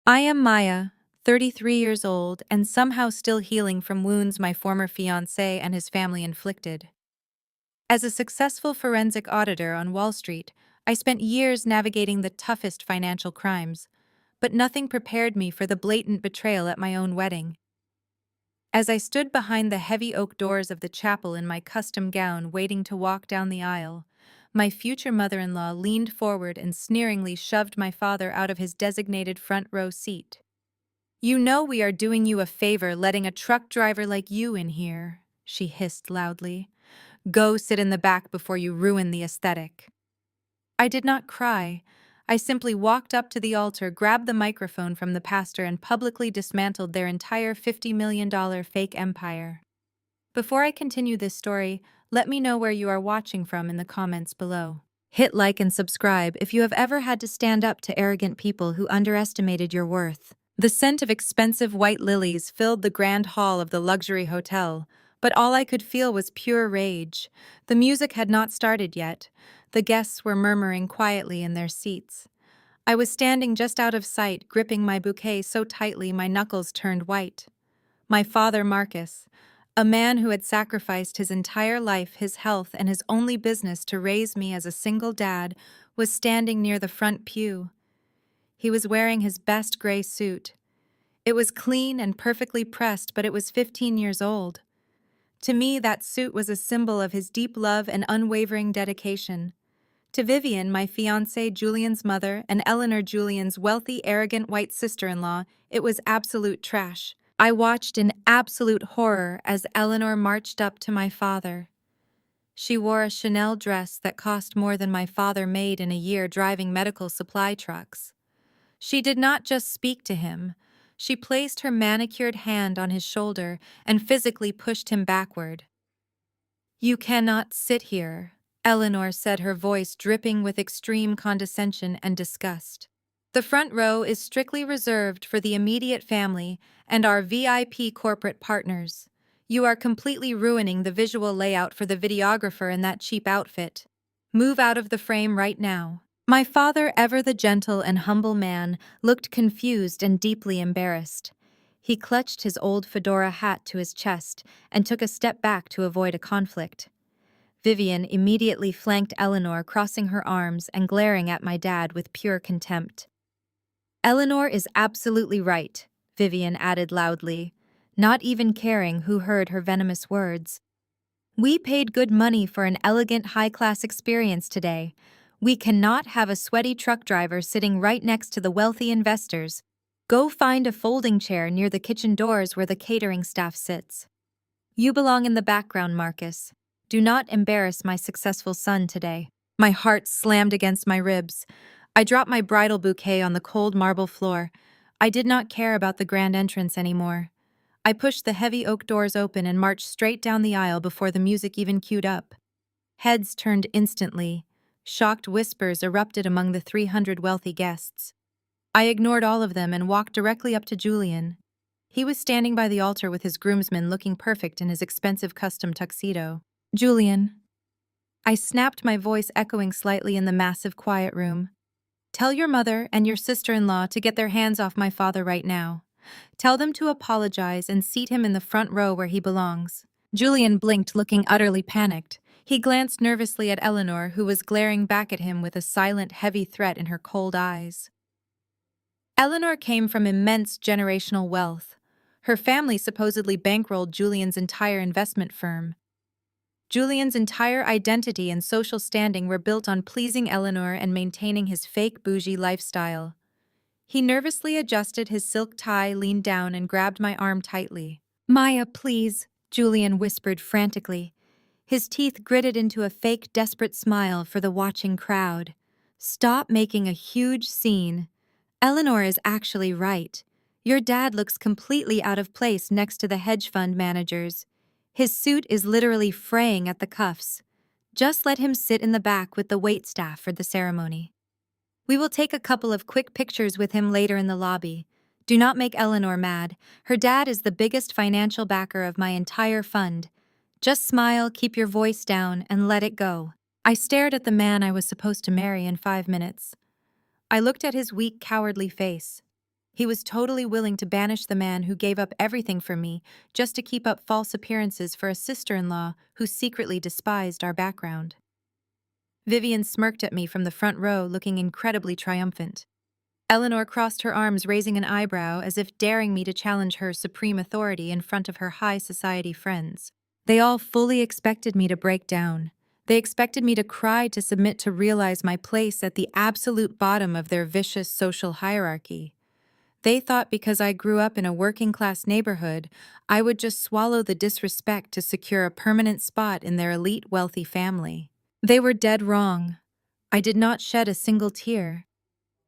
I am Maya, 33 years old, and somehow still healing from wounds my former fiancé and his family inflicted. As a successful forensic auditor on Wall Street, I spent years navigating the toughest financial crimes, but nothing prepared me for the blatant betrayal at my own wedding. As I stood behind the heavy oak doors of the chapel in my custom gown waiting to walk down the aisle, my future mother-in-law leaned forward and sneeringly shoved my father out of his designated front row seat. "You know we are doing you a favor letting a truck driver like you in here," she hissed loudly. "Go sit in the back before you ruin the aesthetic." I did not cry. I simply walked up to the altar, grabbed the microphone from the pastor, and publicly dismantled their entire $50 million fake empire. Before I continue this story, let me know where you are watching from in the comments below. Hit like and subscribe if you have ever had to stand up to arrogant people who underestimated your worth. The scent of expensive white lilies filled the grand hall of the luxury hotel, but all I could feel was pure rage. The music had not started yet. The guests were murmuring quietly in their seats. I was standing just out of sight, gripping my bouquet so tightly my knuckles turned white. My father, Marcus, a man who had sacrificed his entire life, his health, and his only business to raise me as a single dad, was standing near the front pew. He was wearing his best gray suit. It was clean and perfectly pressed, but it was 15 years old. To me, that suit was a symbol of his deep love and unwavering dedication. To Vivian, my fiancé Julian's mother, and Eleanor, Julian's wealthy, arrogant white sister-in-law, it was absolute trash. I watched in absolute horror as Eleanor marched up to my father. She wore a Chanel dress that cost more than my father made in a year driving medical supply trucks. She did not just speak to him. She placed her manicured hand on his shoulder and physically pushed him backward. "You cannot sit here," Eleanor said, her voice dripping with extreme condescension and disgust. "The front row is strictly reserved for the immediate family and our VIP corporate partners. You are completely ruining the visual layout for the videographer in that cheap outfit. Move out of the frame right now." My father, ever the gentle and humble man, looked confused and deeply embarrassed. He clutched his old fedora hat to his chest and took a step back to avoid a conflict. Vivian immediately flanked Eleanor, crossing her arms and glaring at my dad with pure contempt. "Eleanor is absolutely right," Vivian added loudly, not even caring who heard her venomous words. "We paid good money for an elegant, high-class experience today. We cannot have a sweaty truck driver sitting right next to the wealthy investors. Go find a folding chair near the kitchen doors where the catering staff sits. You belong in the background, Marcus. Do not embarrass my successful son today." My heart slammed against my ribs. I dropped my bridal bouquet on the cold marble floor. I did not care about the grand entrance anymore. I pushed the heavy oak doors open and marched straight down the aisle before the music even queued up. Heads turned instantly. Shocked whispers erupted among the 300 wealthy guests. I ignored all of them and walked directly up to Julian. He was standing by the altar with his groomsmen, looking perfect in his expensive custom tuxedo. "Julian." I snapped, my voice echoing slightly in the massive quiet room. "Tell your mother and your sister-in-law to get their hands off my father right now. Tell them to apologize and seat him in the front row where he belongs." Julian blinked, looking utterly panicked. He glanced nervously at Eleanor, who was glaring back at him with a silent, heavy threat in her cold eyes. Eleanor came from immense generational wealth. Her family supposedly bankrolled Julian's entire investment firm. Julian's entire identity and social standing were built on pleasing Eleanor and maintaining his fake bougie lifestyle. He nervously adjusted his silk tie, leaned down, and grabbed my arm tightly. "Maya, please," Julian whispered frantically. His teeth gritted into a fake, desperate smile for the watching crowd. "Stop making a huge scene. Eleanor is actually right. Your dad looks completely out of place next to the hedge fund managers. His suit is literally fraying at the cuffs. Just let him sit in the back with the waitstaff for the ceremony. We will take a couple of quick pictures with him later in the lobby. Do not make Eleanor mad. Her dad is the biggest financial backer of my entire fund. Just smile, keep your voice down, and let it go." I stared at the man I was supposed to marry in 5 minutes. I looked at his weak, cowardly face. He was totally willing to banish the man who gave up everything for me just to keep up false appearances for a sister-in-law who secretly despised our background. Vivian smirked at me from the front row, looking incredibly triumphant. Eleanor crossed her arms, raising an eyebrow as if daring me to challenge her supreme authority in front of her high society friends. They all fully expected me to break down. They expected me to cry to submit, to realize my place at the absolute bottom of their vicious social hierarchy. They thought because I grew up in a working-class neighborhood, I would just swallow the disrespect to secure a permanent spot in their elite wealthy family. They were dead wrong. I did not shed a single tear.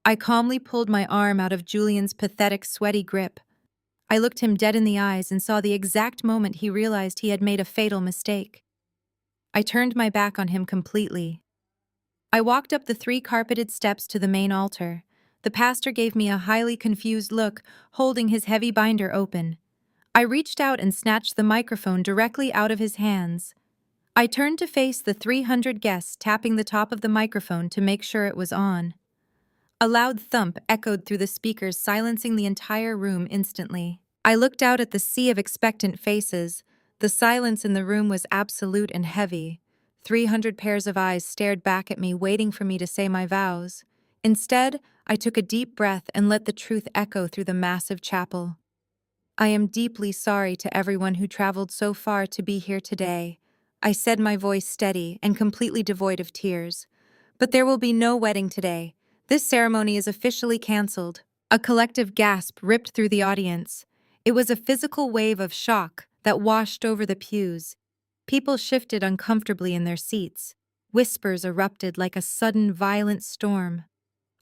I calmly pulled my arm out of Julian's pathetic, sweaty grip. I looked him dead in the eyes and saw the exact moment he realized he had made a fatal mistake. I turned my back on him completely. I walked up the 3 carpeted steps to the main altar. The pastor gave me a highly confused look, holding his heavy binder open. I reached out and snatched the microphone directly out of his hands. I turned to face the 300 guests, tapping the top of the microphone to make sure it was on. A loud thump echoed through the speakers, silencing the entire room instantly. I looked out at the sea of expectant faces. The silence in the room was absolute and heavy. 300 pairs of eyes stared back at me, waiting for me to say my vows. Instead, I took a deep breath and let the truth echo through the massive chapel. I am deeply sorry to everyone who traveled so far to be here today. I said, my voice steady and completely devoid of tears. But there will be no wedding today. This ceremony is officially canceled. A collective gasp ripped through the audience. It was a physical wave of shock that washed over the pews. People shifted uncomfortably in their seats. Whispers erupted like a sudden, violent storm.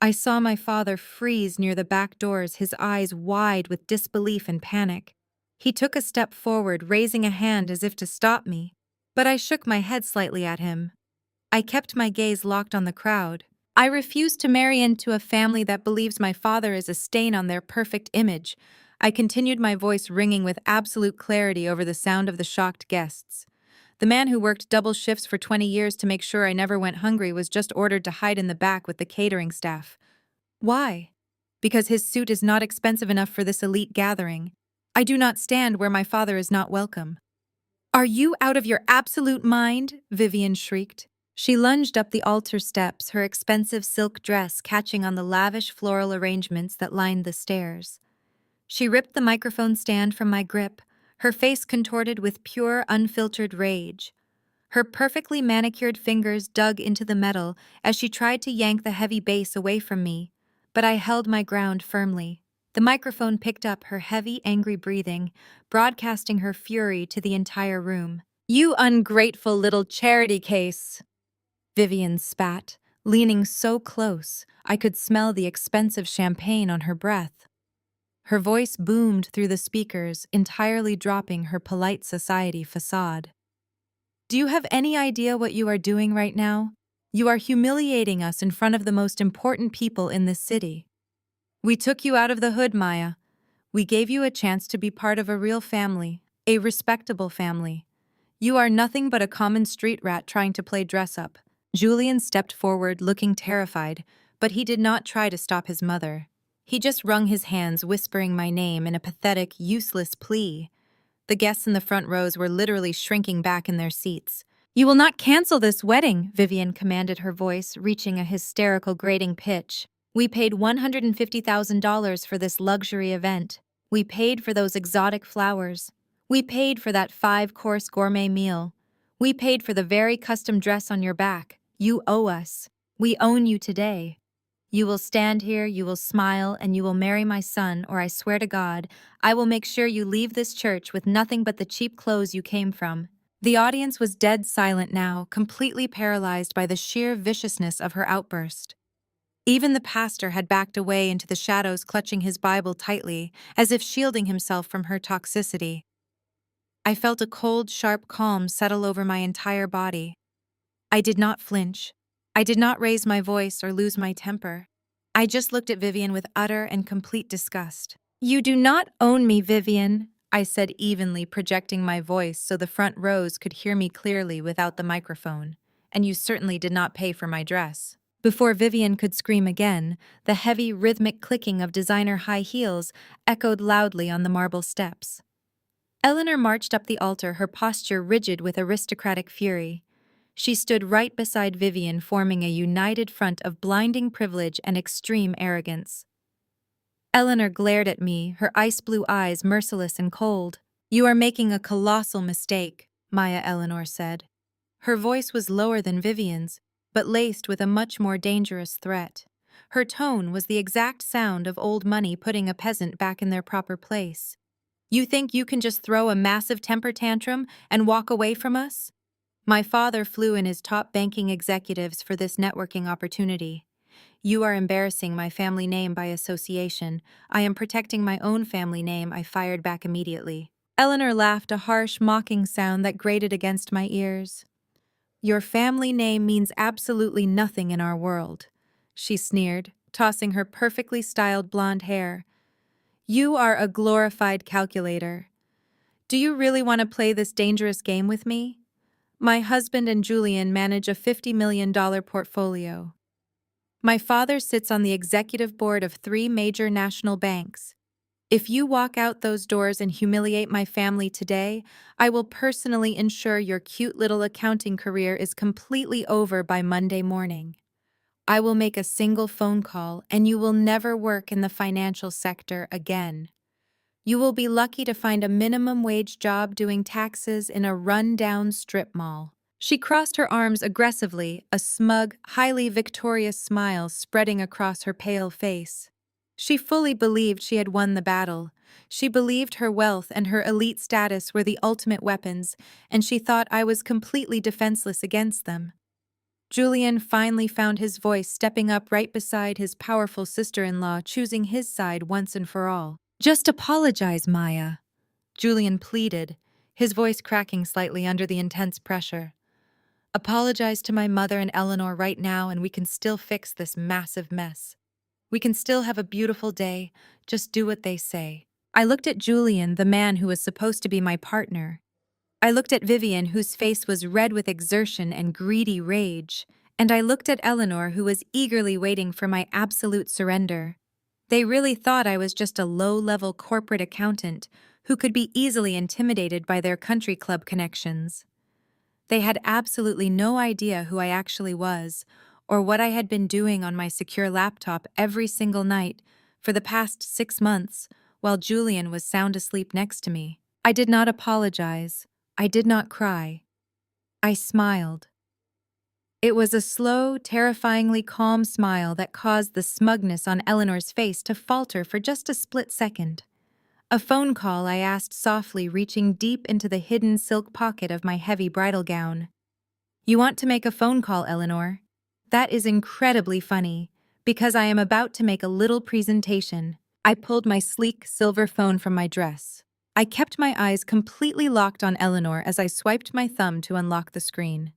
I saw my father freeze near the back doors, his eyes wide with disbelief and panic. He took a step forward, raising a hand as if to stop me, but I shook my head slightly at him. I kept my gaze locked on the crowd. I refuse to marry into a family that believes my father is a stain on their perfect image. I continued, my voice ringing with absolute clarity over the sound of the shocked guests. The man who worked double shifts for 20 years to make sure I never went hungry was just ordered to hide in the back with the catering staff. Why? Because his suit is not expensive enough for this elite gathering. I do not stand where my father is not welcome. Are you out of your absolute mind? Vivian shrieked. She lunged up the altar steps, her expensive silk dress catching on the lavish floral arrangements that lined the stairs. She ripped the microphone stand from my grip, her face contorted with pure, unfiltered rage. Her perfectly manicured fingers dug into the metal as she tried to yank the heavy bass away from me, but I held my ground firmly. The microphone picked up her heavy, angry breathing, broadcasting her fury to the entire room. You ungrateful little charity case! Vivian spat, leaning so close I could smell the expensive champagne on her breath. Her voice boomed through the speakers, entirely dropping her polite society facade. Do you have any idea what you are doing right now? You are humiliating us in front of the most important people in this city. We took you out of the hood, Maya. We gave you a chance to be part of a real family, a respectable family. You are nothing but a common street rat trying to play dress-up. Julian stepped forward, looking terrified, but he did not try to stop his mother. He just wrung his hands, whispering my name in a pathetic, useless plea. The guests in the front rows were literally shrinking back in their seats. You will not cancel this wedding, Vivian commanded, her voice reaching a hysterical, grating pitch. We paid $150,000 for this luxury event. We paid for those exotic flowers. We paid for that 5-course gourmet meal. We paid for the very custom dress on your back. You owe us. We own you today. You will stand here, you will smile, and you will marry my son, or I swear to God, I will make sure you leave this church with nothing but the cheap clothes you came from. The audience was dead silent now, completely paralyzed by the sheer viciousness of her outburst. Even the pastor had backed away into the shadows, clutching his Bible tightly, as if shielding himself from her toxicity. I felt a cold, sharp calm settle over my entire body. I did not flinch. I did not raise my voice or lose my temper. I just looked at Vivian with utter and complete disgust. You do not own me, Vivian, I said evenly, projecting my voice so the front rows could hear me clearly without the microphone. And you certainly did not pay for my dress. Before Vivian could scream again, the heavy, rhythmic clicking of designer high heels echoed loudly on the marble steps. Eleanor marched up the altar, her posture rigid with aristocratic fury. She stood right beside Vivian, forming a united front of blinding privilege and extreme arrogance. Eleanor glared at me, her ice-blue eyes merciless and cold. "You are making a colossal mistake," Maya Eleanor said. Her voice was lower than Vivian's, but laced with a much more dangerous threat. Her tone was the exact sound of old money putting a peasant back in their proper place. "You think you can just throw a massive temper tantrum and walk away from us?" My father flew in his top banking executives for this networking opportunity. "You are embarrassing my family name by association. I am protecting my own family name," I fired back immediately. Eleanor laughed, a harsh, mocking sound that grated against my ears. "Your family name means absolutely nothing in our world," she sneered, tossing her perfectly styled blonde hair. "You are a glorified calculator. Do you really want to play this dangerous game with me? My husband and Julian manage a $50 million portfolio. My father sits on the executive board of 3 major national banks. If you walk out those doors and humiliate my family today, I will personally ensure your cute little accounting career is completely over by Monday morning. I will make a single phone call and you will never work in the financial sector again. You will be lucky to find a minimum wage job doing taxes in a run-down strip mall." She crossed her arms aggressively, a smug, highly victorious smile spreading across her pale face. She fully believed she had won the battle. She believed her wealth and her elite status were the ultimate weapons, and she thought I was completely defenseless against them. Julian finally found his voice, stepping up right beside his powerful sister-in-law, choosing his side once and for all. "Just apologize, Maya," Julian pleaded, his voice cracking slightly under the intense pressure. "Apologize to my mother and Eleanor right now and we can still fix this massive mess. We can still have a beautiful day, just do what they say." I looked at Julian, the man who was supposed to be my partner. I looked at Vivian, whose face was red with exertion and greedy rage, and I looked at Eleanor, who was eagerly waiting for my absolute surrender. They really thought I was just a low-level corporate accountant who could be easily intimidated by their country club connections. They had absolutely no idea who I actually was, or what I had been doing on my secure laptop every single night for the past 6 months, while Julian was sound asleep next to me. I did not apologize. I did not cry. I smiled. It was a slow, terrifyingly calm smile that caused the smugness on Eleanor's face to falter for just a split second. "A phone call," I asked softly, reaching deep into the hidden silk pocket of my heavy bridal gown. "You want to make a phone call, Eleanor? That is incredibly funny, because I am about to make a little presentation." I pulled my sleek silver phone from my dress. I kept my eyes completely locked on Eleanor as I swiped my thumb to unlock the screen.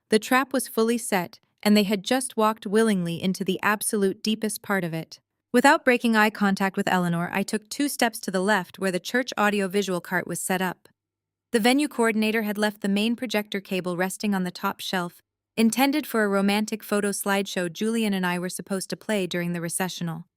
The trap was fully set, and they had just walked willingly into the absolute deepest part of it. Without breaking eye contact with Eleanor, I took 2 steps to the left where the church audio-visual cart was set up. The venue coordinator had left the main projector cable resting on the top shelf, intended for a romantic photo slideshow Julian and I were supposed to play during the recessional.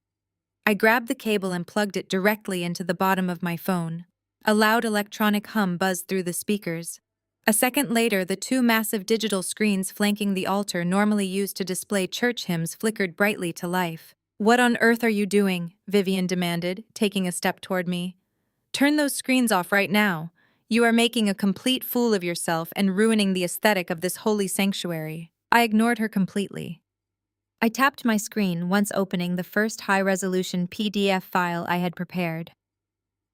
I grabbed the cable and plugged it directly into the bottom of my phone. A loud electronic hum buzzed through the speakers. A second later, the 2 massive digital screens flanking the altar normally used to display church hymns flickered brightly to life. "What on earth are you doing?" Vivian demanded, taking a step toward me. "Turn those screens off right now. You are making a complete fool of yourself and ruining the aesthetic of this holy sanctuary." I ignored her completely. I tapped my screen, once opening the first high-resolution PDF file I had prepared.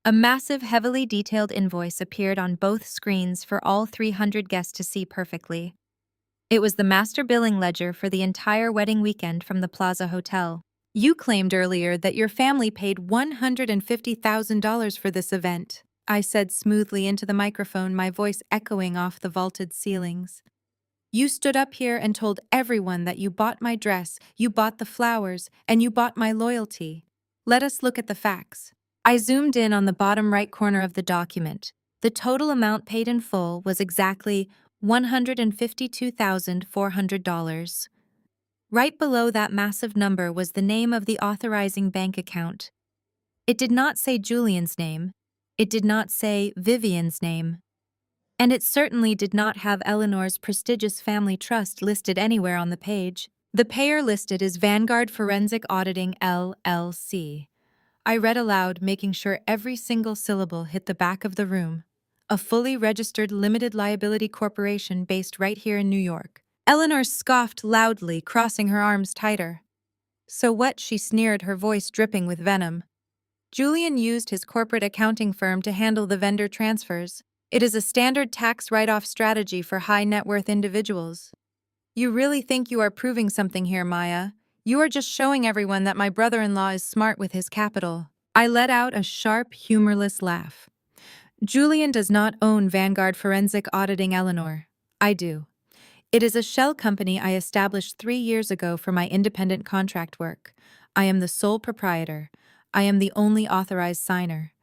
A massive, heavily detailed invoice appeared on both screens for all 300 guests to see perfectly. It was the master billing ledger for the entire wedding weekend from the Plaza Hotel. "You claimed earlier that your family paid $150,000 for this event," I said smoothly into the microphone, my voice echoing off the vaulted ceilings. "You stood up here and told everyone that you bought my dress, you bought the flowers, and you bought my loyalty. Let us look at the facts." I zoomed in on the bottom right corner of the document. The total amount paid in full was exactly $152,400. Right below that massive number was the name of the authorizing bank account. It did not say Julian's name. It did not say Vivian's name. And it certainly did not have Eleanor's prestigious family trust listed anywhere on the page. The payer listed is Vanguard Forensic Auditing LLC. I read aloud, making sure every single syllable hit the back of the room. A fully registered limited liability corporation based right here in New York. Eleanor scoffed loudly, crossing her arms tighter. So what? She sneered, her voice dripping with venom. Julian used his corporate accounting firm to handle the vendor transfers. It is a standard tax write-off strategy for high-net-worth individuals. You really think you are proving something here, Maya? You are just showing everyone that my brother-in-law is smart with his capital. I let out a sharp, humorless laugh. Julian does not own Vanguard Forensic Auditing, Eleanor. I do. It is a shell company I established 3 years ago for my independent contract work. I am the sole proprietor. I am the only authorized signer.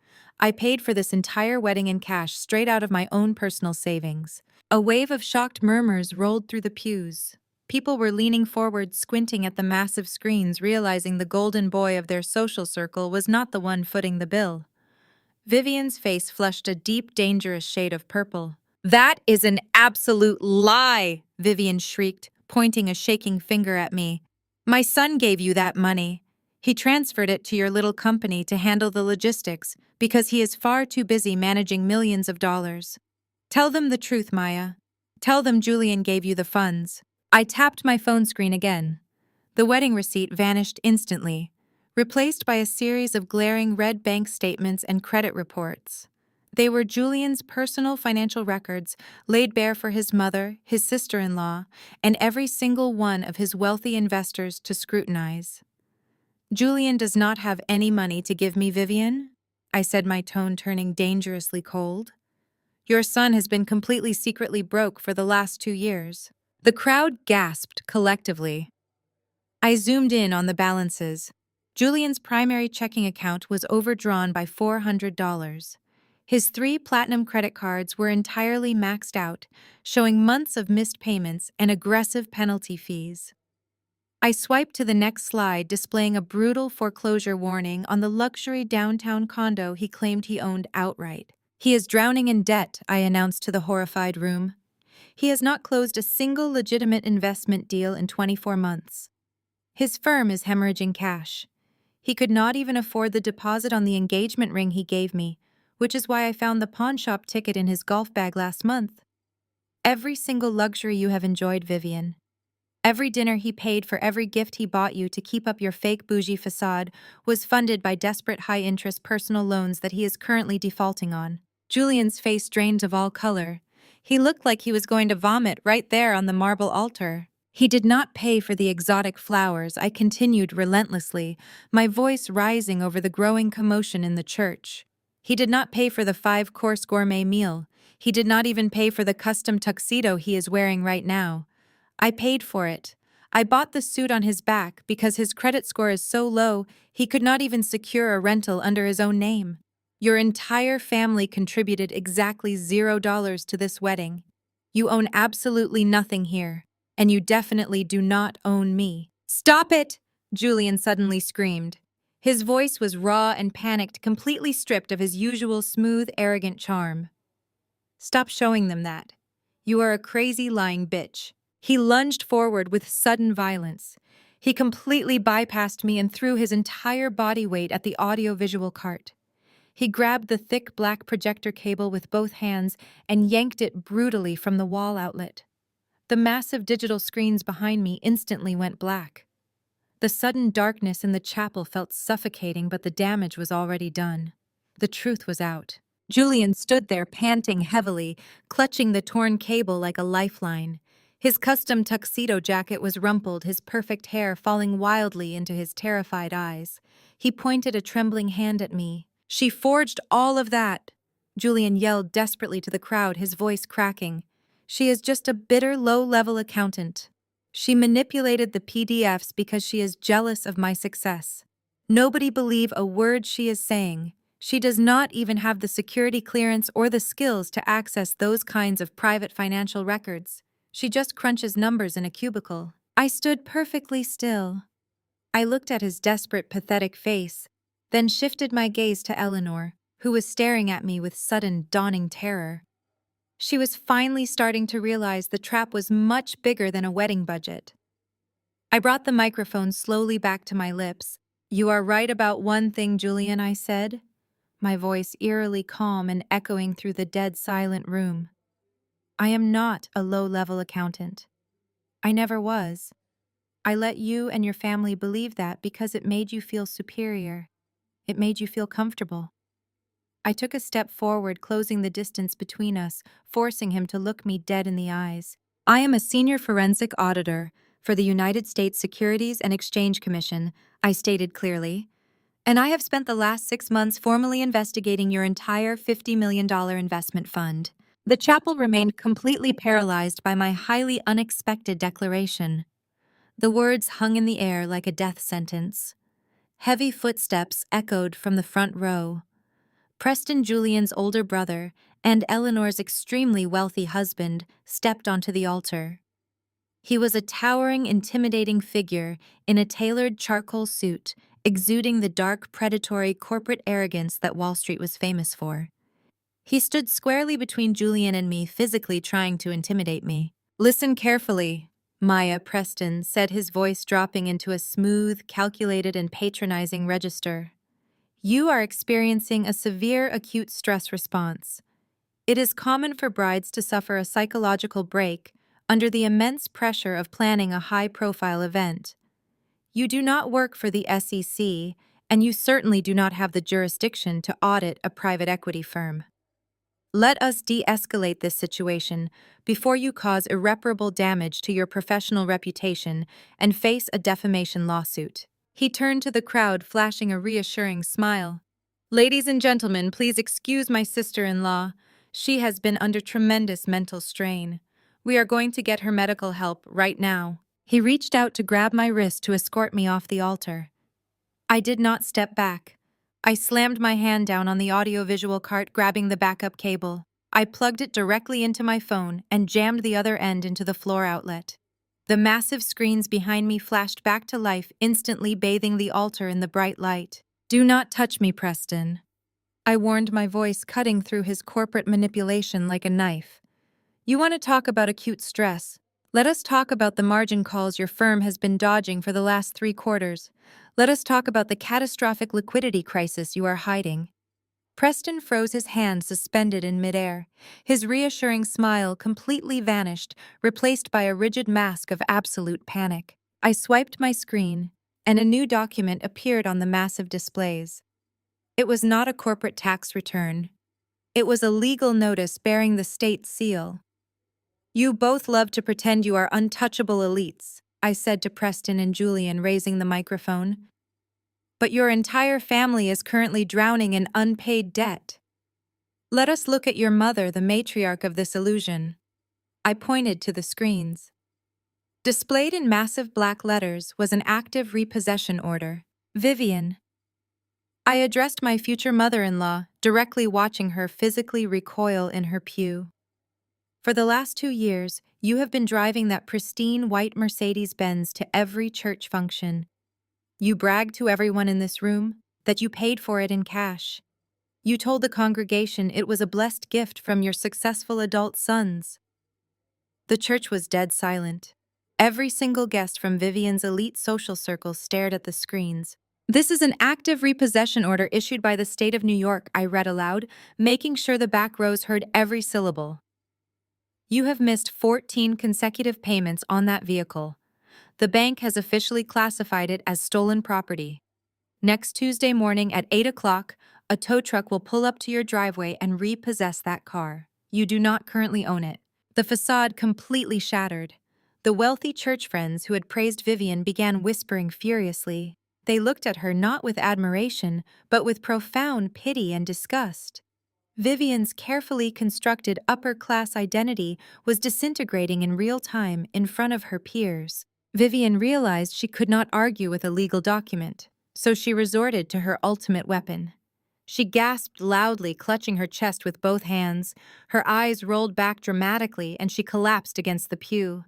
I paid for this entire wedding in cash straight out of my own personal savings. A wave of shocked murmurs rolled through the pews. People were leaning forward, squinting at the massive screens, realizing the golden boy of their social circle was not the one footing the bill. Vivian's face flushed a deep, dangerous shade of purple. "That is an absolute lie!" Vivian shrieked, pointing a shaking finger at me. "My son gave you that money. He transferred it to your little company to handle the logistics because he is far too busy managing millions of dollars. Tell them the truth, Maya. Tell them Julian gave you the funds." I tapped my phone screen again. The wedding receipt vanished instantly, replaced by a series of glaring red bank statements and credit reports. They were Julian's personal financial records, laid bare for his mother, his sister-in-law, and every single one of his wealthy investors to scrutinize. "Julian does not have any money to give me, Vivian," I said, my tone turning dangerously cold. "Your son has been completely secretly broke for the last 2 years." The crowd gasped collectively. I zoomed in on the balances. Julian's primary checking account was overdrawn by $400. His 3 platinum credit cards were entirely maxed out, showing months of missed payments and aggressive penalty fees. I swiped to the next slide, displaying a brutal foreclosure warning on the luxury downtown condo he claimed he owned outright. "He is drowning in debt," I announced to the horrified room. "He has not closed a single legitimate investment deal in 24 months. His firm is hemorrhaging cash. He could not even afford the deposit on the engagement ring he gave me, which is why I found the pawn shop ticket in his golf bag last month. Every single luxury you have enjoyed, Vivian. Every dinner he paid for every gift he bought you to keep up your fake bougie facade was funded by desperate high-interest personal loans that he is currently defaulting on." Julian's face drained of all color. He looked like he was going to vomit right there on the marble altar. "He did not pay for the exotic flowers," I continued relentlessly, my voice rising over the growing commotion in the church. "He did not pay for the 5-course gourmet meal. He did not even pay for the custom tuxedo he is wearing right now. I paid for it. I bought the suit on his back because his credit score is so low he could not even secure a rental under his own name. Your entire family contributed exactly $0 to this wedding. You own absolutely nothing here, and you definitely do not own me." "Stop it!" Julian suddenly screamed. His voice was raw and panicked, completely stripped of his usual smooth, arrogant charm. "Stop showing them that. You are a crazy, lying bitch." He lunged forward with sudden violence. He completely bypassed me and threw his entire body weight at the audio-visual cart. He grabbed the thick black projector cable with both hands and yanked it brutally from the wall outlet. The massive digital screens behind me instantly went black. The sudden darkness in the chapel felt suffocating, but the damage was already done. The truth was out. Julian stood there panting heavily, clutching the torn cable like a lifeline. His custom tuxedo jacket was rumpled, his perfect hair falling wildly into his terrified eyes. He pointed a trembling hand at me. "She forged all of that!" Julian yelled desperately to the crowd, his voice cracking. "She is just a bitter, low-level accountant. She manipulated the PDFs because she is jealous of my success. Nobody believe a word she is saying. She does not even have the security clearance or the skills to access those kinds of private financial records. She just crunches numbers in a cubicle." I stood perfectly still. I looked at his desperate, pathetic face, then shifted my gaze to Eleanor, who was staring at me with sudden, dawning terror. She was finally starting to realize the trap was much bigger than a wedding budget. I brought the microphone slowly back to my lips. "You are right about one thing, Julian," I said, my voice eerily calm and echoing through the dead silent room. "I am not a low-level accountant. I never was. I let you and your family believe that because it made you feel superior. It made you feel comfortable." I took a step forward, closing the distance between us, forcing him to look me dead in the eyes. "I am a senior forensic auditor for the United States Securities and Exchange Commission," I stated clearly, "and I have spent the last 6 months formally investigating your entire $50 million investment fund." The chapel remained completely paralyzed by my highly unexpected declaration. The words hung in the air like a death sentence. Heavy footsteps echoed from the front row. Preston Julian's older brother and Eleanor's extremely wealthy husband stepped onto the altar. He was a towering, intimidating figure in a tailored charcoal suit, exuding the dark, predatory corporate arrogance that Wall Street was famous for. He stood squarely between Julian and me, physically trying to intimidate me. "Listen carefully," Maya Preston said, his voice dropping into a smooth, calculated, and patronizing register. "You are experiencing a severe acute stress response. It is common for brides to suffer a psychological break under the immense pressure of planning a high-profile event. You do not work for the SEC, and you certainly do not have the jurisdiction to audit a private equity firm. Let us de-escalate this situation before you cause irreparable damage to your professional reputation and face a defamation lawsuit." He turned to the crowd, flashing a reassuring smile. "Ladies and gentlemen, please excuse my sister-in-law. She has been under tremendous mental strain. We are going to get her medical help right now." He reached out to grab my wrist to escort me off the altar. I did not step back. I slammed my hand down on the audiovisual cart, grabbing the backup cable. I plugged it directly into my phone and jammed the other end into the floor outlet. The massive screens behind me flashed back to life, instantly bathing the altar in the bright light. "Do not touch me, Preston," I warned, my voice cutting through his corporate manipulation like a knife. "You want to talk about acute stress? Let us talk about the margin calls your firm has been dodging for the last 3 quarters. Let us talk about the catastrophic liquidity crisis you are hiding." Preston froze, his hand suspended in midair. His reassuring smile completely vanished, replaced by a rigid mask of absolute panic. I swiped my screen, and a new document appeared on the massive displays. It was not a corporate tax return. It was a legal notice bearing the state seal. "You both love to pretend you are untouchable elites," I said to Preston and Julian, raising the microphone. "But your entire family is currently drowning in unpaid debt. Let us look at your mother, the matriarch of this illusion." I pointed to the screens. Displayed in massive black letters was an active repossession order. "Vivian." I addressed my future mother-in-law, directly watching her physically recoil in her pew. "For the last 2 years, you have been driving that pristine white Mercedes-Benz to every church function. You bragged to everyone in this room that you paid for it in cash. You told the congregation it was a blessed gift from your successful adult sons." The church was dead silent. Every single guest from Vivian's elite social circle stared at the screens. "This is an active repossession order issued by the state of New York," I read aloud, making sure the back rows heard every syllable. "You have missed 14 consecutive payments on that vehicle. The bank has officially classified it as stolen property. Next Tuesday morning at 8 o'clock, a tow truck will pull up to your driveway and repossess that car. You do not currently own it." The facade completely shattered. The wealthy church friends who had praised Vivian began whispering furiously. They looked at her not with admiration, but with profound pity and disgust. Vivian's carefully constructed upper-class identity was disintegrating in real time in front of her peers. Vivian realized she could not argue with a legal document, so she resorted to her ultimate weapon. She gasped loudly, clutching her chest with both hands. Her eyes rolled back dramatically, and she collapsed against the pew.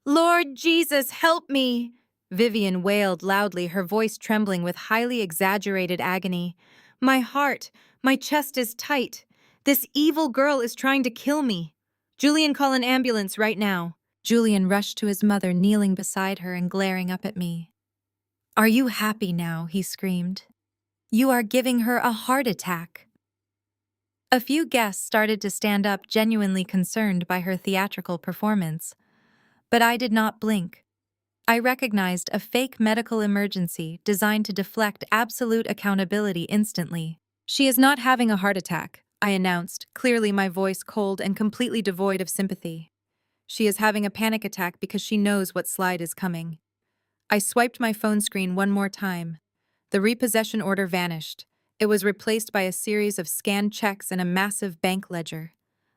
Lord Jesus, help me! Vivian wailed loudly, her voice trembling with highly exaggerated agony. My heart, my chest is tight. This evil girl is trying to kill me. Julian, call an ambulance right now. Julian rushed to his mother, kneeling beside her and glaring up at me. Are you happy now? He screamed. You are giving her a heart attack. A few guests started to stand up, genuinely concerned by her theatrical performance. But I did not blink. I recognized a fake medical emergency designed to deflect absolute accountability instantly. She is not having a heart attack, I announced, clearly my voice cold and completely devoid of sympathy. She is having a panic attack because she knows what slide is coming. I swiped my phone screen one more time. The repossession order vanished. It was replaced by a series of scanned checks and a massive bank ledger.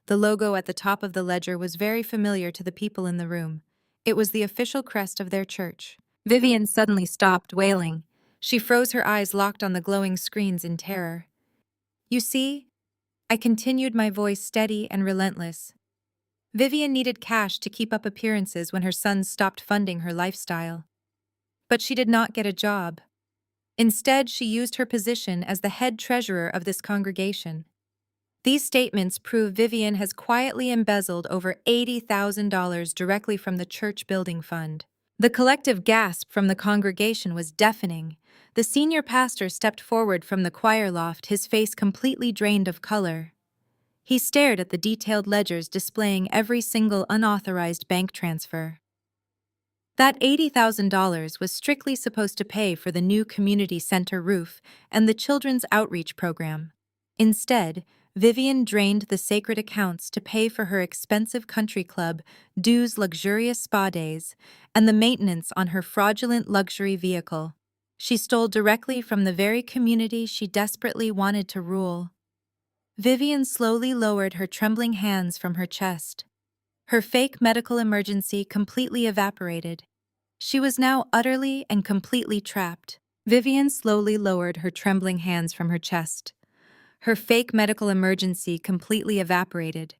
The logo at the top of the ledger was very familiar to the people in the room. It was the official crest of their church. Vivian suddenly stopped, wailing. She froze, her eyes locked on the glowing screens in terror. You see? I continued, my voice steady and relentless. Vivian needed cash to keep up appearances when her sons stopped funding her lifestyle. But she did not get a job. Instead, she used her position as the head treasurer of this congregation. These statements prove Vivian has quietly embezzled over $80,000 directly from the church building fund. The collective gasp from the congregation was deafening. The senior pastor stepped forward from the choir loft, his face completely drained of color. He stared at the detailed ledgers displaying every single unauthorized bank transfer. That $80,000 was strictly supposed to pay for the new community center roof and the children's outreach program. Instead, Vivian drained the sacred accounts to pay for her expensive country club, dues, luxurious spa days, and the maintenance on her fraudulent luxury vehicle. She stole directly from the very community she desperately wanted to rule. Vivian slowly lowered her trembling hands from her chest. Her fake medical emergency completely evaporated. She was now utterly and completely trapped. Vivian slowly lowered her trembling hands from her chest. Her fake medical emergency completely evaporated.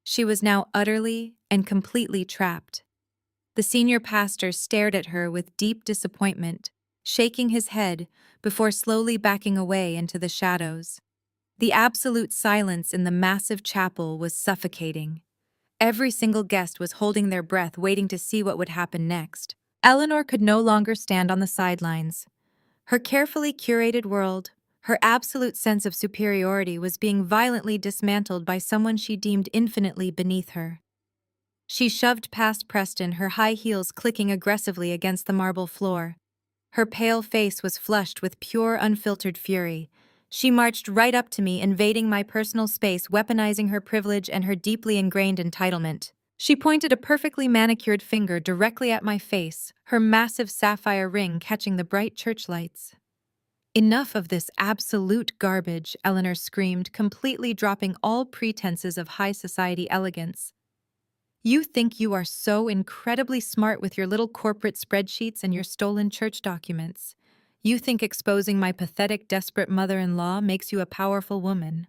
She was now utterly and completely trapped. The senior pastor stared at her with deep disappointment, shaking his head before slowly backing away into the shadows. The absolute silence in the massive chapel was suffocating. Every single guest was holding their breath, waiting to see what would happen next. Eleanor could no longer stand on the sidelines. Her carefully curated world, her absolute sense of superiority was being violently dismantled by someone she deemed infinitely beneath her. She shoved past Preston, her high heels clicking aggressively against the marble floor. Her pale face was flushed with pure, unfiltered fury. She marched right up to me, invading my personal space, weaponizing her privilege and her deeply ingrained entitlement. She pointed a perfectly manicured finger directly at my face, her massive sapphire ring catching the bright church lights. Enough of this absolute garbage, Eleanor screamed, completely dropping all pretenses of high society elegance. You think you are so incredibly smart with your little corporate spreadsheets and your stolen church documents. You think exposing my pathetic, desperate mother-in-law makes you a powerful woman.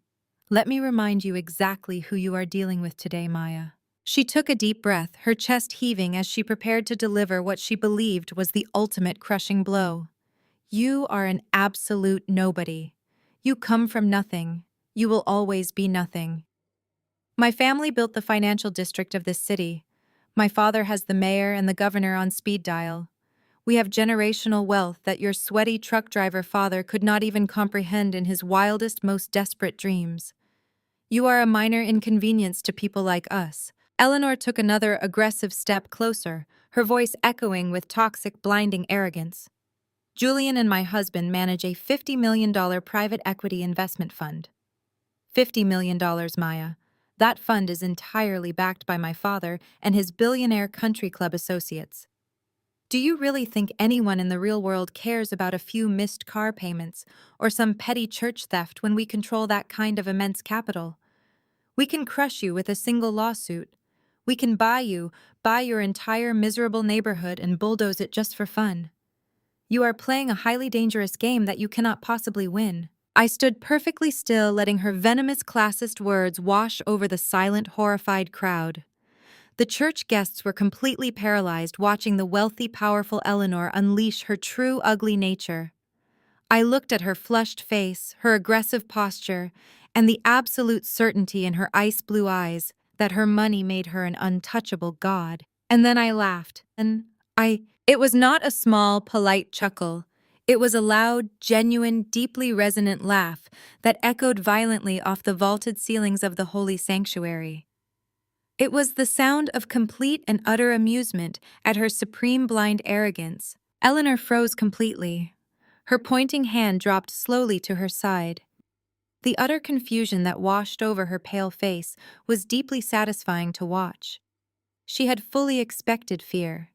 Let me remind you exactly who you are dealing with today, Maya. She took a deep breath, her chest heaving as she prepared to deliver what she believed was the ultimate crushing blow. You are an absolute nobody. You come from nothing. You will always be nothing. My family built the financial district of this city. My father has the mayor and the governor on speed dial. We have generational wealth that your sweaty truck driver father could not even comprehend in his wildest, most desperate dreams. You are a minor inconvenience to people like us. Eleanor took another aggressive step closer, her voice echoing with toxic, blinding arrogance. Julian and my husband manage a $50 million private equity investment fund. $50 million, Maya. That fund is entirely backed by my father and his billionaire country club associates. Do you really think anyone in the real world cares about a few missed car payments or some petty church theft when we control that kind of immense capital? We can crush you with a single lawsuit. We can buy your entire miserable neighborhood and bulldoze it just for fun. You are playing a highly dangerous game that you cannot possibly win. I stood perfectly still, letting her venomous classist words wash over the silent, horrified crowd. The church guests were completely paralyzed watching the wealthy, powerful Eleanor unleash her true ugly nature. I looked at her flushed face, her aggressive posture, and the absolute certainty in her ice blue eyes that her money made her an untouchable god. And then I laughed. It was not a small, polite chuckle. It was a loud, genuine, deeply resonant laugh that echoed violently off the vaulted ceilings of the holy sanctuary. It was the sound of complete and utter amusement at her supreme blind arrogance. Eleanor froze completely. Her pointing hand dropped slowly to her side. The utter confusion that washed over her pale face was deeply satisfying to watch. She had fully expected fear.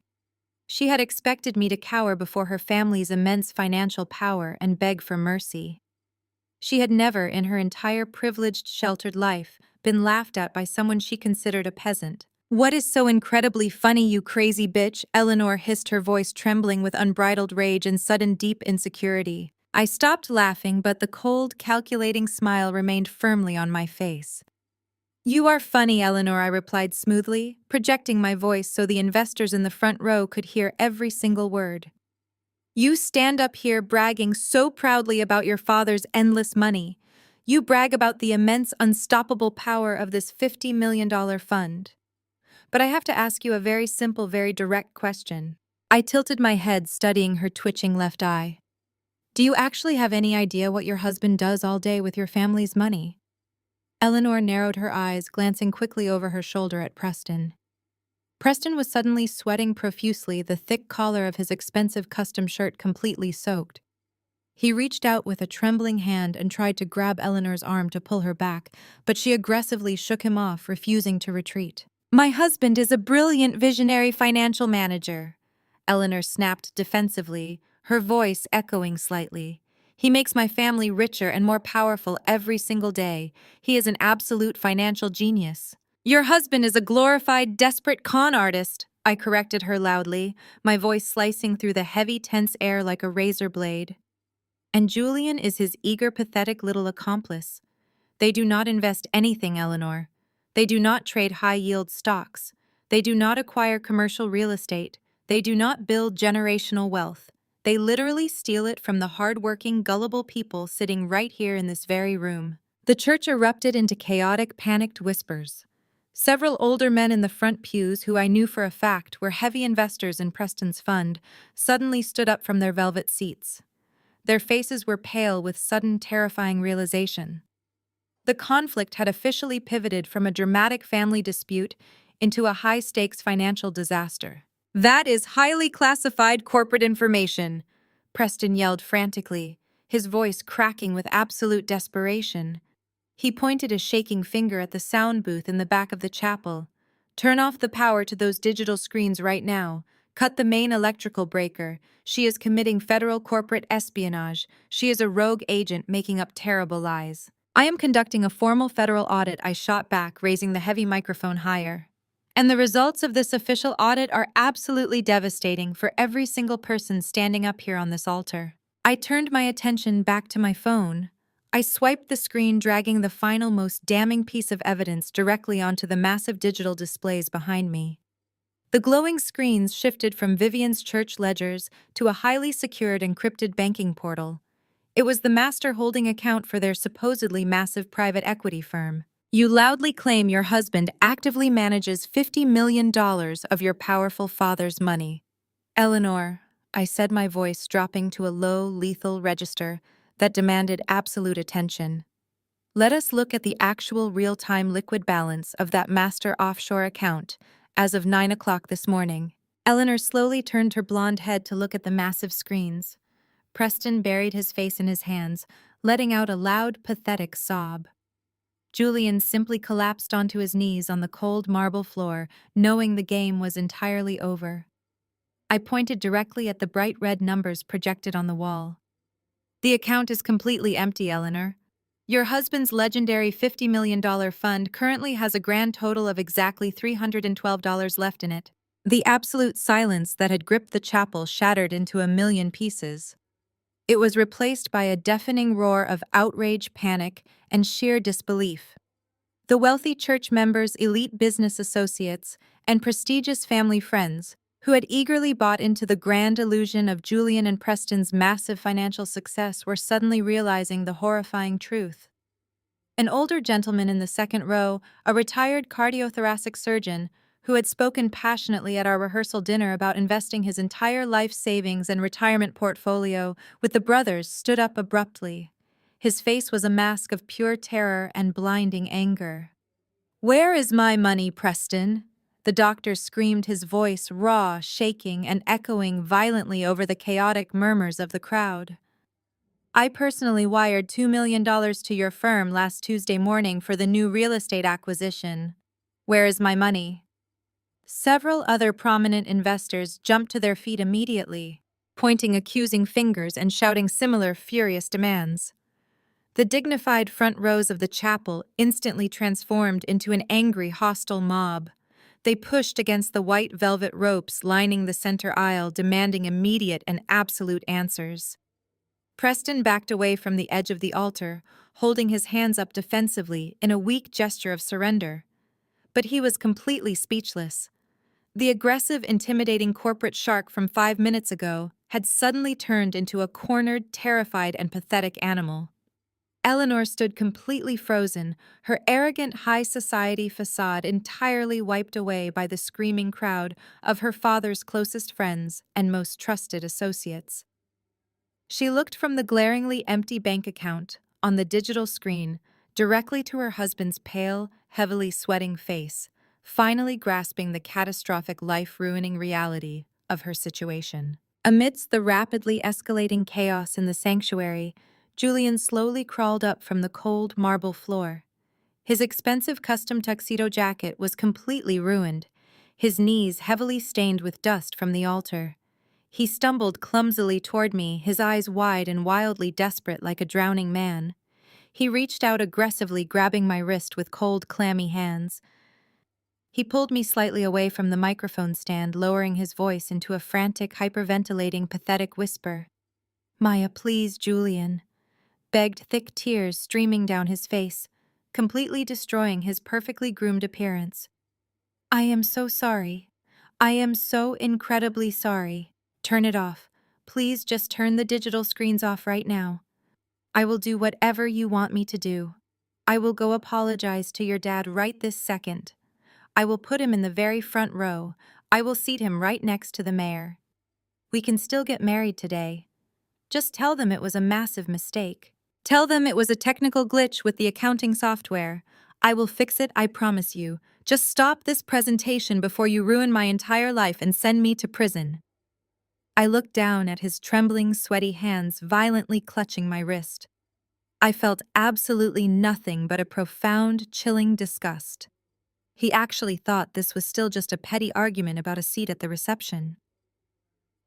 She had expected me to cower before her family's immense financial power and beg for mercy. She had never, in her entire privileged, sheltered life, been laughed at by someone she considered a peasant. "What is so incredibly funny, you crazy bitch?" Eleanor hissed, her voice trembling with unbridled rage and sudden deep insecurity. I stopped laughing, but the cold, calculating smile remained firmly on my face. "You are funny, Eleanor," I replied smoothly, projecting my voice so the investors in the front row could hear every single word. "You stand up here bragging so proudly about your father's endless money. You brag about the immense, unstoppable power of this $50 million fund. But I have to ask you a very simple, very direct question." I tilted my head, studying her twitching left eye. "Do you actually have any idea what your husband does all day with your family's money?" Eleanor narrowed her eyes, glancing quickly over her shoulder at Preston. Preston was suddenly sweating profusely, the thick collar of his expensive custom shirt completely soaked. He reached out with a trembling hand and tried to grab Eleanor's arm to pull her back, but she aggressively shook him off, refusing to retreat. "My husband is a brilliant visionary financial manager," Eleanor snapped defensively, her voice echoing slightly. "He makes my family richer and more powerful every single day. He is an absolute financial genius." "Your husband is a glorified, desperate con artist," I corrected her loudly, my voice slicing through the heavy, tense air like a razor blade. "And Julian is his eager, pathetic little accomplice. They do not invest anything, Eleanor. They do not trade high-yield stocks. They do not acquire commercial real estate. They do not build generational wealth. They literally steal it from the hard-working, gullible people sitting right here in this very room." The church erupted into chaotic, panicked whispers. Several older men in the front pews, who I knew for a fact were heavy investors in Preston's fund, suddenly stood up from their velvet seats. Their faces were pale with sudden, terrifying realization. The conflict had officially pivoted from a dramatic family dispute into a high-stakes financial disaster. "That is highly classified corporate information," Preston yelled frantically, his voice cracking with absolute desperation. He pointed a shaking finger at the sound booth in the back of the chapel. "Turn off the power to those digital screens right now. Cut the main electrical breaker. She is committing federal corporate espionage. She is a rogue agent making up terrible lies." "I am conducting a formal federal audit," I shot back, raising the heavy microphone higher. "And the results of this official audit are absolutely devastating for every single person standing up here on this altar." I turned my attention back to my phone. I swiped the screen, dragging the final, most damning piece of evidence directly onto the massive digital displays behind me. The glowing screens shifted from Vivian's church ledgers to a highly secured encrypted banking portal. It was the master holding account for their supposedly massive private equity firm. "You loudly claim your husband actively manages $50 million of your powerful father's money." "Eleanor," I said, my voice dropping to a low, lethal register that demanded absolute attention. "Let us look at the actual real-time liquid balance of that master offshore account as of 9 o'clock this morning." Eleanor slowly turned her blonde head to look at the massive screens. Preston buried his face in his hands, letting out a loud, pathetic sob. Julian simply collapsed onto his knees on the cold marble floor, knowing the game was entirely over. I pointed directly at the bright red numbers projected on the wall. "The account is completely empty, Eleanor. Your husband's legendary $50 million fund currently has a grand total of exactly $312 left in it." The absolute silence that had gripped the chapel shattered into a million pieces. It was replaced by a deafening roar of outrage, panic, and sheer disbelief. The wealthy church members, elite business associates, and prestigious family friends, who had eagerly bought into the grand illusion of Julian and Preston's massive financial success, were suddenly realizing the horrifying truth. An older gentleman in the second row, a retired cardiothoracic surgeon, who had spoken passionately at our rehearsal dinner about investing his entire life savings and retirement portfolio with the brothers, stood up abruptly. His face was a mask of pure terror and blinding anger. "Where is my money, Preston?" The doctor screamed, his voice raw, shaking, and echoing violently over the chaotic murmurs of the crowd. "I personally wired $2 million to your firm last Tuesday morning for the new real estate acquisition. Where is my money?" Several other prominent investors jumped to their feet immediately, pointing accusing fingers and shouting similar furious demands. The dignified front rows of the chapel instantly transformed into an angry, hostile mob. They pushed against the white velvet ropes lining the center aisle, demanding immediate and absolute answers. Preston backed away from the edge of the altar, holding his hands up defensively in a weak gesture of surrender. But he was completely speechless. The aggressive, intimidating corporate shark from 5 minutes ago had suddenly turned into a cornered, terrified, and pathetic animal. Eleanor stood completely frozen, her arrogant high society facade entirely wiped away by the screaming crowd of her father's closest friends and most trusted associates. She looked from the glaringly empty bank account on the digital screen directly to her husband's pale, heavily sweating face, finally grasping the catastrophic, life-ruining reality of her situation. Amidst the rapidly escalating chaos in the sanctuary, Julian slowly crawled up from the cold marble floor. His expensive custom tuxedo jacket was completely ruined, his knees heavily stained with dust from the altar. He stumbled clumsily toward me, his eyes wide and wildly desperate like a drowning man. He reached out aggressively, grabbing my wrist with cold, clammy hands. He pulled me slightly away from the microphone stand, lowering his voice into a frantic, hyperventilating, pathetic whisper. "Maya, please, Julian," begged, thick tears streaming down his face, completely destroying his perfectly groomed appearance. "I am so sorry. I am so incredibly sorry. Turn it off. Please just turn the digital screens off right now. I will do whatever you want me to do. I will go apologize to your dad right this second. I will put him in the very front row. I will seat him right next to the mayor. We can still get married today. Just tell them it was a massive mistake. Tell them it was a technical glitch with the accounting software. I will fix it, I promise you. Just stop this presentation before you ruin my entire life and send me to prison." I looked down at his trembling, sweaty hands violently clutching my wrist. I felt absolutely nothing but a profound, chilling disgust. He actually thought this was still just a petty argument about a seat at the reception.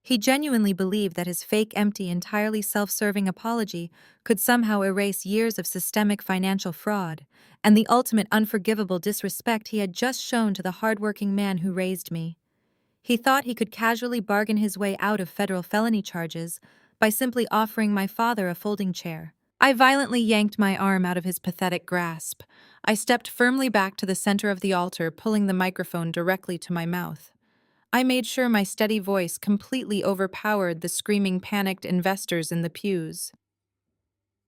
He genuinely believed that his fake, empty, entirely self-serving apology could somehow erase years of systemic financial fraud and the ultimate unforgivable disrespect he had just shown to the hardworking man who raised me. He thought he could casually bargain his way out of federal felony charges by simply offering my father a folding chair. I violently yanked my arm out of his pathetic grasp. I stepped firmly back to the center of the altar, pulling the microphone directly to my mouth. I made sure my steady voice completely overpowered the screaming, panicked investors in the pews.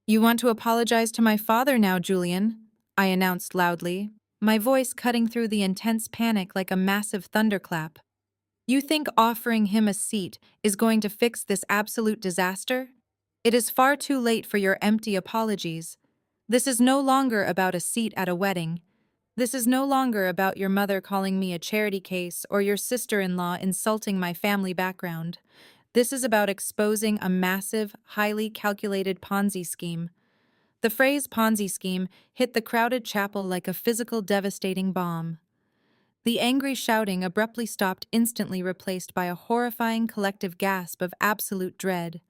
"You want to apologize to my father now, Julian," I announced loudly, my voice cutting through the intense panic like a massive thunderclap. "You think offering him a seat is going to fix this absolute disaster? It is far too late for your empty apologies. This is no longer about a seat at a wedding. This is no longer about your mother calling me a charity case or your sister-in-law insulting my family background. This is about exposing a massive, highly calculated Ponzi scheme." The phrase Ponzi scheme hit the crowded chapel like a physical, devastating bomb. The angry shouting abruptly stopped, instantly replaced by a horrifying collective gasp of absolute dread.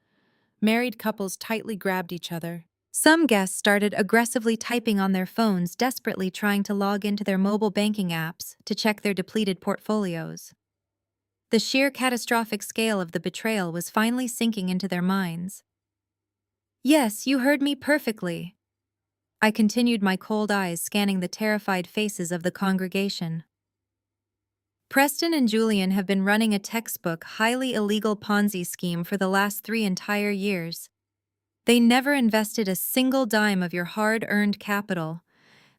Married couples tightly grabbed each other. Some guests started aggressively typing on their phones, desperately trying to log into their mobile banking apps to check their depleted portfolios. The sheer catastrophic scale of the betrayal was finally sinking into their minds. "Yes, you heard me perfectly. I continued, my cold eyes scanning the terrified faces of the congregation. Preston and Julian have been running a textbook, highly illegal Ponzi scheme for the last 3 entire years. They never invested a single dime of your hard-earned capital.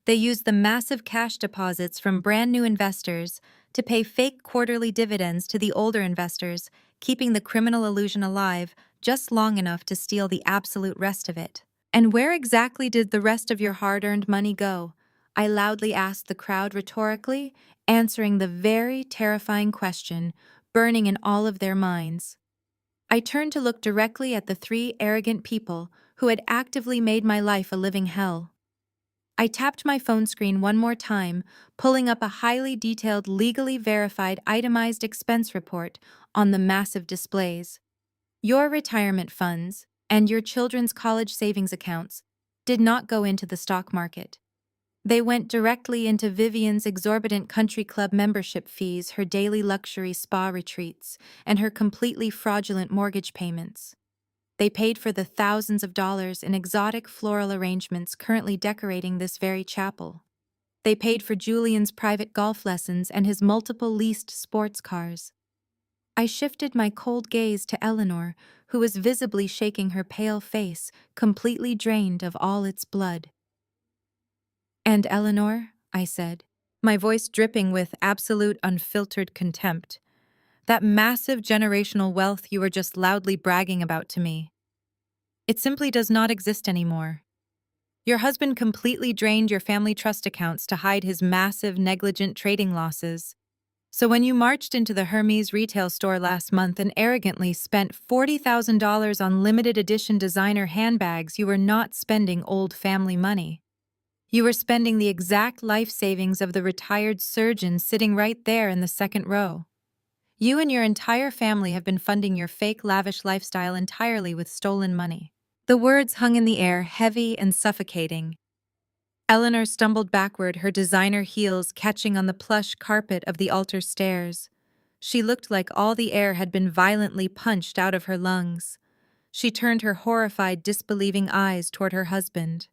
They used the massive cash deposits from brand-new investors to pay fake quarterly dividends to the older investors, keeping the criminal illusion alive just long enough to steal the absolute rest of it. And where exactly did the rest of your hard-earned money go? I loudly asked the crowd rhetorically, answering the very terrifying question burning in all of their minds. I turned to look directly at the 3 arrogant people who had actively made my life a living hell. I tapped my phone screen one more time, pulling up a highly detailed, legally verified, itemized expense report on the massive displays. Your retirement funds and your children's college savings accounts did not go into the stock market. They went directly into Vivian's exorbitant country club membership fees, her daily luxury spa retreats, and her completely fraudulent mortgage payments. They paid for the thousands of dollars in exotic floral arrangements currently decorating this very chapel. They paid for Julian's private golf lessons and his multiple leased sports cars. I shifted my cold gaze to Eleanor, who was visibly shaking her pale face, completely drained of all its blood. "And Eleanor," I said, my voice dripping with absolute unfiltered contempt, "that massive generational wealth you were just loudly bragging about to me, it simply does not exist anymore. Your husband completely drained your family trust accounts to hide his massive, negligent trading losses. So when you marched into the Hermes retail store last month and arrogantly spent $40,000 on limited edition designer handbags, you were not spending old family money. You were spending the exact life savings of the retired surgeon sitting right there in the second row. You and your entire family have been funding your fake, lavish lifestyle entirely with stolen money." The words hung in the air, heavy and suffocating. Eleanor stumbled backward, her designer heels catching on the plush carpet of the altar stairs. She looked like all the air had been violently punched out of her lungs. She turned her horrified, disbelieving eyes toward her husband.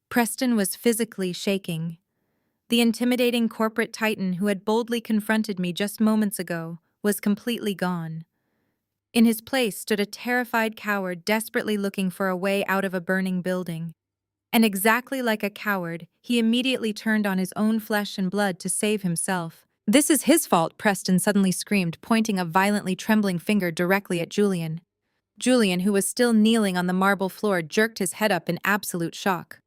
Preston was physically shaking. The intimidating corporate titan who had boldly confronted me just moments ago was completely gone. In his place stood a terrified coward desperately looking for a way out of a burning building. And exactly like a coward, he immediately turned on his own flesh and blood to save himself. "This is his fault," Preston suddenly screamed, pointing a violently trembling finger directly at Julian. Julian, who was still kneeling on the marble floor, jerked his head up in absolute shock.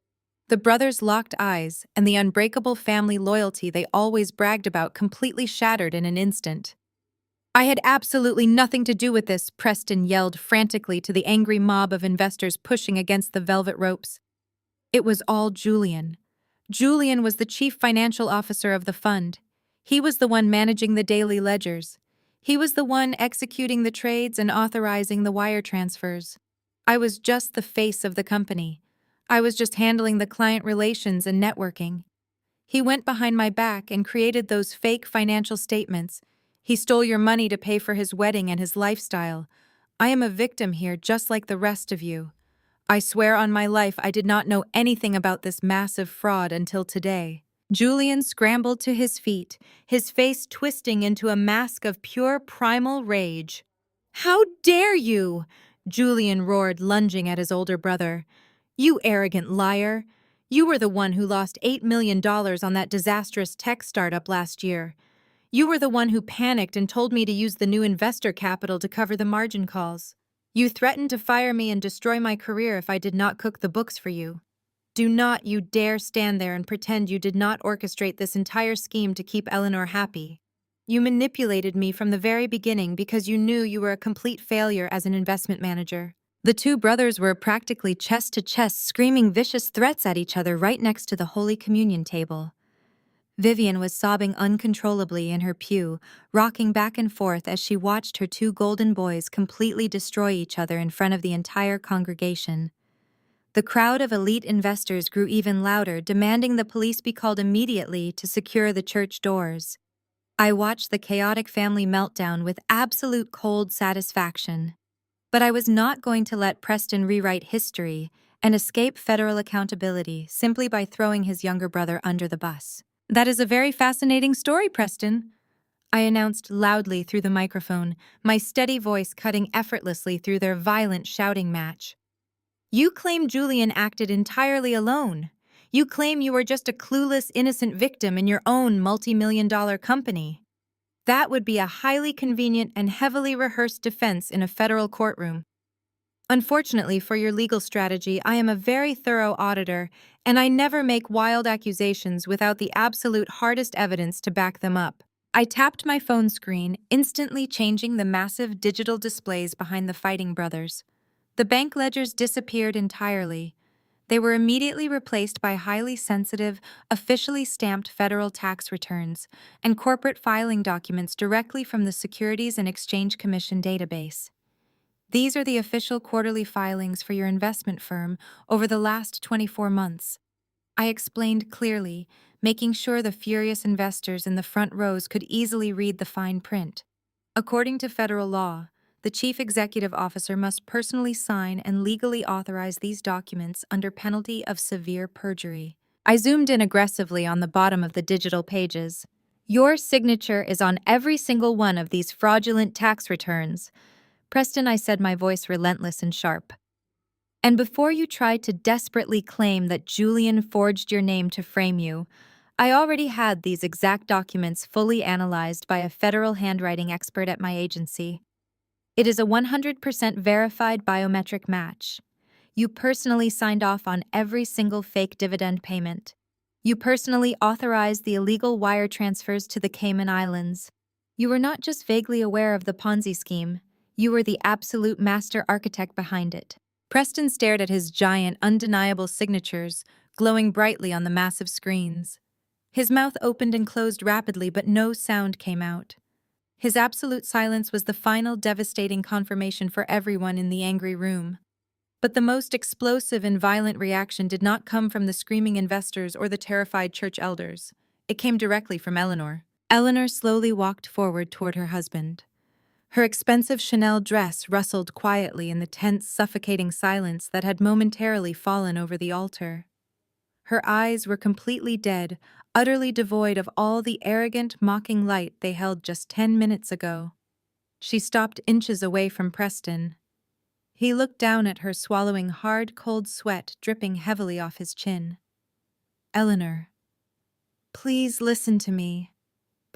The brothers locked eyes, and the unbreakable family loyalty they always bragged about completely shattered in an instant. "I had absolutely nothing to do with this," Preston yelled frantically to the angry mob of investors pushing against the velvet ropes. It was all Julian. Julian was the chief financial officer of the fund. He was the one managing the daily ledgers. He was the one executing the trades and authorizing the wire transfers. I was just the face of the company. I was just handling the client relations and networking. He went behind my back and created those fake financial statements. He stole your money to pay for his wedding and his lifestyle. I am a victim here, just like the rest of you. I swear on my life I did not know anything about this massive fraud until today." Julian scrambled to his feet, his face twisting into a mask of pure primal rage. "How dare you!" Julian roared, lunging at his older brother. "You arrogant liar! You were the one who lost $8 million on that disastrous tech startup last year. You were the one who panicked and told me to use the new investor capital to cover the margin calls. You threatened to fire me and destroy my career if I did not cook the books for you. Do not you dare stand there and pretend you did not orchestrate this entire scheme to keep Eleanor happy. You manipulated me from the very beginning because you knew you were a complete failure as an investment manager." The two brothers were practically chest to chest, screaming vicious threats at each other right next to the Holy Communion table. Vivian was sobbing uncontrollably in her pew, rocking back and forth as she watched her 2 golden boys completely destroy each other in front of the entire congregation. The crowd of elite investors grew even louder, demanding the police be called immediately to secure the church doors. I watched the chaotic family meltdown with absolute cold satisfaction. But I was not going to let Preston rewrite history, and escape federal accountability simply by throwing his younger brother under the bus. That is a very fascinating story, Preston, I announced loudly through the microphone, my steady voice cutting effortlessly through their violent shouting match. You claim Julian acted entirely alone. You claim you were just a clueless, innocent victim in your own multi-million-dollar company. That would be a highly convenient and heavily rehearsed defense in a federal courtroom. Unfortunately for your legal strategy, I am a very thorough auditor, and I never make wild accusations without the absolute hardest evidence to back them up. I tapped my phone screen, instantly changing the massive digital displays behind the fighting brothers. The bank ledgers disappeared entirely. They were immediately replaced by highly sensitive, officially stamped federal tax returns and corporate filing documents directly from the Securities and Exchange Commission database. These are the official quarterly filings for your investment firm over the last 24 months. I explained clearly, making sure the furious investors in the front rows could easily read the fine print. According to federal law, the chief executive officer must personally sign and legally authorize these documents under penalty of severe perjury. I zoomed in aggressively on the bottom of the digital pages. Your signature is on every single one of these fraudulent tax returns. Preston, I said, my voice relentless and sharp. And before you tried to desperately claim that Julian forged your name to frame you, I already had these exact documents fully analyzed by a federal handwriting expert at my agency. It is a 100% verified biometric match. You personally signed off on every single fake dividend payment. You personally authorized the illegal wire transfers to the Cayman Islands. You were not just vaguely aware of the Ponzi scheme, you were the absolute master architect behind it. Preston stared at his giant, undeniable signatures, glowing brightly on the massive screens. His mouth opened and closed rapidly, but no sound came out. His absolute silence was the final devastating confirmation for everyone in the angry room. But the most explosive and violent reaction did not come from the screaming investors or the terrified church elders. It came directly from Eleanor. Eleanor slowly walked forward toward her husband. Her expensive Chanel dress rustled quietly in the tense, suffocating silence that had momentarily fallen over the altar. Her eyes were completely dead, utterly devoid of all the arrogant, mocking light they held just 10 minutes ago. She stopped inches away from Preston. He looked down at her, swallowing hard, cold sweat dripping heavily off his chin. Eleanor, please listen to me,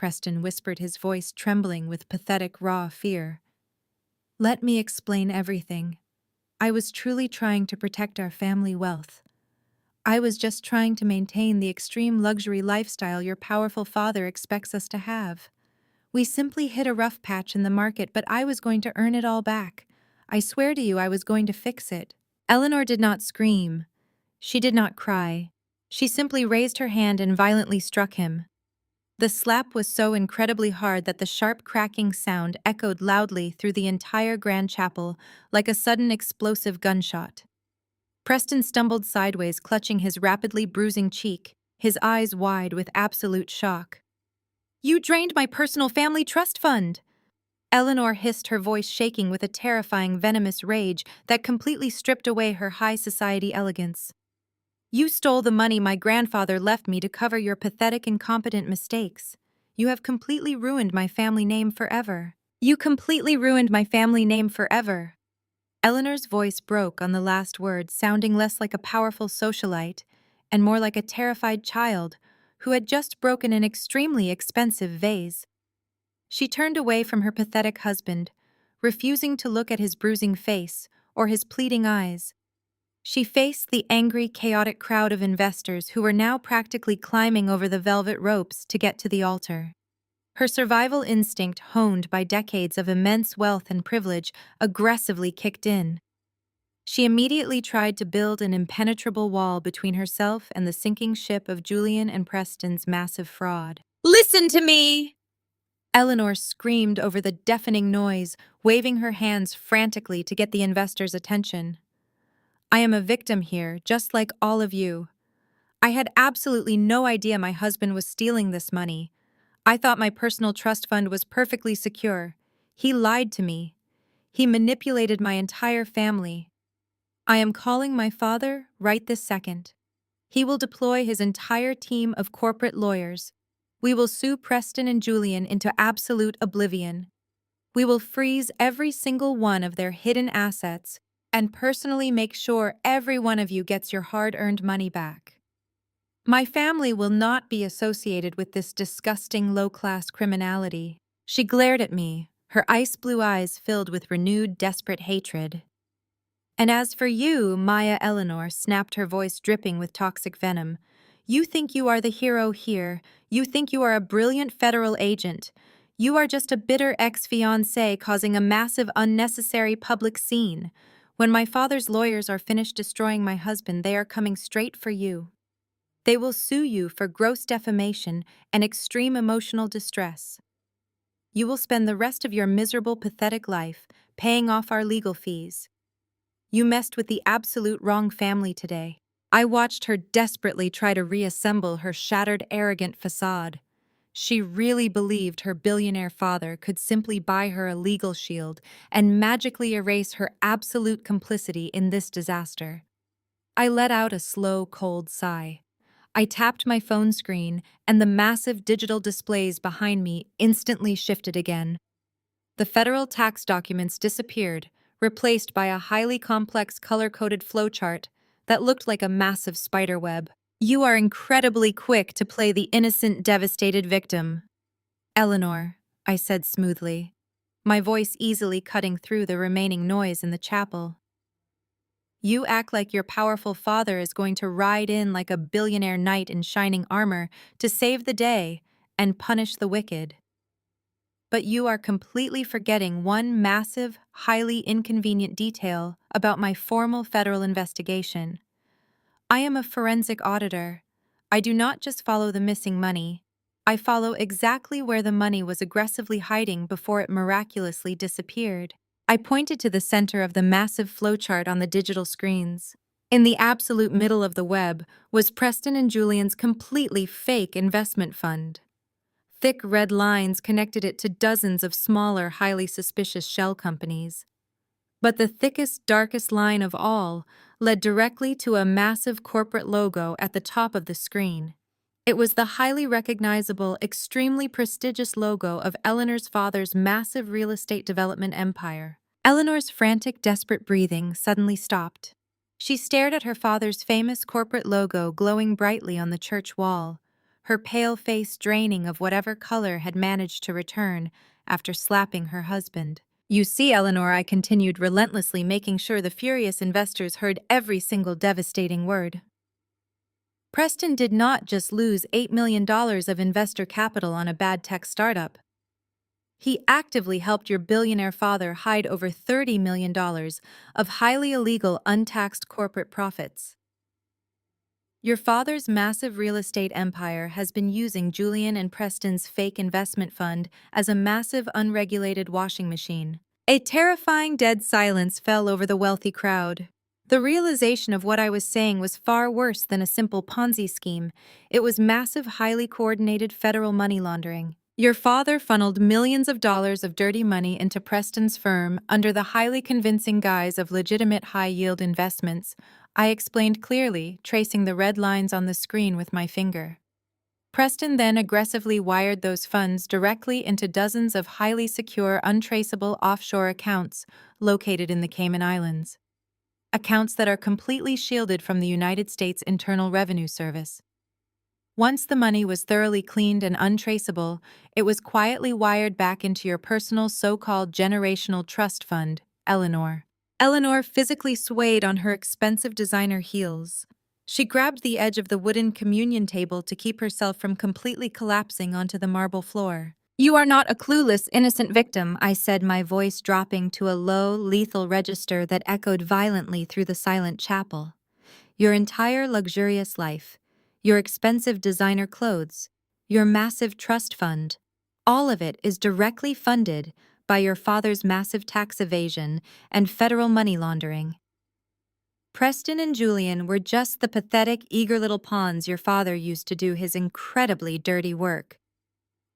Preston whispered, his voice trembling with pathetic, raw fear. Let me explain everything. I was truly trying to protect our family wealth. I was just trying to maintain the extreme luxury lifestyle your powerful father expects us to have. We simply hit a rough patch in the market, but I was going to earn it all back. I swear to you, I was going to fix it. Eleanor did not scream. She did not cry. She simply raised her hand and violently struck him. The slap was so incredibly hard that the sharp cracking sound echoed loudly through the entire grand chapel like a sudden explosive gunshot. Preston stumbled sideways, clutching his rapidly bruising cheek, his eyes wide with absolute shock. You drained my personal family trust fund! Eleanor hissed, her voice shaking with a terrifying, venomous rage that completely stripped away her high society elegance. You stole the money my grandfather left me to cover your pathetic, incompetent mistakes. You have completely ruined my family name forever. You completely ruined my family name forever. Eleanor's voice broke on the last word, sounding less like a powerful socialite and more like a terrified child who had just broken an extremely expensive vase. She turned away from her pathetic husband, refusing to look at his bruising face or his pleading eyes. She faced the angry, chaotic crowd of investors who were now practically climbing over the velvet ropes to get to the altar. Her survival instinct, honed by decades of immense wealth and privilege, aggressively kicked in. She immediately tried to build an impenetrable wall between herself and the sinking ship of Julian and Preston's massive fraud. Listen to me! Eleanor screamed over the deafening noise, waving her hands frantically to get the investors' attention. I am a victim here, just like all of you. I had absolutely no idea my husband was stealing this money. I thought my personal trust fund was perfectly secure. He lied to me. He manipulated my entire family. I am calling my father right this second. He will deploy his entire team of corporate lawyers. We will sue Preston and Julian into absolute oblivion. We will freeze every single one of their hidden assets and personally make sure every one of you gets your hard-earned money back. My family will not be associated with this disgusting low-class criminality. She glared at me, her ice blue eyes filled with renewed, desperate hatred. And as for you, Maya Eleanor, snapped her voice dripping with toxic venom, you think you are the hero here. You think you are a brilliant federal agent. You are just a bitter ex-fiancé causing a massive, unnecessary public scene. When my father's lawyers are finished destroying my husband, they are coming straight for you. They will sue you for gross defamation and extreme emotional distress. You will spend the rest of your miserable, pathetic life paying off our legal fees. You messed with the absolute wrong family today. I watched her desperately try to reassemble her shattered, arrogant facade. She really believed her billionaire father could simply buy her a legal shield and magically erase her absolute complicity in this disaster. I let out a slow, cold sigh. I tapped my phone screen, and the massive digital displays behind me instantly shifted again. The federal tax documents disappeared, replaced by a highly complex color-coded flowchart that looked like a massive spiderweb. You are incredibly quick to play the innocent, devastated victim. Eleanor, I said smoothly, my voice easily cutting through the remaining noise in the chapel. You act like your powerful father is going to ride in like a billionaire knight in shining armor to save the day and punish the wicked. But you are completely forgetting one massive, highly inconvenient detail about my formal federal investigation. I am a forensic auditor. I do not just follow the missing money. I follow exactly where the money was aggressively hiding before it miraculously disappeared. I pointed to the center of the massive flowchart on the digital screens. In the absolute middle of the web was Preston and Julian's completely fake investment fund. Thick red lines connected it to dozens of smaller, highly suspicious shell companies. But the thickest, darkest line of all led directly to a massive corporate logo at the top of the screen. It was the highly recognizable, extremely prestigious logo of Eleanor's father's massive real estate development empire. Eleanor's frantic, desperate breathing suddenly stopped. She stared at her father's famous corporate logo glowing brightly on the church wall, her pale face draining of whatever color had managed to return after slapping her husband. You see, Eleanor, I continued relentlessly, making sure the furious investors heard every single devastating word. Preston did not just lose $8 million of investor capital on a bad tech startup. He actively helped your billionaire father hide over $30 million of highly illegal, untaxed corporate profits. Your father's massive real estate empire has been using Julian and Preston's fake investment fund as a massive, unregulated washing machine. A terrifying dead silence fell over the wealthy crowd. The realization of what I was saying was far worse than a simple Ponzi scheme. It was massive, highly coordinated federal money laundering. Your father funneled millions of dollars of dirty money into Preston's firm under the highly convincing guise of legitimate high-yield investments. I explained clearly, tracing the red lines on the screen with my finger. Preston then aggressively wired those funds directly into dozens of highly secure, untraceable offshore accounts located in the Cayman Islands. Accounts that are completely shielded from the United States Internal Revenue Service. Once the money was thoroughly cleaned and untraceable, it was quietly wired back into your personal so-called generational trust fund, Eleanor. Eleanor physically swayed on her expensive designer heels. She grabbed the edge of the wooden communion table to keep herself from completely collapsing onto the marble floor. You are not a clueless, innocent victim, I said, my voice dropping to a low, lethal register that echoed violently through the silent chapel. Your entire luxurious life, your expensive designer clothes, your massive trust fund, all of it is directly funded by your father's massive tax evasion and federal money laundering. Preston and Julian were just the pathetic, eager little pawns your father used to do his incredibly dirty work.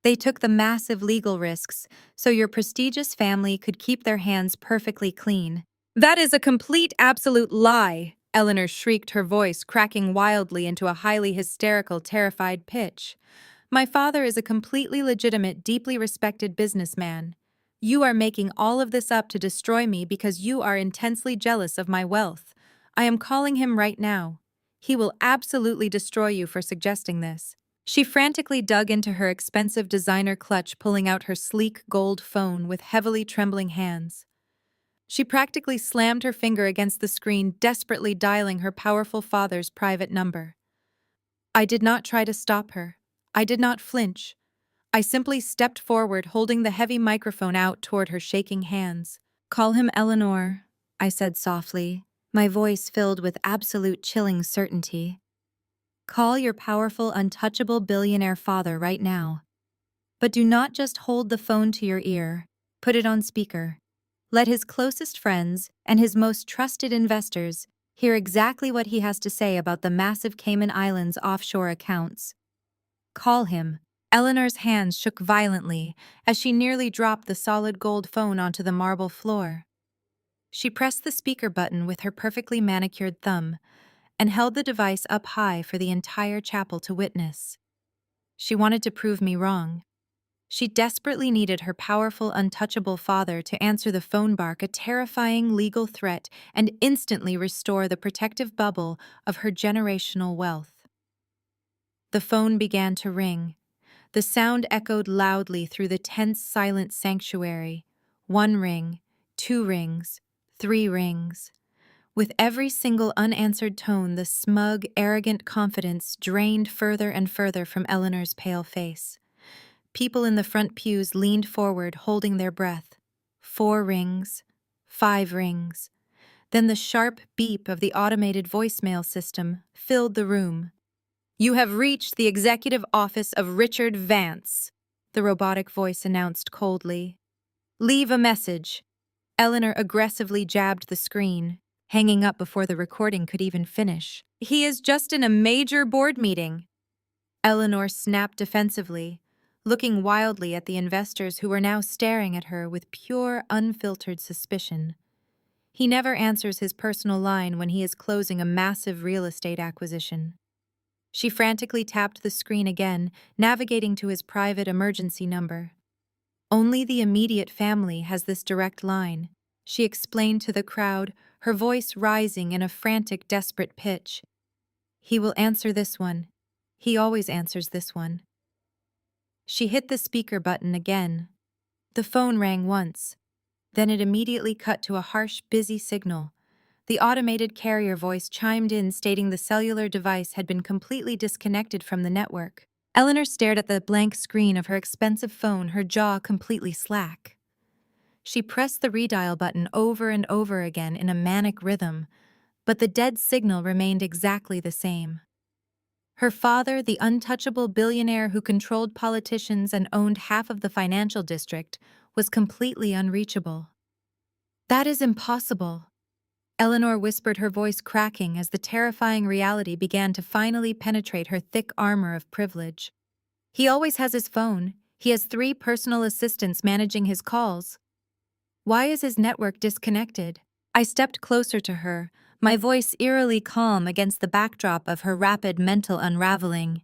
They took the massive legal risks so your prestigious family could keep their hands perfectly clean. That is a complete, absolute lie, Eleanor shrieked, her voice cracking wildly into a highly hysterical, terrified pitch. My father is a completely legitimate, deeply respected businessman. You are making all of this up to destroy me because you are intensely jealous of my wealth. I am calling him right now. He will absolutely destroy you for suggesting this. She frantically dug into her expensive designer clutch, pulling out her sleek gold phone with heavily trembling hands. She practically slammed her finger against the screen, desperately dialing her powerful father's private number. I did not try to stop her. I did not flinch. I simply stepped forward, holding the heavy microphone out toward her shaking hands. Call him Eleanor, I said softly, my voice filled with absolute chilling certainty. Call your powerful, untouchable billionaire father right now. But do not just hold the phone to your ear. Put it on speaker. Let his closest friends and his most trusted investors hear exactly what he has to say about the massive Cayman Islands offshore accounts. Call him. Eleanor's hands shook violently as she nearly dropped the solid gold phone onto the marble floor. She pressed the speaker button with her perfectly manicured thumb and held the device up high for the entire chapel to witness. She wanted to prove me wrong. She desperately needed her powerful, untouchable father to answer the phone, bark a terrifying legal threat, and instantly restore the protective bubble of her generational wealth. The phone began to ring. The sound echoed loudly through the tense, silent sanctuary. 1 ring, 2 rings, 3 rings. With every single unanswered tone, the smug, arrogant confidence drained further and further from Eleanor's pale face. People in the front pews leaned forward, holding their breath. 4 rings, 5 rings. Then the sharp beep of the automated voicemail system filled the room. You have reached the executive office of Richard Vance, the robotic voice announced coldly. Leave a message. Eleanor aggressively jabbed the screen, hanging up before the recording could even finish. He is just in a major board meeting. Eleanor snapped defensively, looking wildly at the investors who were now staring at her with pure, unfiltered suspicion. He never answers his personal line when he is closing a massive real estate acquisition. She frantically tapped the screen again, navigating to his private emergency number. Only the immediate family has this direct line, she explained to the crowd, her voice rising in a frantic, desperate pitch. He will answer this one. He always answers this one. She hit the speaker button again. The phone rang once. Then it immediately cut to a harsh, busy signal. The automated carrier voice chimed in, stating the cellular device had been completely disconnected from the network. Eleanor stared at the blank screen of her expensive phone, her jaw completely slack. She pressed the redial button over and over again in a manic rhythm, but the dead signal remained exactly the same. Her father, the untouchable billionaire who controlled politicians and owned half of the financial district, was completely unreachable. That is impossible. Eleanor whispered, her voice cracking as the terrifying reality began to finally penetrate her thick armor of privilege. He always has his phone. He has 3 personal assistants managing his calls. Why is his network disconnected? I stepped closer to her, my voice eerily calm against the backdrop of her rapid mental unraveling.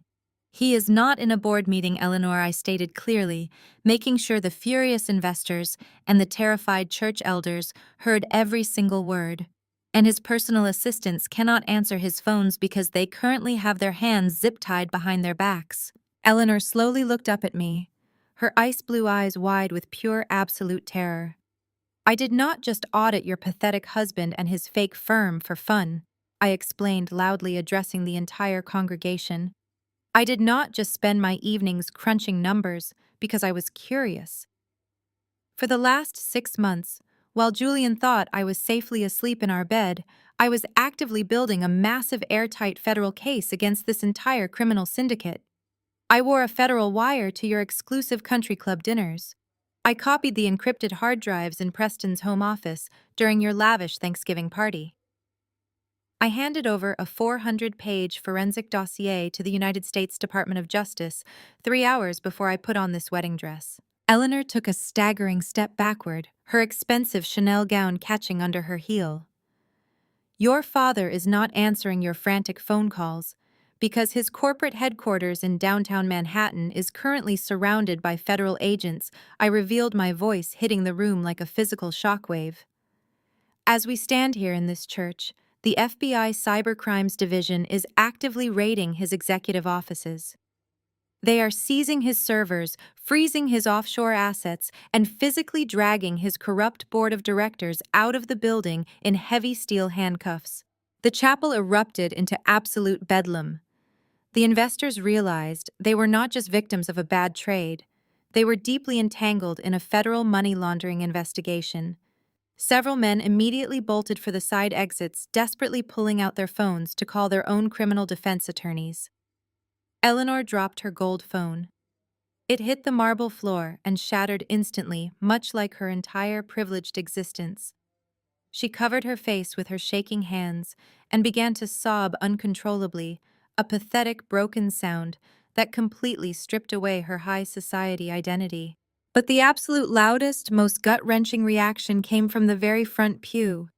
He is not in a board meeting, Eleanor, I stated clearly, making sure the furious investors and the terrified church elders heard every single word. And his personal assistants cannot answer his phones because they currently have their hands zip-tied behind their backs. Eleanor slowly looked up at me, her ice blue eyes wide with pure absolute terror. I did not just audit your pathetic husband and his fake firm for fun, I explained, loudly addressing the entire congregation. I did not just spend my evenings crunching numbers because I was curious. For the last 6 months, while Julian thought I was safely asleep in our bed, I was actively building a massive airtight federal case against this entire criminal syndicate. I wore a federal wire to your exclusive country club dinners. I copied the encrypted hard drives in Preston's home office during your lavish Thanksgiving party. I handed over a 400-page forensic dossier to the United States Department of Justice 3 hours before I put on this wedding dress. Eleanor took a staggering step backward, her expensive Chanel gown catching under her heel. Your father is not answering your frantic phone calls because his corporate headquarters in downtown Manhattan is currently surrounded by federal agents. I revealed, my voice hitting the room like a physical shockwave. As we stand here in this church, the FBI Cybercrimes Division is actively raiding his executive offices. They are seizing his servers, freezing his offshore assets, and physically dragging his corrupt board of directors out of the building in heavy steel handcuffs. The chapel erupted into absolute bedlam. The investors realized they were not just victims of a bad trade, they were deeply entangled in a federal money laundering investigation. Several men immediately bolted for the side exits, desperately pulling out their phones to call their own criminal defense attorneys. Eleanor dropped her gold phone. It hit the marble floor and shattered instantly, much like her entire privileged existence. She covered her face with her shaking hands and began to sob uncontrollably, a pathetic, broken sound that completely stripped away her high society identity. But the absolute loudest, most gut-wrenching reaction came from the very front pew.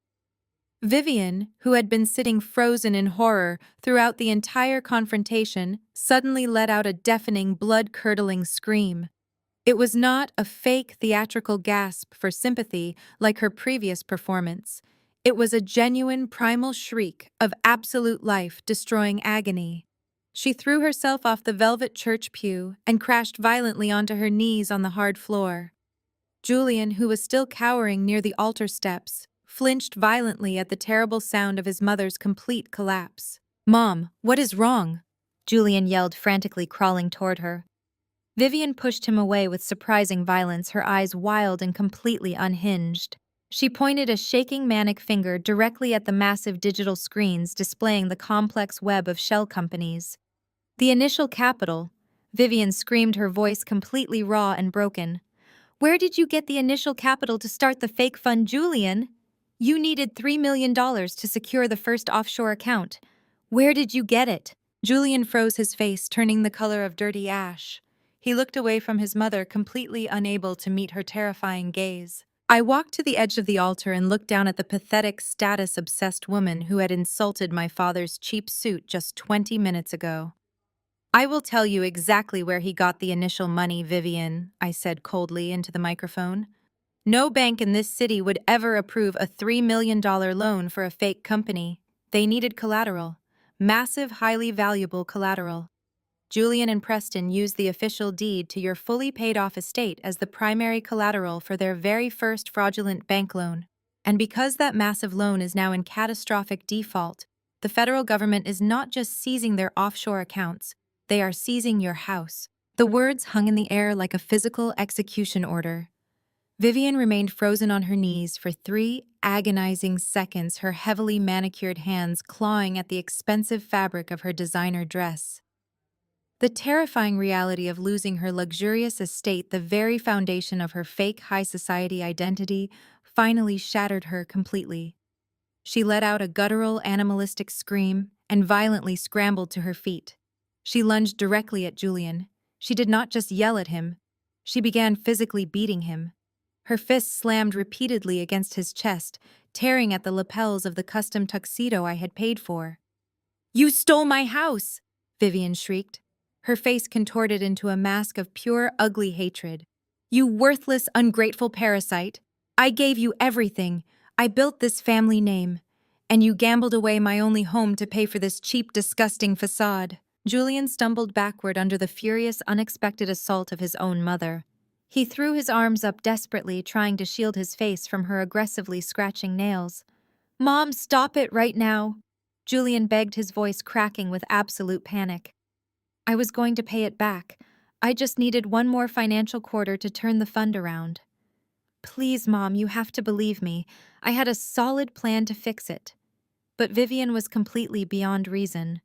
Vivian, who had been sitting frozen in horror throughout the entire confrontation, suddenly let out a deafening, blood-curdling scream. It was not a fake theatrical gasp for sympathy like her previous performance. It was a genuine primal shriek of absolute life-destroying agony. She threw herself off the velvet church pew and crashed violently onto her knees on the hard floor. Julian, who was still cowering near the altar steps, flinched violently at the terrible sound of his mother's complete collapse. "Mom, what is wrong?" Julian yelled frantically, crawling toward her. Vivian pushed him away with surprising violence, her eyes wild and completely unhinged. She pointed a shaking manic finger directly at the massive digital screens displaying the complex web of shell companies. "The initial capital," Vivian screamed, her voice completely raw and broken. "Where did you get the initial capital to start the fake fund, Julian? You needed $3 million to secure the first offshore account. Where did you get it?" Julian froze, his face turning the color of dirty ash. He looked away from his mother, completely unable to meet her terrifying gaze. I walked to the edge of the altar and looked down at the pathetic, status-obsessed woman who had insulted my father's cheap suit just 20 minutes ago. "I will tell you exactly where he got the initial money, Vivian," I said coldly into the microphone. "No bank in this city would ever approve a $3 million loan for a fake company. They needed collateral. Massive, highly valuable collateral. Julian and Preston used the official deed to your fully paid-off estate as the primary collateral for their very first fraudulent bank loan. And because that massive loan is now in catastrophic default, the federal government is not just seizing their offshore accounts, they are seizing your house." The words hung in the air like a physical execution order. Vivian remained frozen on her knees for 3 agonizing seconds, her heavily manicured hands clawing at the expensive fabric of her designer dress. The terrifying reality of losing her luxurious estate, the very foundation of her fake high society identity, finally shattered her completely. She let out a guttural, animalistic scream and violently scrambled to her feet. She lunged directly at Julian. She did not just yell at him. She began physically beating him. Her fists slammed repeatedly against his chest, tearing at the lapels of the custom tuxedo I had paid for. "You stole my house!" Vivian shrieked, her face contorted into a mask of pure, ugly hatred. "You worthless, ungrateful parasite! I gave you everything. I built this family name. And you gambled away my only home to pay for this cheap, disgusting facade." Julian stumbled backward under the furious, unexpected assault of his own mother. He threw his arms up desperately, trying to shield his face from her aggressively scratching nails. "Mom, stop it right now!" Julian begged, his voice cracking with absolute panic. "I was going to pay it back. I just needed one more financial quarter to turn the fund around. Please, Mom, you have to believe me. I had a solid plan to fix it." But Vivian was completely beyond reason.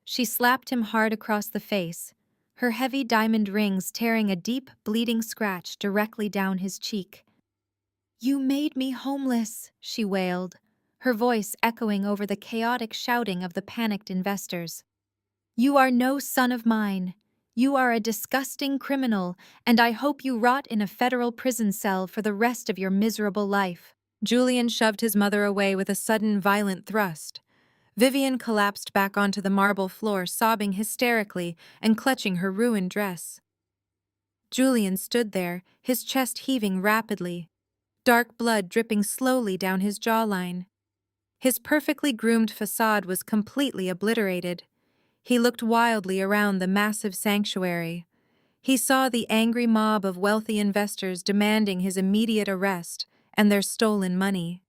She slapped him hard across the face, her heavy diamond rings tearing a deep, bleeding scratch directly down his cheek. "You made me homeless," she wailed, her voice echoing over the chaotic shouting of the panicked investors. "You are no son of mine. You are a disgusting criminal, and I hope you rot in a federal prison cell for the rest of your miserable life." Julian shoved his mother away with a sudden, violent thrust. Vivian collapsed back onto the marble floor, sobbing hysterically and clutching her ruined dress. Julian stood there, his chest heaving rapidly, dark blood dripping slowly down his jawline. His perfectly groomed facade was completely obliterated. He looked wildly around the massive sanctuary. He saw the angry mob of wealthy investors demanding his immediate arrest and their stolen money.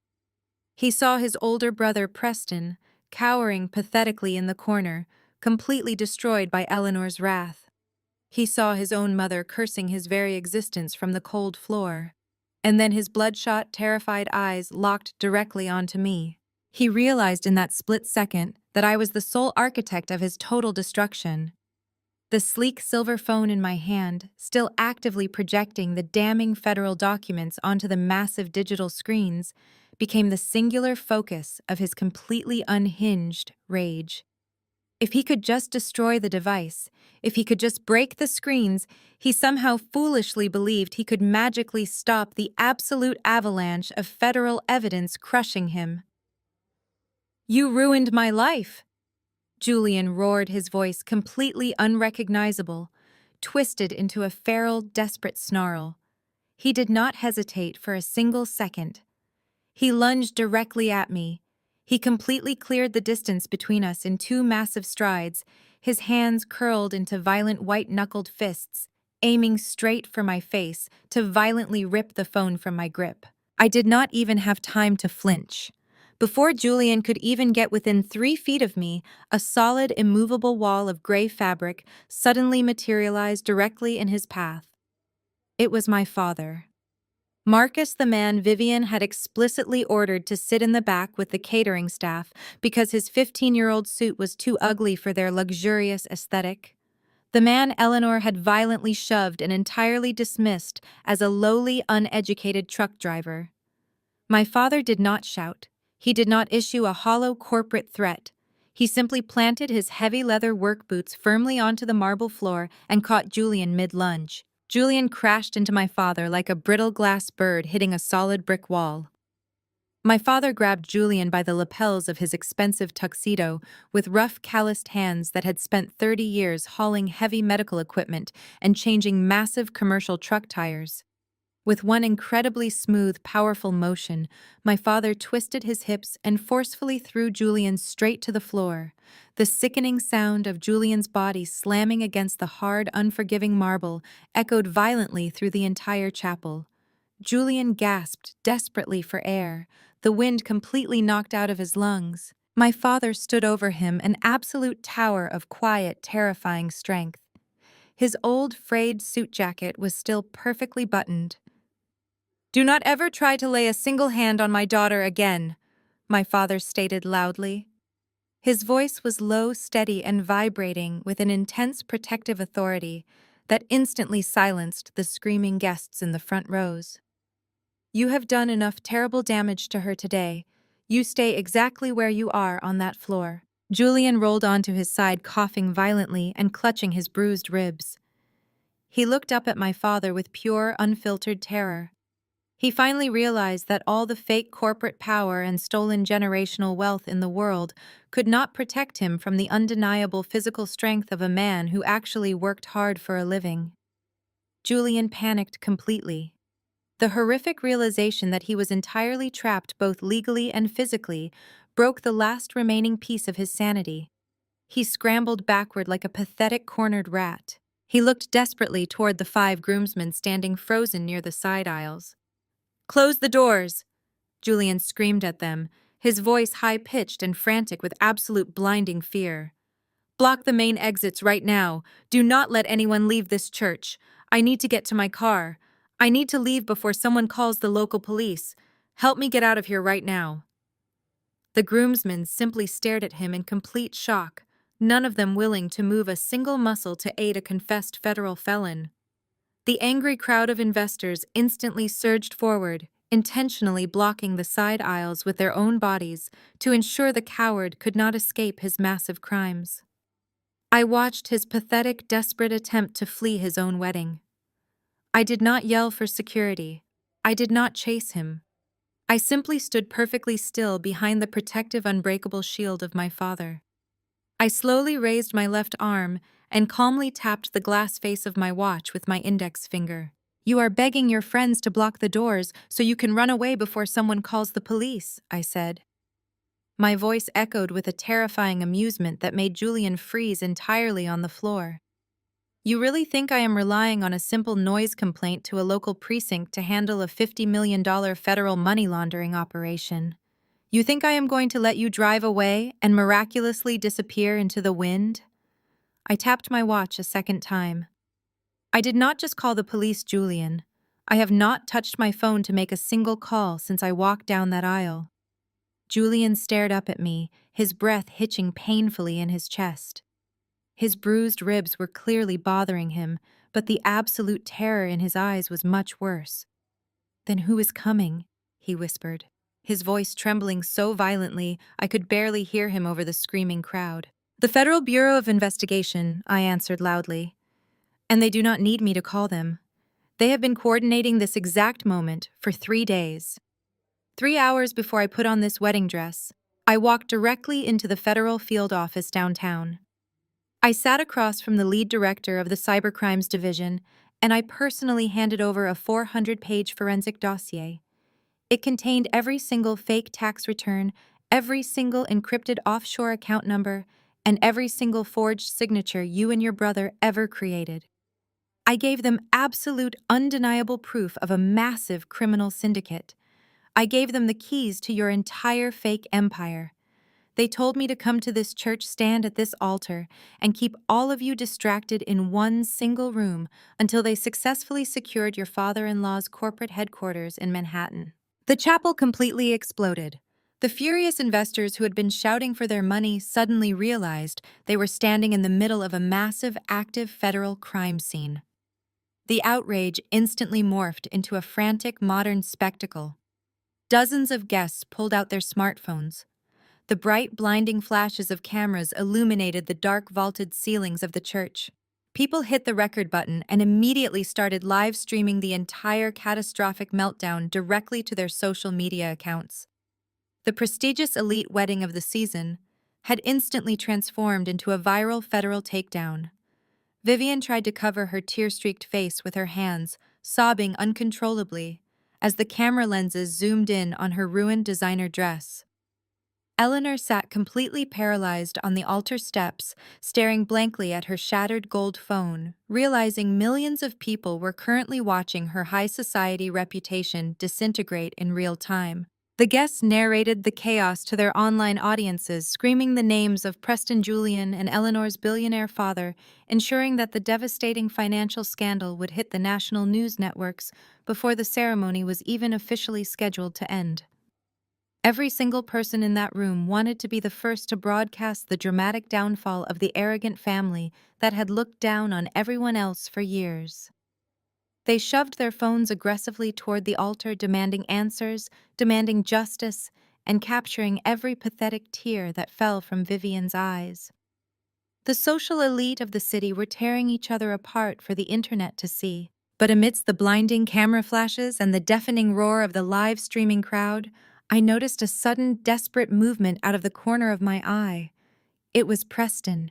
He saw his older brother Preston, cowering pathetically in the corner, completely destroyed by Eleanor's wrath. He saw his own mother cursing his very existence from the cold floor. And then his bloodshot, terrified eyes locked directly onto me. He realized in that split second that I was the sole architect of his total destruction. The sleek silver phone in my hand, still actively projecting the damning federal documents onto the massive digital screens, became the singular focus of his completely unhinged rage. If he could just destroy the device, if he could just break the screens, he somehow foolishly believed he could magically stop the absolute avalanche of federal evidence crushing him. "You ruined my life!" Julian roared, his voice completely unrecognizable, twisted into a feral, desperate snarl. He did not hesitate for a single second. He lunged directly at me. He completely cleared the distance between us in two massive strides, his hands curled into violent white-knuckled fists, aiming straight for my face to violently rip the phone from my grip. I did not even have time to flinch. Before Julian could even get within 3 feet of me, a solid, immovable wall of gray fabric suddenly materialized directly in his path. It was my father. Marcus, the man Vivian had explicitly ordered to sit in the back with the catering staff because his 15-year-old suit was too ugly for their luxurious aesthetic. The man Eleanor had violently shoved and entirely dismissed as a lowly, uneducated truck driver. My father did not shout. He did not issue a hollow corporate threat. He simply planted his heavy leather work boots firmly onto the marble floor and caught Julian mid-lunge. Julian crashed into my father like a brittle glass bird hitting a solid brick wall. My father grabbed Julian by the lapels of his expensive tuxedo with rough, calloused hands that had spent 30 years hauling heavy medical equipment and changing massive commercial truck tires. With one incredibly smooth, powerful motion, my father twisted his hips and forcefully threw Julian straight to the floor. The sickening sound of Julian's body slamming against the hard, unforgiving marble echoed violently through the entire chapel. Julian gasped desperately for air, the wind completely knocked out of his lungs. My father stood over him, an absolute tower of quiet, terrifying strength. His old, frayed suit jacket was still perfectly buttoned. "Do not ever try to lay a single hand on my daughter again," my father stated loudly. His voice was low, steady, and vibrating with an intense protective authority that instantly silenced the screaming guests in the front rows. "You have done enough terrible damage to her today. You stay exactly where you are on that floor." Julian rolled onto his side, coughing violently and clutching his bruised ribs. He looked up at my father with pure, unfiltered terror. He finally realized that all the fake corporate power and stolen generational wealth in the world could not protect him from the undeniable physical strength of a man who actually worked hard for a living. Julian panicked completely. The horrific realization that he was entirely trapped both legally and physically broke the last remaining piece of his sanity. He scrambled backward like a pathetic cornered rat. He looked desperately toward the 5 groomsmen standing frozen near the side aisles. "Close the doors!" Julian screamed at them, his voice high-pitched and frantic with absolute blinding fear. "Block the main exits right now. Do not let anyone leave this church. I need to get to my car. I need to leave before someone calls the local police. Help me get out of here right now." The groomsmen simply stared at him in complete shock, none of them willing to move a single muscle to aid a confessed federal felon. The angry crowd of investors instantly surged forward, intentionally blocking the side aisles with their own bodies to ensure the coward could not escape his massive crimes. I watched his pathetic, desperate attempt to flee his own wedding. I did not yell for security. I did not chase him. I simply stood perfectly still behind the protective, unbreakable shield of my father. I slowly raised my left arm and calmly tapped the glass face of my watch with my index finger. "You are begging your friends to block the doors so you can run away before someone calls the police," I said. My voice echoed with a terrifying amusement that made Julian freeze entirely on the floor. "You really think I am relying on a simple noise complaint to a local precinct to handle a $50 million federal money laundering operation? You think I am going to let you drive away and miraculously disappear into the wind?" I tapped my watch a second time. "I did not just call the police, Julian. I have not touched my phone to make a single call since I walked down that aisle." Julian stared up at me, his breath hitching painfully in his chest. His bruised ribs were clearly bothering him, but the absolute terror in his eyes was much worse. "Then who is coming?" he whispered, his voice trembling so violently I could barely hear him over the screaming crowd. "The Federal Bureau of Investigation," I answered loudly. "And they do not need me to call them. They have been coordinating this exact moment for 3 days. 3 hours before I put on this wedding dress, I walked directly into the federal field office downtown. I sat across from the lead director of the Cybercrimes Division, and I personally handed over a 400-page forensic dossier. It contained every single fake tax return, every single encrypted offshore account number, and every single forged signature you and your brother ever created. I gave them absolute, undeniable proof of a massive criminal syndicate. I gave them the keys to your entire fake empire. They told me to come to this church, stand at this altar, and keep all of you distracted in one single room until they successfully secured your father-in-law's corporate headquarters in Manhattan. The chapel completely exploded. The furious investors who had been shouting for their money suddenly realized they were standing in the middle of a massive, active federal crime scene. The outrage instantly morphed into a frantic, modern spectacle. Dozens of guests pulled out their smartphones. The bright, blinding flashes of cameras illuminated the dark, vaulted ceilings of the church. People hit the record button and immediately started live streaming the entire catastrophic meltdown directly to their social media accounts. The prestigious elite wedding of the season had instantly transformed into a viral federal takedown. Vivian tried to cover her tear-streaked face with her hands, sobbing uncontrollably as the camera lenses zoomed in on her ruined designer dress. Eleanor sat completely paralyzed on the altar steps, staring blankly at her shattered gold phone, realizing millions of people were currently watching her high society reputation disintegrate in real time. The guests narrated the chaos to their online audiences, screaming the names of Preston Julian and Eleanor's billionaire father, ensuring that the devastating financial scandal would hit the national news networks before the ceremony was even officially scheduled to end. Every single person in that room wanted to be the first to broadcast the dramatic downfall of the arrogant family that had looked down on everyone else for years. They shoved their phones aggressively toward the altar, demanding answers, demanding justice, and capturing every pathetic tear that fell from Vivian's eyes. The social elite of the city were tearing each other apart for the internet to see. But amidst the blinding camera flashes and the deafening roar of the live streaming crowd, I noticed a sudden, desperate movement out of the corner of my eye. It was Preston.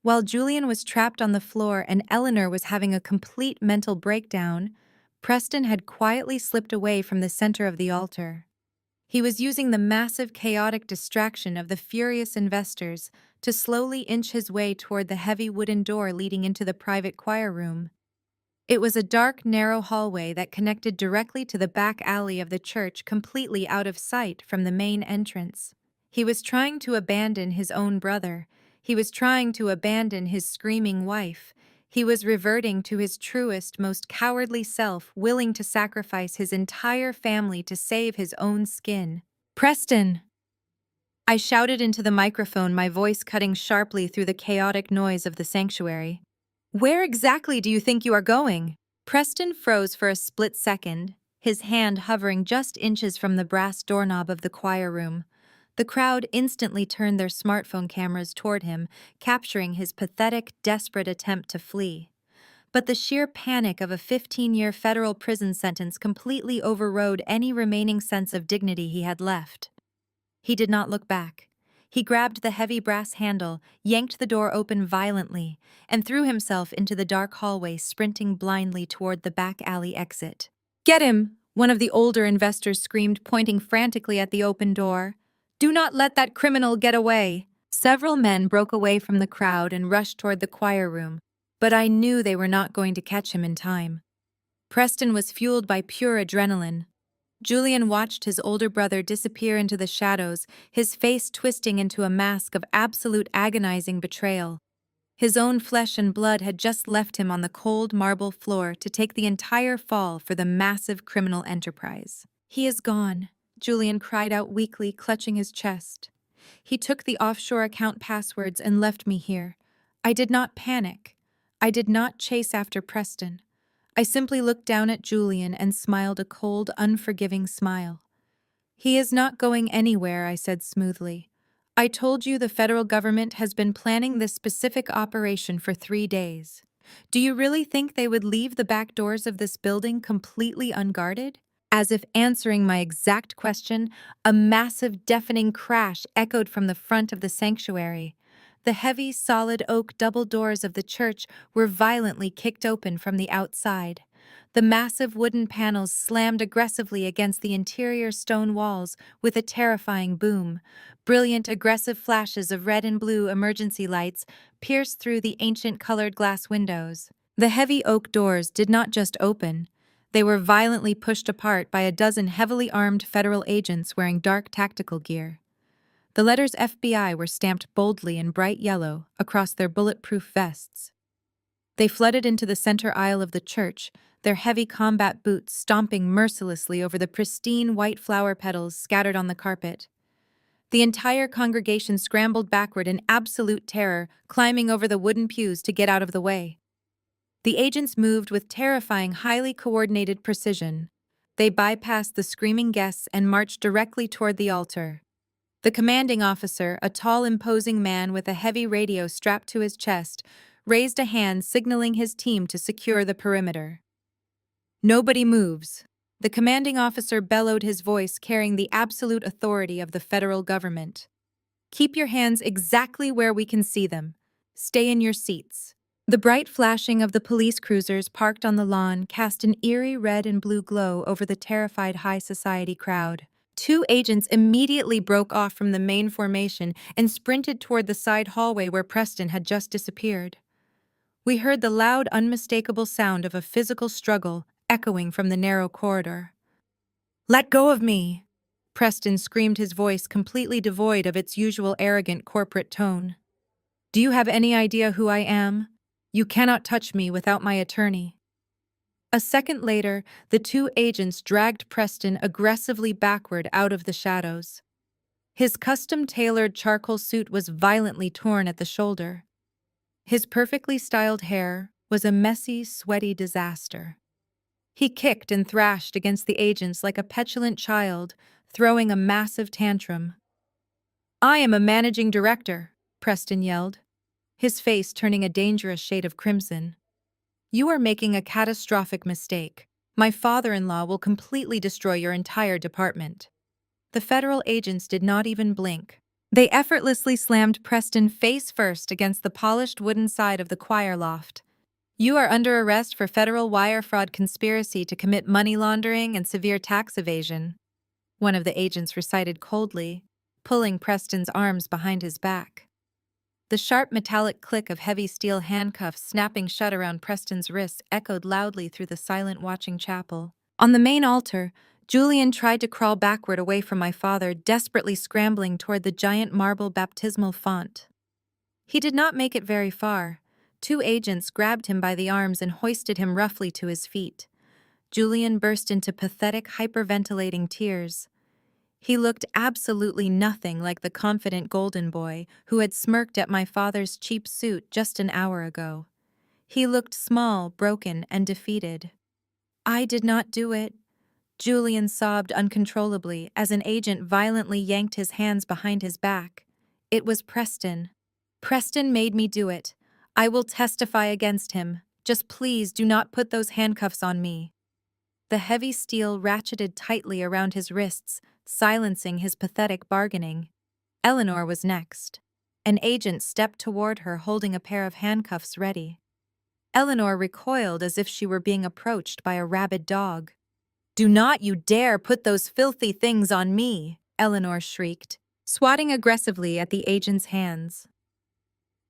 While Julian was trapped on the floor and Eleanor was having a complete mental breakdown, Preston had quietly slipped away from the center of the altar. He was using the massive, chaotic distraction of the furious investors to slowly inch his way toward the heavy wooden door leading into the private choir room. It was a dark, narrow hallway that connected directly to the back alley of the church, completely out of sight from the main entrance. He was trying to abandon his own brother. He was trying to abandon his screaming wife. He was reverting to his truest, most cowardly self, willing to sacrifice his entire family to save his own skin. "Preston!" I shouted into the microphone, my voice cutting sharply through the chaotic noise of the sanctuary. "Where exactly do you think you are going?" Preston froze for a split second, his hand hovering just inches from the brass doorknob of the choir room. The crowd instantly turned their smartphone cameras toward him, capturing his pathetic, desperate attempt to flee. But the sheer panic of a 15-year federal prison sentence completely overrode any remaining sense of dignity he had left. He did not look back. He grabbed the heavy brass handle, yanked the door open violently, and threw himself into the dark hallway, sprinting blindly toward the back alley exit. "Get him!" one of the older investors screamed, pointing frantically at the open door. "Do not let that criminal get away!" Several men broke away from the crowd and rushed toward the choir room, but I knew they were not going to catch him in time. Preston was fueled by pure adrenaline. Julian watched his older brother disappear into the shadows, his face twisting into a mask of absolute agonizing betrayal. His own flesh and blood had just left him on the cold marble floor to take the entire fall for the massive criminal enterprise. "He is gone," Julian cried out weakly, clutching his chest. "He took the offshore account passwords and left me here. I did not panic. I did not chase after Preston. I simply looked down at Julian and smiled a cold, unforgiving smile. 'He is not going anywhere,' I said smoothly. 'I told you the federal government has been planning this specific operation for 3 days. Do you really think they would leave the back doors of this building completely unguarded?' As if answering my exact question, a massive, deafening crash echoed from the front of the sanctuary. The heavy, solid oak double doors of the church were violently kicked open from the outside. The massive wooden panels slammed aggressively against the interior stone walls with a terrifying boom. Brilliant, aggressive flashes of red and blue emergency lights pierced through the ancient colored glass windows. The heavy oak doors did not just open. They were violently pushed apart by a dozen heavily armed federal agents wearing dark tactical gear. The letters FBI were stamped boldly in bright yellow across their bulletproof vests. They flooded into the center aisle of the church, their heavy combat boots stomping mercilessly over the pristine white flower petals scattered on the carpet. The entire congregation scrambled backward in absolute terror, climbing over the wooden pews to get out of the way. The agents moved with terrifying, highly coordinated precision. They bypassed the screaming guests and marched directly toward the altar. The commanding officer, a tall, imposing man with a heavy radio strapped to his chest, raised a hand signaling his team to secure the perimeter. "Nobody moves." The commanding officer bellowed, his voice carrying the absolute authority of the federal government. "Keep your hands exactly where we can see them. Stay in your seats." The bright flashing of the police cruisers parked on the lawn cast an eerie red and blue glow over the terrified high society crowd. 2 agents immediately broke off from the main formation and sprinted toward the side hallway where Preston had just disappeared. We heard the loud, unmistakable sound of a physical struggle echoing from the narrow corridor. "Let go of me!" Preston screamed, his voice completely devoid of its usual arrogant corporate tone. "Do you have any idea who I am? You cannot touch me without my attorney." A second later, the 2 agents dragged Preston aggressively backward out of the shadows. His custom-tailored charcoal suit was violently torn at the shoulder. His perfectly styled hair was a messy, sweaty disaster. He kicked and thrashed against the agents like a petulant child, throwing a massive tantrum. "I am a managing director," Preston yelled, his face turning a dangerous shade of crimson. "You are making a catastrophic mistake. My father-in-law will completely destroy your entire department." The federal agents did not even blink. They effortlessly slammed Preston face first against the polished wooden side of the choir loft. "You are under arrest for federal wire fraud, conspiracy to commit money laundering, and severe tax evasion," one of the agents recited coldly, pulling Preston's arms behind his back. The sharp metallic click of heavy steel handcuffs snapping shut around Preston's wrists echoed loudly through the silent watching chapel. On the main altar, Julian tried to crawl backward away from my father, desperately scrambling toward the giant marble baptismal font. He did not make it very far. 2 agents grabbed him by the arms and hoisted him roughly to his feet. Julian burst into pathetic, hyperventilating tears. He looked absolutely nothing like the confident golden boy who had smirked at my father's cheap suit just an hour ago. He looked small, broken, and defeated. "I did not do it," Julian sobbed uncontrollably as an agent violently yanked his hands behind his back. It was Preston. Preston made me do it. I will testify against him. Just please do not put those handcuffs on me. The heavy steel ratcheted tightly around his wrists, silencing his pathetic bargaining. Eleanor was next. An agent stepped toward her holding a pair of handcuffs ready. Eleanor recoiled as if she were being approached by a rabid dog. "Do not you dare put those filthy things on me!" Eleanor shrieked, swatting aggressively at the agent's hands.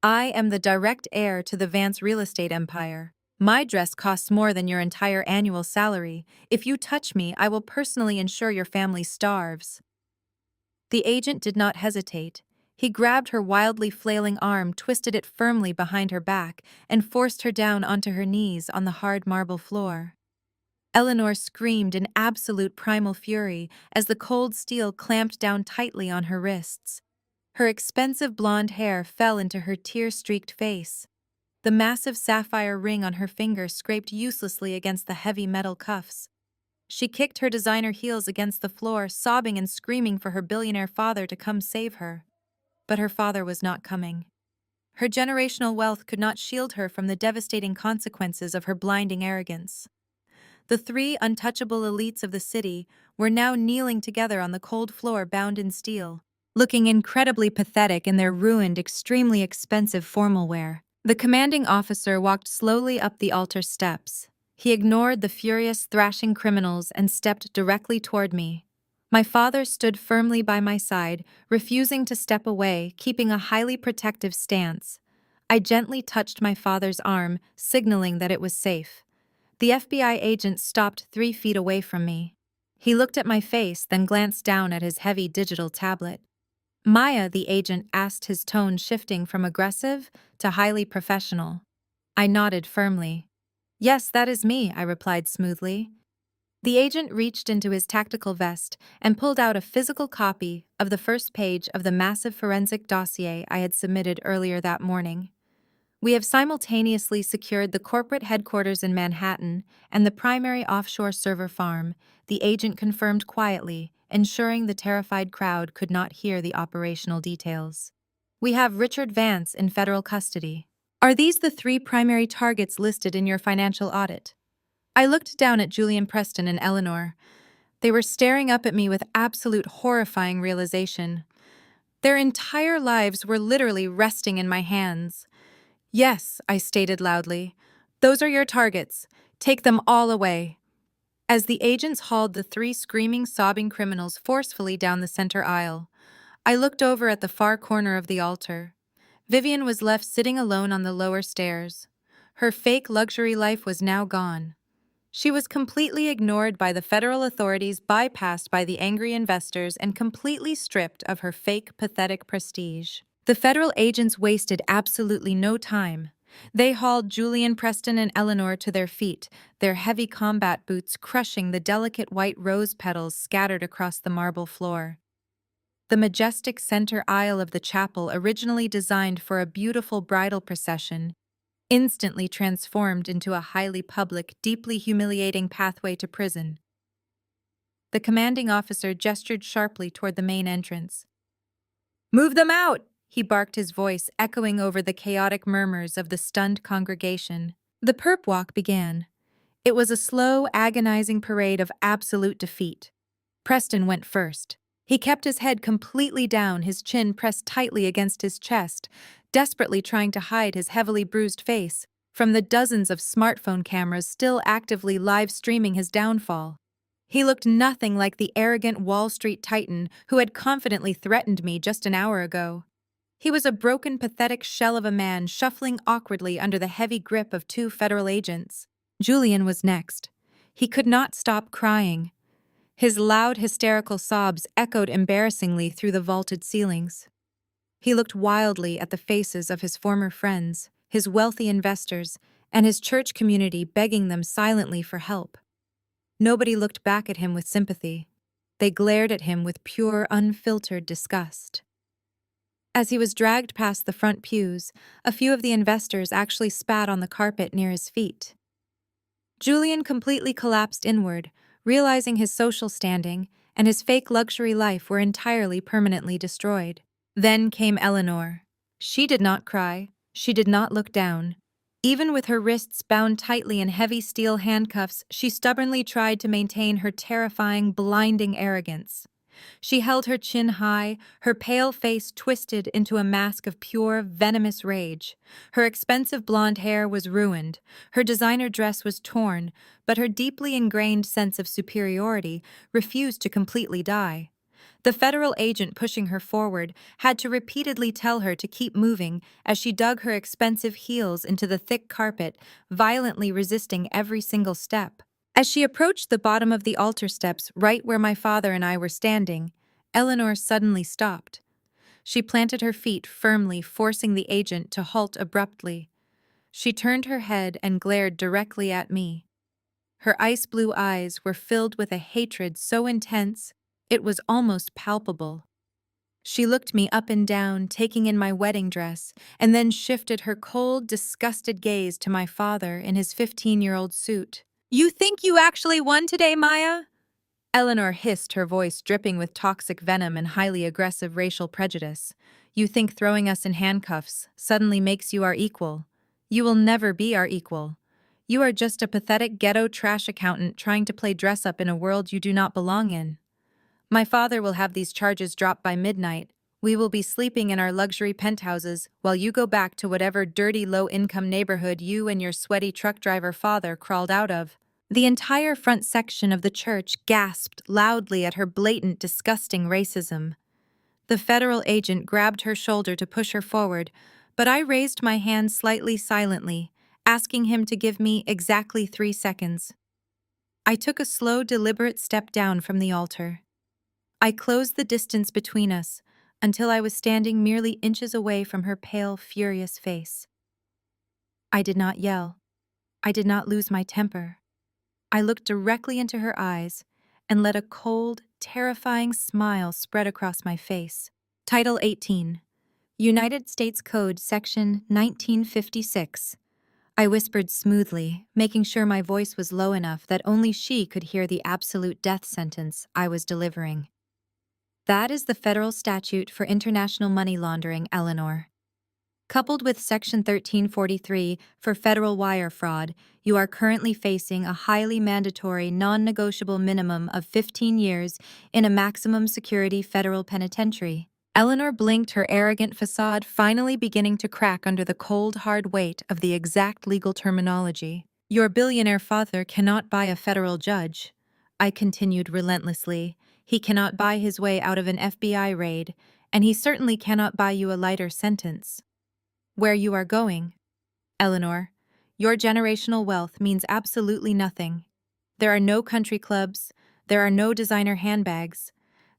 "I am the direct heir to the Vance real estate empire. My dress costs more than your entire annual salary. If you touch me, I will personally ensure your family starves." The agent did not hesitate. He grabbed her wildly flailing arm, twisted it firmly behind her back, and forced her down onto her knees on the hard marble floor. Eleanor screamed in absolute primal fury as the cold steel clamped down tightly on her wrists. Her expensive blonde hair fell into her tear-streaked face. The massive sapphire ring on her finger scraped uselessly against the heavy metal cuffs. She kicked her designer heels against the floor, sobbing and screaming for her billionaire father to come save her. But her father was not coming. Her generational wealth could not shield her from the devastating consequences of her blinding arrogance. The three untouchable elites of the city were now kneeling together on the cold floor bound in steel, looking incredibly pathetic in their ruined, extremely expensive formal wear. The commanding officer walked slowly up the altar steps. He ignored the furious, thrashing criminals and stepped directly toward me. My father stood firmly by my side, refusing to step away, keeping a highly protective stance. I gently touched my father's arm, signaling that it was safe. The FBI agent stopped 3 feet away from me. He looked at my face, then glanced down at his heavy digital tablet. "Maya," the agent asked, his tone shifting from aggressive to highly professional. I nodded firmly. "Yes, that is me," I replied smoothly. The agent reached into his tactical vest and pulled out a physical copy of the first page of the massive forensic dossier I had submitted earlier that morning. "We have simultaneously secured the corporate headquarters in Manhattan and the primary offshore server farm," the agent confirmed quietly, ensuring the terrified crowd could not hear the operational details. "We have Richard Vance in federal custody." "Are these the 3 primary targets listed in your financial audit?" I looked down at Julian Preston and Eleanor. They were staring up at me with absolute horrifying realization. Their entire lives were literally resting in my hands. "Yes," I stated loudly. "Those are your targets. Take them all away." As the agents hauled the 3 screaming, sobbing criminals forcefully down the center aisle, I looked over at the far corner of the altar. Vivian was left sitting alone on the lower stairs. Her fake luxury life was now gone. She was completely ignored by the federal authorities, bypassed by the angry investors, and completely stripped of her fake, pathetic prestige. The federal agents wasted absolutely no time. They hauled Julian Preston and Eleanor to their feet, their heavy combat boots crushing the delicate white rose petals scattered across the marble floor. The majestic center aisle of the chapel, originally designed for a beautiful bridal procession, instantly transformed into a highly public, deeply humiliating pathway to prison. The commanding officer gestured sharply toward the main entrance. "Move them out!" he barked, his voice echoing over the chaotic murmurs of the stunned congregation. The perp walk began. It was a slow, agonizing parade of absolute defeat. Preston went first. He kept his head completely down, his chin pressed tightly against his chest, desperately trying to hide his heavily bruised face from the dozens of smartphone cameras still actively live-streaming his downfall. He looked nothing like the arrogant Wall Street titan who had confidently threatened me just an hour ago. He was a broken, pathetic shell of a man shuffling awkwardly under the heavy grip of 2 federal agents. Julian was next. He could not stop crying. His loud, hysterical sobs echoed embarrassingly through the vaulted ceilings. He looked wildly at the faces of his former friends, his wealthy investors, and his church community, begging them silently for help. Nobody looked back at him with sympathy. They glared at him with pure, unfiltered disgust. As he was dragged past the front pews, a few of the investors actually spat on the carpet near his feet. Julian completely collapsed inward, realizing his social standing and his fake luxury life were entirely permanently destroyed. Then came Eleanor. She did not cry. She did not look down. Even with her wrists bound tightly in heavy steel handcuffs, she stubbornly tried to maintain her terrifying, blinding arrogance. She held her chin high, her pale face twisted into a mask of pure, venomous rage. Her expensive blonde hair was ruined, her designer dress was torn, but her deeply ingrained sense of superiority refused to completely die. The federal agent pushing her forward had to repeatedly tell her to keep moving as she dug her expensive heels into the thick carpet, violently resisting every single step. As she approached the bottom of the altar steps right where my father and I were standing, Eleanor suddenly stopped. She planted her feet firmly, forcing the agent to halt abruptly. She turned her head and glared directly at me. Her ice blue eyes were filled with a hatred so intense it was almost palpable. She looked me up and down, taking in my wedding dress, and then shifted her cold, disgusted gaze to my father in his 15-year-old suit. "You think you actually won today, Maya?" Eleanor hissed, her voice dripping with toxic venom and highly aggressive racial prejudice. "You think throwing us in handcuffs suddenly makes you our equal? You will never be our equal. You are just a pathetic ghetto trash accountant trying to play dress-up in a world you do not belong in. My father will have these charges dropped by midnight. We will be sleeping in our luxury penthouses while you go back to whatever dirty low-income neighborhood you and your sweaty truck driver father crawled out of." The entire front section of the church gasped loudly at her blatant, disgusting racism. The federal agent grabbed her shoulder to push her forward, but I raised my hand slightly silently, asking him to give me exactly 3 seconds. I took a slow, deliberate step down from the altar. I closed the distance between us until I was standing merely inches away from her pale, furious face. I did not yell. I did not lose my temper. I looked directly into her eyes and let a cold, terrifying smile spread across my face. Title 18. United States Code, Section 1956. I whispered smoothly, making sure my voice was low enough that only she could hear the absolute death sentence I was delivering. That is the federal statute for international money laundering, Eleanor. Coupled with Section 1343 for federal wire fraud, you are currently facing a highly mandatory, non-negotiable minimum of 15 years in a maximum security federal penitentiary. Eleanor blinked, her arrogant facade finally beginning to crack under the cold, hard weight of the exact legal terminology. "Your billionaire father cannot buy a federal judge," I continued relentlessly. "He cannot buy his way out of an FBI raid, and he certainly cannot buy you a lighter sentence. Where you are going, Eleanor, your generational wealth means absolutely nothing. There are no country clubs, there are no designer handbags.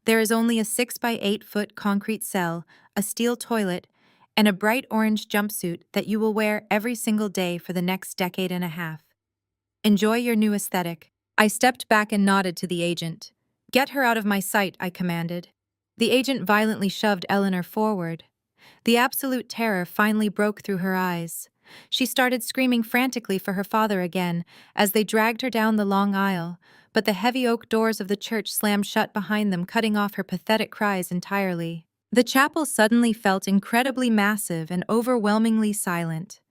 There is only a 6 by 8 foot concrete cell, a steel toilet, and a bright orange jumpsuit that you will wear every single day for the next decade and a half. Enjoy your new aesthetic." I stepped back and nodded to the agent. "Get her out of my sight," I commanded. The agent violently shoved Eleanor forward. The absolute terror finally broke through her eyes. She started screaming frantically for her father again as they dragged her down the long aisle, but the heavy oak doors of the church slammed shut behind them, cutting off her pathetic cries entirely. The chapel suddenly felt incredibly massive and overwhelmingly silent.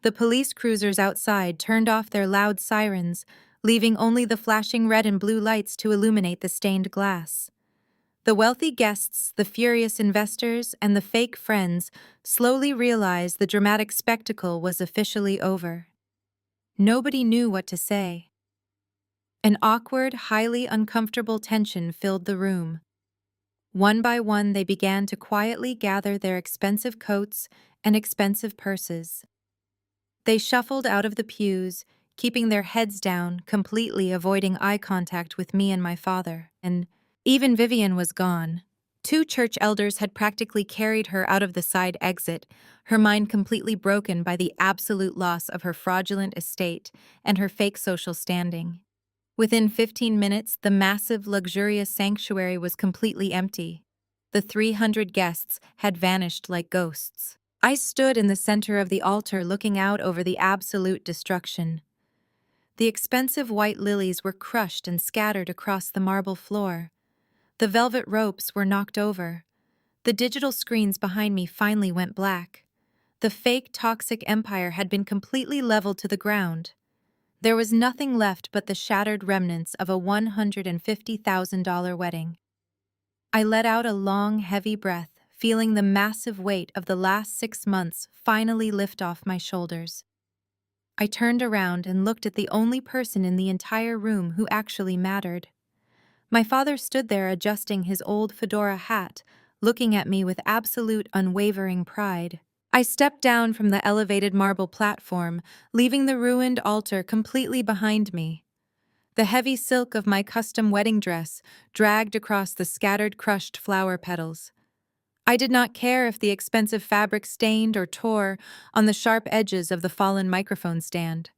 The police cruisers outside turned off their loud sirens, leaving only the flashing red and blue lights to illuminate the stained glass. The wealthy guests, the furious investors, and the fake friends slowly realized the dramatic spectacle was officially over. Nobody knew what to say. An awkward, highly uncomfortable tension filled the room. One by one, they began to quietly gather their expensive coats and expensive purses. They shuffled out of the pews, keeping their heads down, completely avoiding eye contact with me and my father. And even Vivian was gone. 2 church elders had practically carried her out of the side exit, her mind completely broken by the absolute loss of her fraudulent estate and her fake social standing. Within 15 minutes, the massive, luxurious sanctuary was completely empty. The 300 guests had vanished like ghosts. I stood in the center of the altar looking out over the absolute destruction. The expensive white lilies were crushed and scattered across the marble floor. The velvet ropes were knocked over. The digital screens behind me finally went black. The fake toxic empire had been completely leveled to the ground. There was nothing left but the shattered remnants of a $150,000 wedding. I let out a long, heavy breath, feeling the massive weight of the last 6 months finally lift off my shoulders. I turned around and looked at the only person in the entire room who actually mattered. My father stood there adjusting his old fedora hat, looking at me with absolute unwavering pride. I stepped down from the elevated marble platform, leaving the ruined altar completely behind me. The heavy silk of my custom wedding dress dragged across the scattered crushed flower petals. I did not care if the expensive fabric stained or tore on the sharp edges of the fallen microphone stand.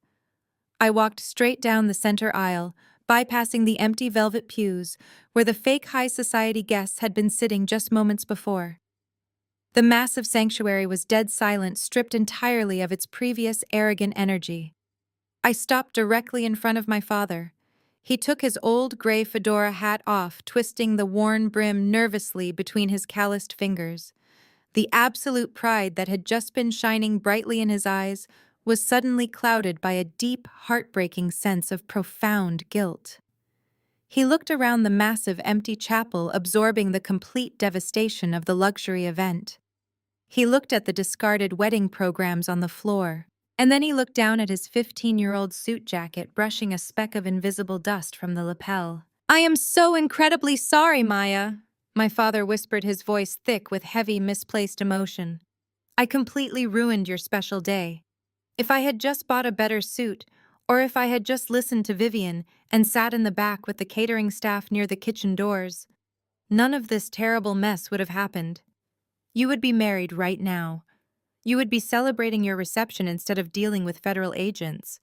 I walked straight down the center aisle, bypassing the empty velvet pews where the fake high society guests had been sitting just moments before. The massive sanctuary was dead silent, stripped entirely of its previous arrogant energy. I stopped directly in front of my father. He took his old gray fedora hat off, twisting the worn brim nervously between his calloused fingers. The absolute pride that had just been shining brightly in his eyes was suddenly clouded by a deep, heartbreaking sense of profound guilt. He looked around the massive empty chapel, absorbing the complete devastation of the luxury event. He looked at the discarded wedding programs on the floor, and then he looked down at his 15-year-old suit jacket, brushing a speck of invisible dust from the lapel. "I am so incredibly sorry, Maya," my father whispered, his voice thick with heavy, misplaced emotion. "I completely ruined your special day. If I had just bought a better suit, or if I had just listened to Vivian and sat in the back with the catering staff near the kitchen doors, none of this terrible mess would have happened. You would be married right now. You would be celebrating your reception instead of dealing with federal agents.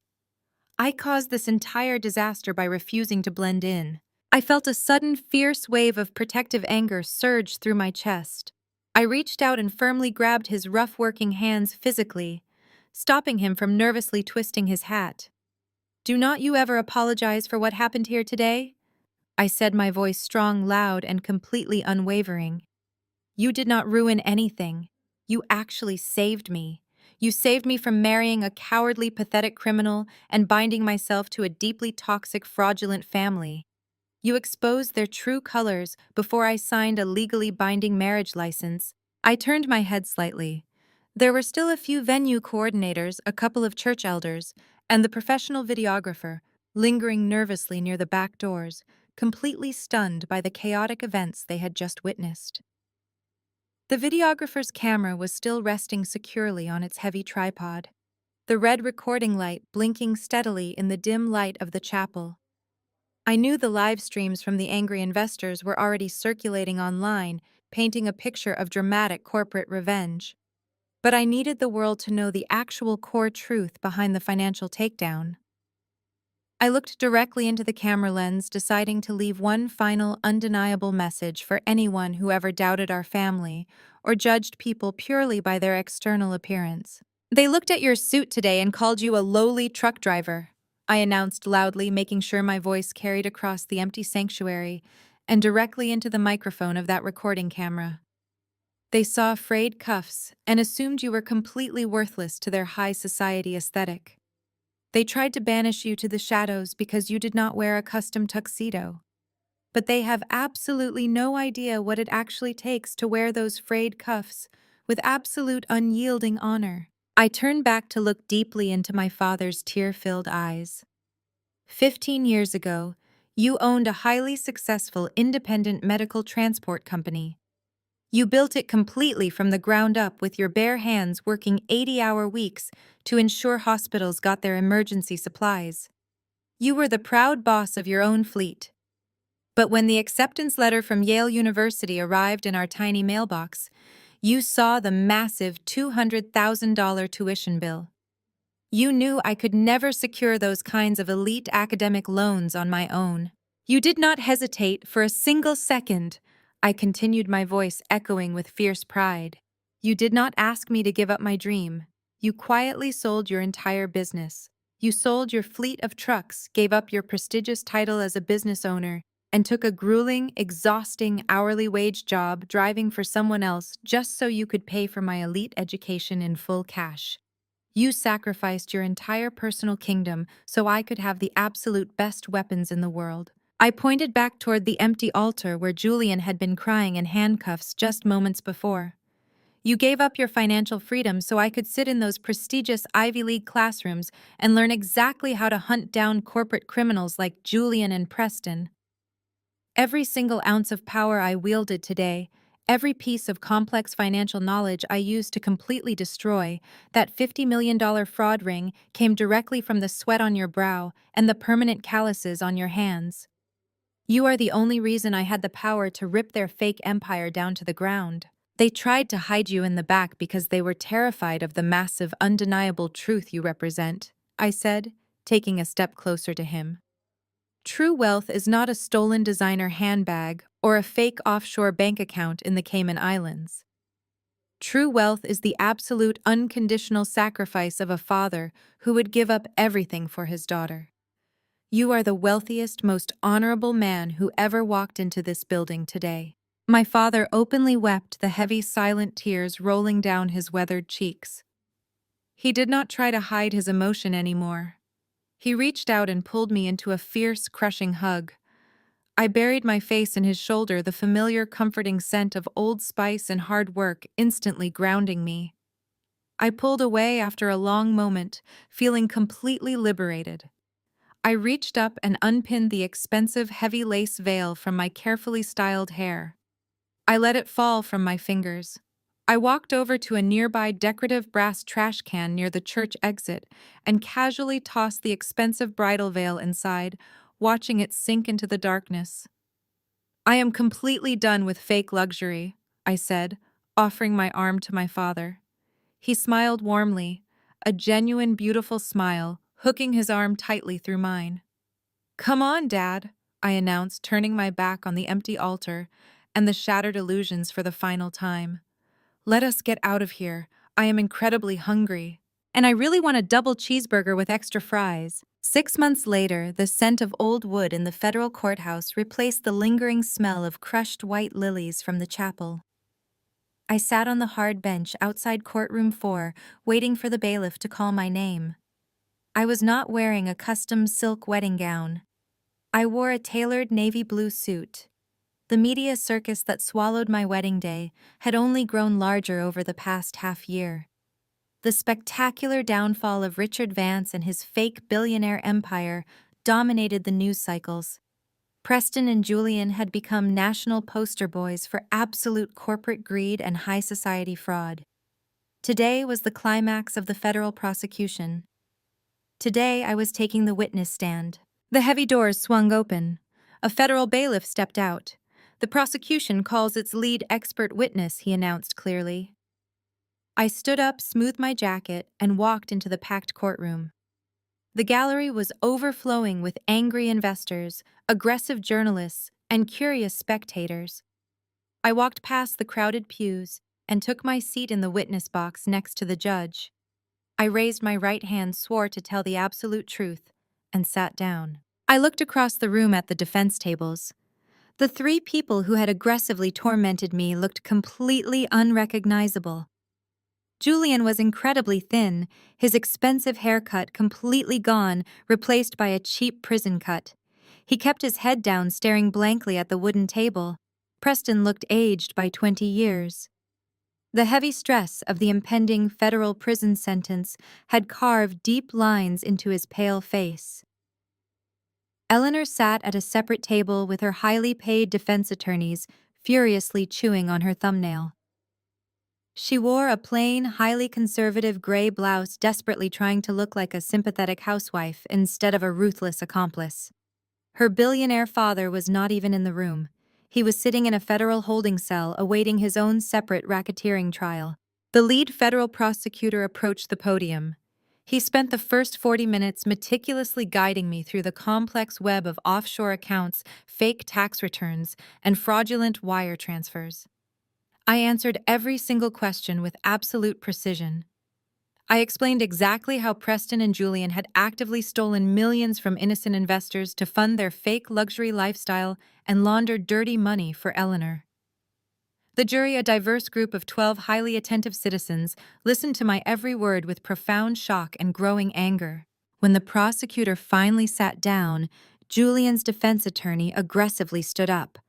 I caused this entire disaster by refusing to blend in." I felt a sudden, fierce wave of protective anger surge through my chest. I reached out and firmly grabbed his rough working hands physically, stopping him from nervously twisting his hat. "Do not you ever apologize for what happened here today?" I said, my voice strong, loud, and completely unwavering. "You did not ruin anything. You actually saved me. You saved me from marrying a cowardly, pathetic criminal and binding myself to a deeply toxic, fraudulent family. You exposed their true colors before I signed a legally binding marriage license." I turned my head slightly. There were still a few venue coordinators, a couple of church elders, and the professional videographer, lingering nervously near the back doors, completely stunned by the chaotic events they had just witnessed. The videographer's camera was still resting securely on its heavy tripod, the red recording light blinking steadily in the dim light of the chapel. I knew the live streams from the angry investors were already circulating online, painting a picture of dramatic corporate revenge. But I needed the world to know the actual core truth behind the financial takedown. I looked directly into the camera lens, deciding to leave one final, undeniable message for anyone who ever doubted our family or judged people purely by their external appearance. "They looked at your suit today and called you a lowly truck driver," I announced loudly, making sure my voice carried across the empty sanctuary and directly into the microphone of that recording camera. "They saw frayed cuffs and assumed you were completely worthless to their high society aesthetic. They tried to banish you to the shadows because you did not wear a custom tuxedo. But they have absolutely no idea what it actually takes to wear those frayed cuffs with absolute unyielding honor." I turned back to look deeply into my father's tear-filled eyes. 15 years ago, you owned a highly successful independent medical transport company. You built it completely from the ground up with your bare hands, working 80-hour weeks to ensure hospitals got their emergency supplies. You were the proud boss of your own fleet. But when the acceptance letter from Yale University arrived in our tiny mailbox, you saw the massive $200,000 tuition bill. You knew I could never secure those kinds of elite academic loans on my own. You did not hesitate for a single second. I continued, my voice echoing with fierce pride. You did not ask me to give up my dream. You quietly sold your entire business. You sold your fleet of trucks, gave up your prestigious title as a business owner, and took a grueling, exhausting hourly wage job driving for someone else just so you could pay for my elite education in full cash. You sacrificed your entire personal kingdom so I could have the absolute best weapons in the world. I pointed back toward the empty altar where Julian had been crying in handcuffs just moments before. You gave up your financial freedom so I could sit in those prestigious Ivy League classrooms and learn exactly how to hunt down corporate criminals like Julian and Preston. Every single ounce of power I wielded today, every piece of complex financial knowledge I used to completely destroy that $50 million fraud ring came directly from the sweat on your brow and the permanent calluses on your hands. You are the only reason I had the power to rip their fake empire down to the ground. They tried to hide you in the back because they were terrified of the massive, undeniable truth you represent, I said, taking a step closer to him. True wealth is not a stolen designer handbag or a fake offshore bank account in the Cayman Islands. True wealth is the absolute unconditional sacrifice of a father who would give up everything for his daughter. You are the wealthiest, most honorable man who ever walked into this building today. My father openly wept, the heavy, silent tears rolling down his weathered cheeks. He did not try to hide his emotion anymore. He reached out and pulled me into a fierce, crushing hug. I buried my face in his shoulder, the familiar, comforting scent of Old Spice and hard work instantly grounding me. I pulled away after a long moment, feeling completely liberated. I reached up and unpinned the expensive, heavy lace veil from my carefully styled hair. I let it fall from my fingers. I walked over to a nearby decorative brass trash can near the church exit and casually tossed the expensive bridal veil inside, watching it sink into the darkness. I am completely done with fake luxury, I said, offering my arm to my father. He smiled warmly, a genuine, beautiful smile, hooking his arm tightly through mine. Come on, Dad, I announced, turning my back on the empty altar and the shattered illusions for the final time. Let us get out of here. I am incredibly hungry. And I really want a double cheeseburger with extra fries. 6 months later, the scent of old wood in the federal courthouse replaced the lingering smell of crushed white lilies from the chapel. I sat on the hard bench outside courtroom 4, waiting for the bailiff to call my name. I was not wearing a custom silk wedding gown. I wore a tailored navy blue suit. The media circus that swallowed my wedding day had only grown larger over the past half-year. The spectacular downfall of Richard Vance and his fake billionaire empire dominated the news cycles. Preston and Julian had become national poster boys for absolute corporate greed and high society fraud. Today was the climax of the federal prosecution. Today I was taking the witness stand. The heavy doors swung open. A federal bailiff stepped out. The prosecution calls its lead expert witness, he announced clearly. I stood up, smoothed my jacket, and walked into the packed courtroom. The gallery was overflowing with angry investors, aggressive journalists, and curious spectators. I walked past the crowded pews and took my seat in the witness box next to the judge. I raised my right hand, swore to tell the absolute truth, and sat down. I looked across the room at the defense tables. The 3 people who had aggressively tormented me looked completely unrecognizable. Julian was incredibly thin, his expensive haircut completely gone, replaced by a cheap prison cut. He kept his head down, staring blankly at the wooden table. Preston looked aged by 20 years. The heavy stress of the impending federal prison sentence had carved deep lines into his pale face. Eleanor sat at a separate table with her highly paid defense attorneys, furiously chewing on her thumbnail. She wore a plain, highly conservative gray blouse, desperately trying to look like a sympathetic housewife instead of a ruthless accomplice. Her billionaire father was not even in the room. He was sitting in a federal holding cell awaiting his own separate racketeering trial. The lead federal prosecutor approached the podium. He spent the first 40 minutes meticulously guiding me through the complex web of offshore accounts, fake tax returns, and fraudulent wire transfers. I answered every single question with absolute precision. I explained exactly how Preston and Julian had actively stolen millions from innocent investors to fund their fake luxury lifestyle and laundered dirty money for Eleanor. The jury, a diverse group of 12 highly attentive citizens, listened to my every word with profound shock and growing anger. When the prosecutor finally sat down, Julian's defense attorney aggressively stood up.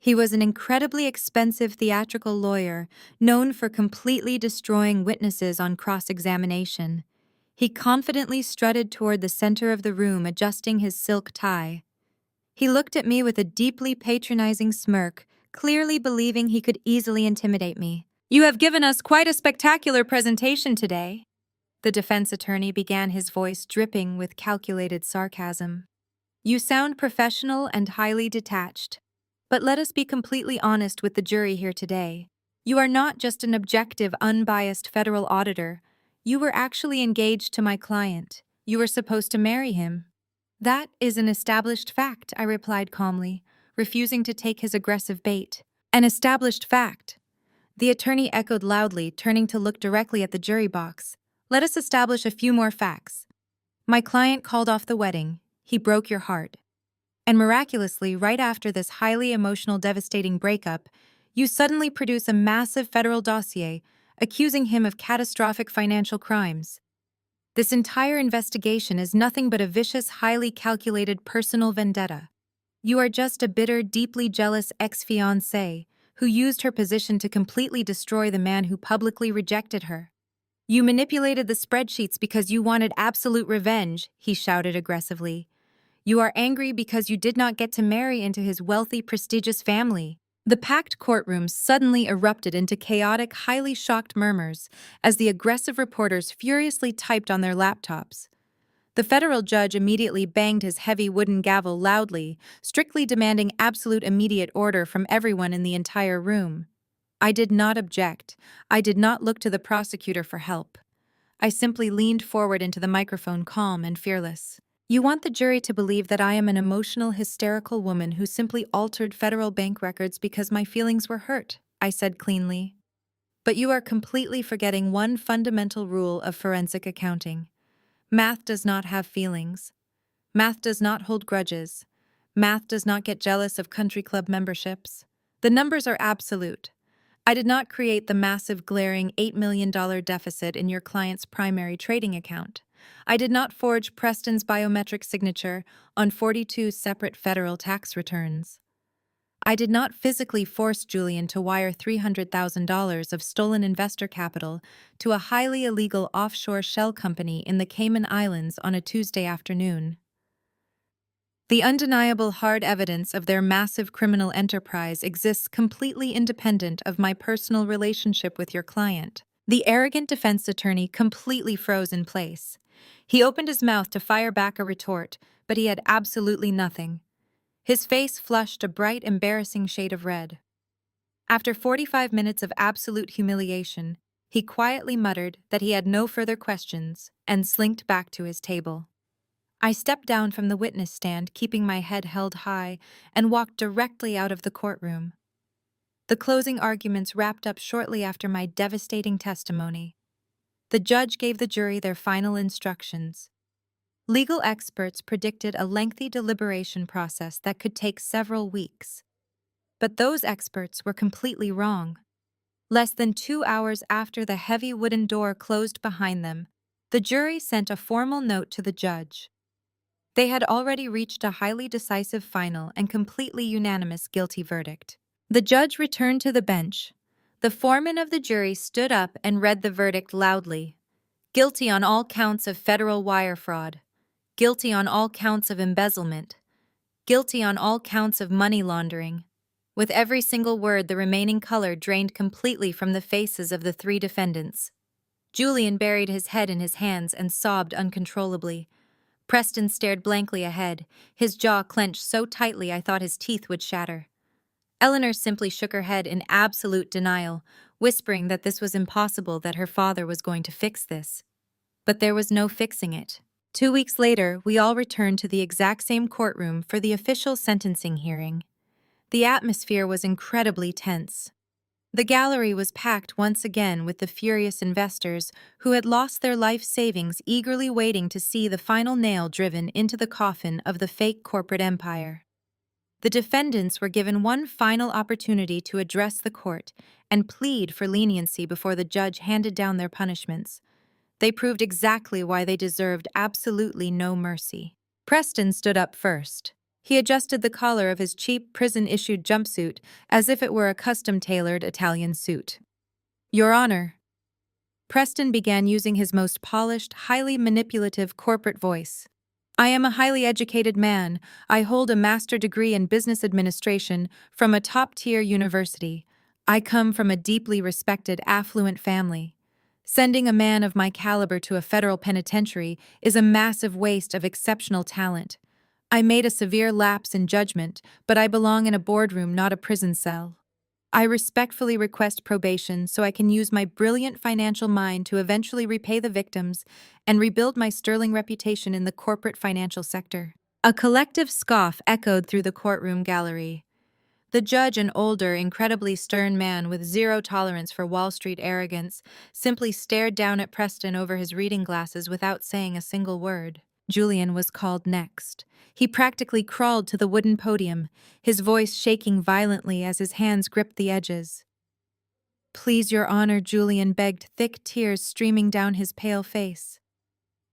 He was an incredibly expensive theatrical lawyer, known for completely destroying witnesses on cross-examination. He confidently strutted toward the center of the room, adjusting his silk tie. He looked at me with a deeply patronizing smirk, clearly believing he could easily intimidate me. "You have given us quite a spectacular presentation today." The defense attorney began, his voice dripping with calculated sarcasm. "You sound professional and highly detached. But let us be completely honest with the jury here today. You are not just an objective, unbiased federal auditor. You were actually engaged to my client. You were supposed to marry him." "That is an established fact," I replied calmly, refusing to take his aggressive bait. "An established fact," the attorney echoed loudly, turning to look directly at the jury box. "Let us establish a few more facts. My client called off the wedding. He broke your heart. And miraculously, right after this highly emotional, devastating breakup, you suddenly produce a massive federal dossier accusing him of catastrophic financial crimes. This entire investigation is nothing but a vicious, highly calculated personal vendetta. You are just a bitter, deeply jealous ex-fiancé who used her position to completely destroy the man who publicly rejected her. You manipulated the spreadsheets because you wanted absolute revenge," he shouted aggressively. "You are angry because you did not get to marry into his wealthy, prestigious family." The packed courtroom suddenly erupted into chaotic, highly shocked murmurs as the aggressive reporters furiously typed on their laptops. The federal judge immediately banged his heavy wooden gavel loudly, strictly demanding absolute immediate order from everyone in the entire room. I did not object. I did not look to the prosecutor for help. I simply leaned forward into the microphone, calm and fearless. "You want the jury to believe that I am an emotional, hysterical woman who simply altered federal bank records because my feelings were hurt," I said cleanly. "But you are completely forgetting one fundamental rule of forensic accounting. Math does not have feelings. Math does not hold grudges. Math does not get jealous of country club memberships. The numbers are absolute. I did not create the massive, glaring $8 million deficit in your client's primary trading account. I did not forge Preston's biometric signature on 42 separate federal tax returns. I did not physically force Julian to wire $300,000 of stolen investor capital to a highly illegal offshore shell company in the Cayman Islands on a Tuesday afternoon. The undeniable hard evidence of their massive criminal enterprise exists completely independent of my personal relationship with your client." The arrogant defense attorney completely froze in place. He opened his mouth to fire back a retort, but he had absolutely nothing. His face flushed a bright, embarrassing shade of red. After 45 minutes of absolute humiliation, he quietly muttered that he had no further questions and slinked back to his table. I stepped down from the witness stand, keeping my head held high, and walked directly out of the courtroom. The closing arguments wrapped up shortly after my devastating testimony. The judge gave the jury their final instructions. Legal experts predicted a lengthy deliberation process that could take several weeks. But those experts were completely wrong. Less than 2 hours after the heavy wooden door closed behind them, the jury sent a formal note to the judge. They had already reached a highly decisive final and completely unanimous guilty verdict. The judge returned to the bench. The foreman of the jury stood up and read the verdict loudly. "Guilty on all counts of federal wire fraud. Guilty on all counts of embezzlement. Guilty on all counts of money laundering." With every single word, the remaining color drained completely from the faces of the 3 defendants. Julian buried his head in his hands and sobbed uncontrollably. Preston stared blankly ahead, his jaw clenched so tightly I thought his teeth would shatter. Eleanor simply shook her head in absolute denial, whispering that this was impossible, that her father was going to fix this. But there was no fixing it. 2 weeks later, we all returned to the exact same courtroom for the official sentencing hearing. The atmosphere was incredibly tense. The gallery was packed once again with the furious investors who had lost their life savings eagerly waiting to see the final nail driven into the coffin of the fake corporate empire. The defendants were given one final opportunity to address the court and plead for leniency before the judge handed down their punishments. They proved exactly why they deserved absolutely no mercy. Preston stood up first. He adjusted the collar of his cheap prison-issued jumpsuit as if it were a custom-tailored Italian suit. Your Honor. Preston began using his most polished, highly manipulative corporate voice. I am a highly educated man. I hold a master's degree in business administration from a top-tier university. I come from a deeply respected, affluent family. Sending a man of my caliber to a federal penitentiary is a massive waste of exceptional talent. I made a severe lapse in judgment, but I belong in a boardroom, not a prison cell. I respectfully request probation so I can use my brilliant financial mind to eventually repay the victims and rebuild my sterling reputation in the corporate financial sector. A collective scoff echoed through the courtroom gallery. The judge, an older, incredibly stern man with zero tolerance for Wall Street arrogance, simply stared down at Preston over his reading glasses without saying a single word. Julian was called next. He practically crawled to the wooden podium, his voice shaking violently as his hands gripped the edges. Please, Your Honor, Julian begged, thick tears streaming down his pale face.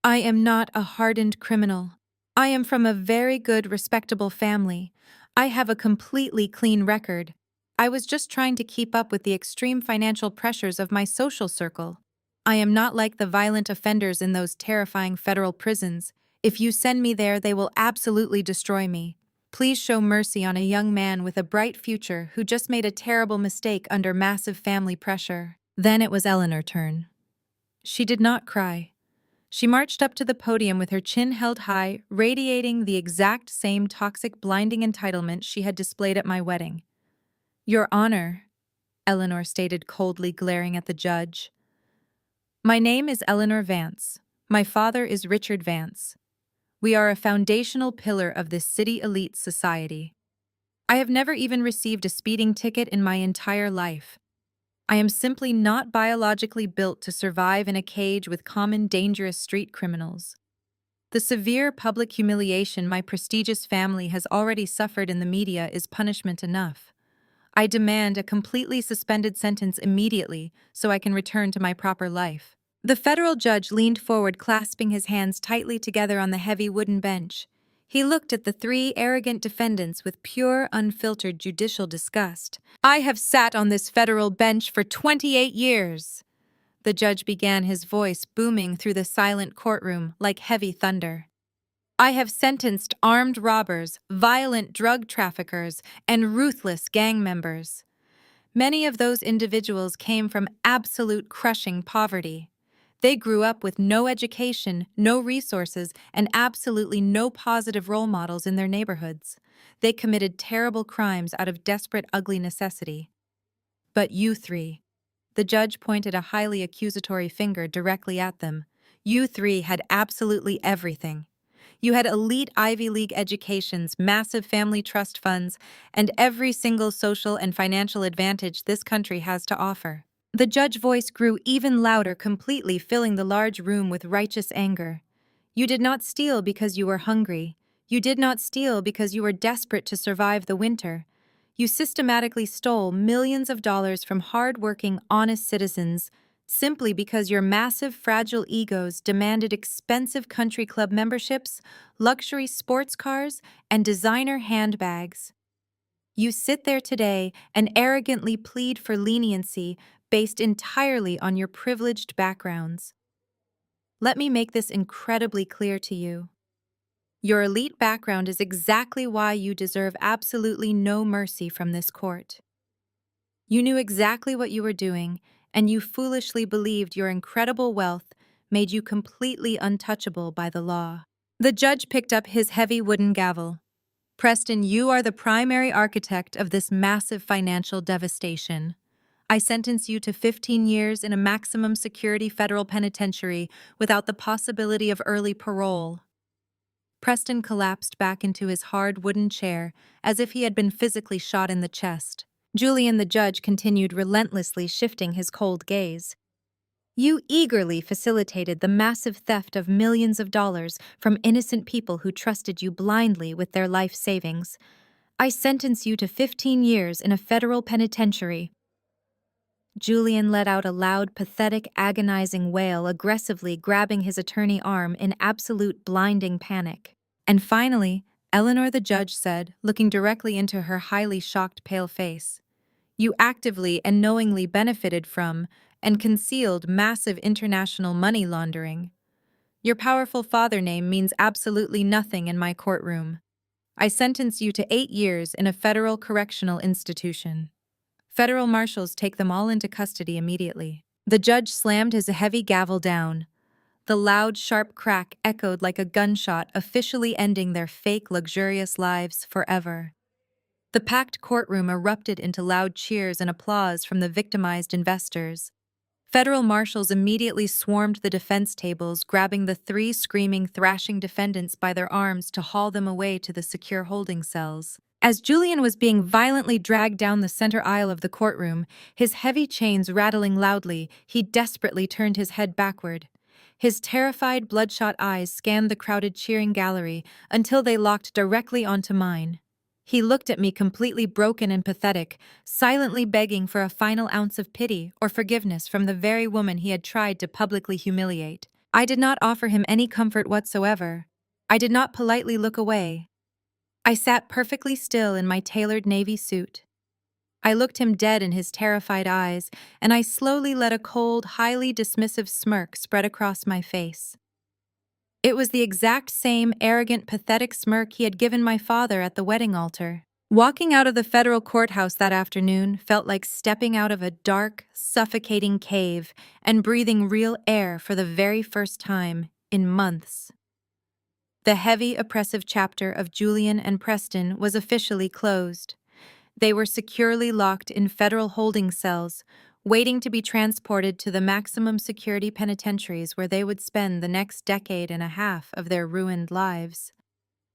I am not a hardened criminal. I am from a very good, respectable family. I have a completely clean record. I was just trying to keep up with the extreme financial pressures of my social circle. I am not like the violent offenders in those terrifying federal prisons. If you send me there, they will absolutely destroy me. Please show mercy on a young man with a bright future who just made a terrible mistake under massive family pressure. Then it was Eleanor's turn. She did not cry. She marched up to the podium with her chin held high, radiating the exact same toxic, blinding entitlement she had displayed at my wedding. Your Honor, Eleanor stated coldly, glaring at the judge. My name is Eleanor Vance. My father is Richard Vance. We are a foundational pillar of this city elite society. I have never even received a speeding ticket in my entire life. I am simply not biologically built to survive in a cage with common dangerous street criminals. The severe public humiliation my prestigious family has already suffered in the media is punishment enough. I demand a completely suspended sentence immediately so I can return to my proper life. The federal judge leaned forward, clasping his hands tightly together on the heavy wooden bench. He looked at the three arrogant defendants with pure, unfiltered judicial disgust. I have sat on this federal bench for 28 years. The judge began, his voice booming through the silent courtroom like heavy thunder. I have sentenced armed robbers, violent drug traffickers, and ruthless gang members. Many of those individuals came from absolute crushing poverty. They grew up with no education, no resources, and absolutely no positive role models in their neighborhoods. They committed terrible crimes out of desperate, ugly necessity. But you three, the judge pointed a highly accusatory finger directly at them. You three had absolutely everything. You had elite Ivy League educations, massive family trust funds, and every single social and financial advantage this country has to offer. The judge's voice grew even louder, completely filling the large room with righteous anger. You did not steal because you were hungry. You did not steal because you were desperate to survive the winter. You systematically stole millions of dollars from hard-working, honest citizens simply because your massive, fragile egos demanded expensive country club memberships, luxury sports cars, and designer handbags. You sit there today and arrogantly plead for leniency based entirely on your privileged backgrounds. Let me make this incredibly clear to you. Your elite background is exactly why you deserve absolutely no mercy from this court. You knew exactly what you were doing, and you foolishly believed your incredible wealth made you completely untouchable by the law. The judge picked up his heavy wooden gavel. Preston, you are the primary architect of this massive financial devastation. I sentence you to 15 years in a maximum security federal penitentiary without the possibility of early parole. Preston collapsed back into his hard wooden chair as if he had been physically shot in the chest. Julian the judge continued relentlessly shifting his cold gaze. You eagerly facilitated the massive theft of millions of dollars from innocent people who trusted you blindly with their life savings. I sentence you to 15 years in a federal penitentiary. Julian let out a loud, pathetic, agonizing wail, aggressively grabbing his attorney's arm in absolute blinding panic. And finally, Eleanor the judge said, looking directly into her highly shocked pale face, you actively and knowingly benefited from and concealed massive international money laundering. Your powerful father name means absolutely nothing in my courtroom. I sentence you to 8 years in a federal correctional institution. Federal marshals take them all into custody immediately. The judge slammed his heavy gavel down. The loud, sharp crack echoed like a gunshot, officially ending their fake, luxurious lives forever. The packed courtroom erupted into loud cheers and applause from the victimized investors. Federal marshals immediately swarmed the defense tables, grabbing the 3 screaming, thrashing defendants by their arms to haul them away to the secure holding cells. As Julian was being violently dragged down the center aisle of the courtroom, his heavy chains rattling loudly, he desperately turned his head backward. His terrified, bloodshot eyes scanned the crowded cheering gallery until they locked directly onto mine. He looked at me completely broken and pathetic, silently begging for a final ounce of pity or forgiveness from the very woman he had tried to publicly humiliate. I did not offer him any comfort whatsoever. I did not politely look away. I sat perfectly still in my tailored navy suit. I looked him dead in his terrified eyes, and I slowly let a cold, highly dismissive smirk spread across my face. It was the exact same arrogant, pathetic smirk he had given my father at the wedding altar. Walking out of the federal courthouse that afternoon felt like stepping out of a dark, suffocating cave and breathing real air for the very first time in months. The heavy, oppressive chapter of Julian and Preston was officially closed. They were securely locked in federal holding cells, waiting to be transported to the maximum security penitentiaries where they would spend the next decade and a half of their ruined lives.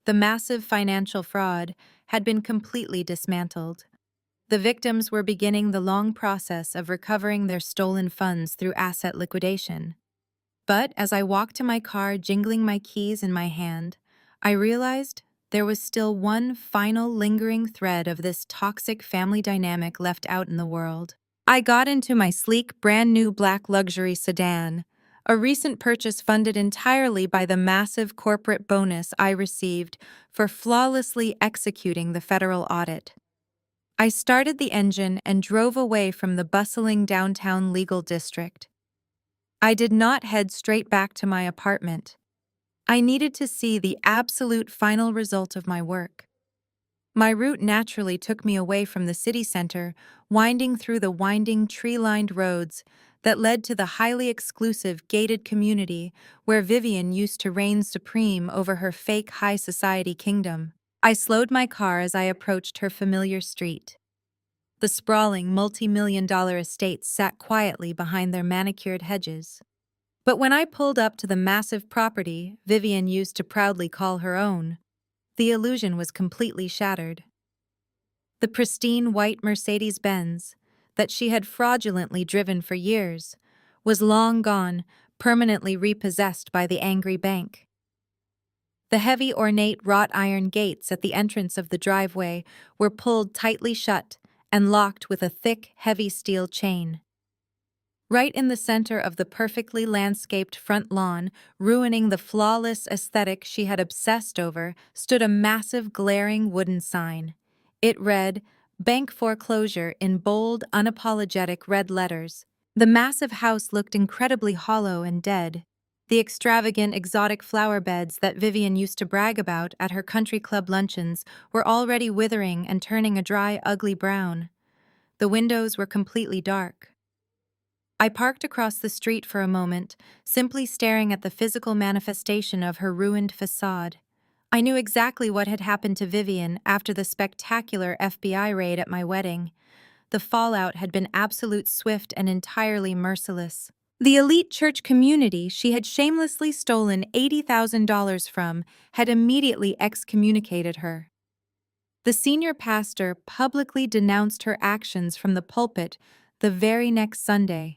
The massive financial fraud had been completely dismantled. The victims were beginning the long process of recovering their stolen funds through asset liquidation. But as I walked to my car, jingling my keys in my hand, I realized there was still one final lingering thread of this toxic family dynamic left out in the world. I got into my sleek, brand-new black luxury sedan, a recent purchase funded entirely by the massive corporate bonus I received for flawlessly executing the federal audit. I started the engine and drove away from the bustling downtown legal district. I did not head straight back to my apartment. I needed to see the absolute final result of my work. My route naturally took me away from the city center, winding through the winding, tree-lined roads that led to the highly exclusive, gated community where Vivian used to reign supreme over her fake high society kingdom. I slowed my car as I approached her familiar street. The sprawling, multi-million-dollar estates sat quietly behind their manicured hedges. But when I pulled up to the massive property Vivian used to proudly call her own, the illusion was completely shattered. The pristine white Mercedes-Benz that she had fraudulently driven for years was long gone, permanently repossessed by the angry bank. The heavy, ornate wrought iron gates at the entrance of the driveway were pulled tightly shut and locked with a thick, heavy steel chain. Right in the center of the perfectly landscaped front lawn, ruining the flawless aesthetic she had obsessed over, stood a massive, glaring wooden sign. It read, "Bank Foreclosure," in bold, unapologetic red letters. The massive house looked incredibly hollow and dead. The extravagant, exotic flower beds that Vivian used to brag about at her country club luncheons were already withering and turning a dry, ugly brown. The windows were completely dark. I parked across the street for a moment, simply staring at the physical manifestation of her ruined facade. I knew exactly what had happened to Vivian after the spectacular FBI raid at my wedding. The fallout had been absolute, swift, and entirely merciless. The elite church community she had shamelessly stolen $80,000 from had immediately excommunicated her. The senior pastor publicly denounced her actions from the pulpit the very next Sunday.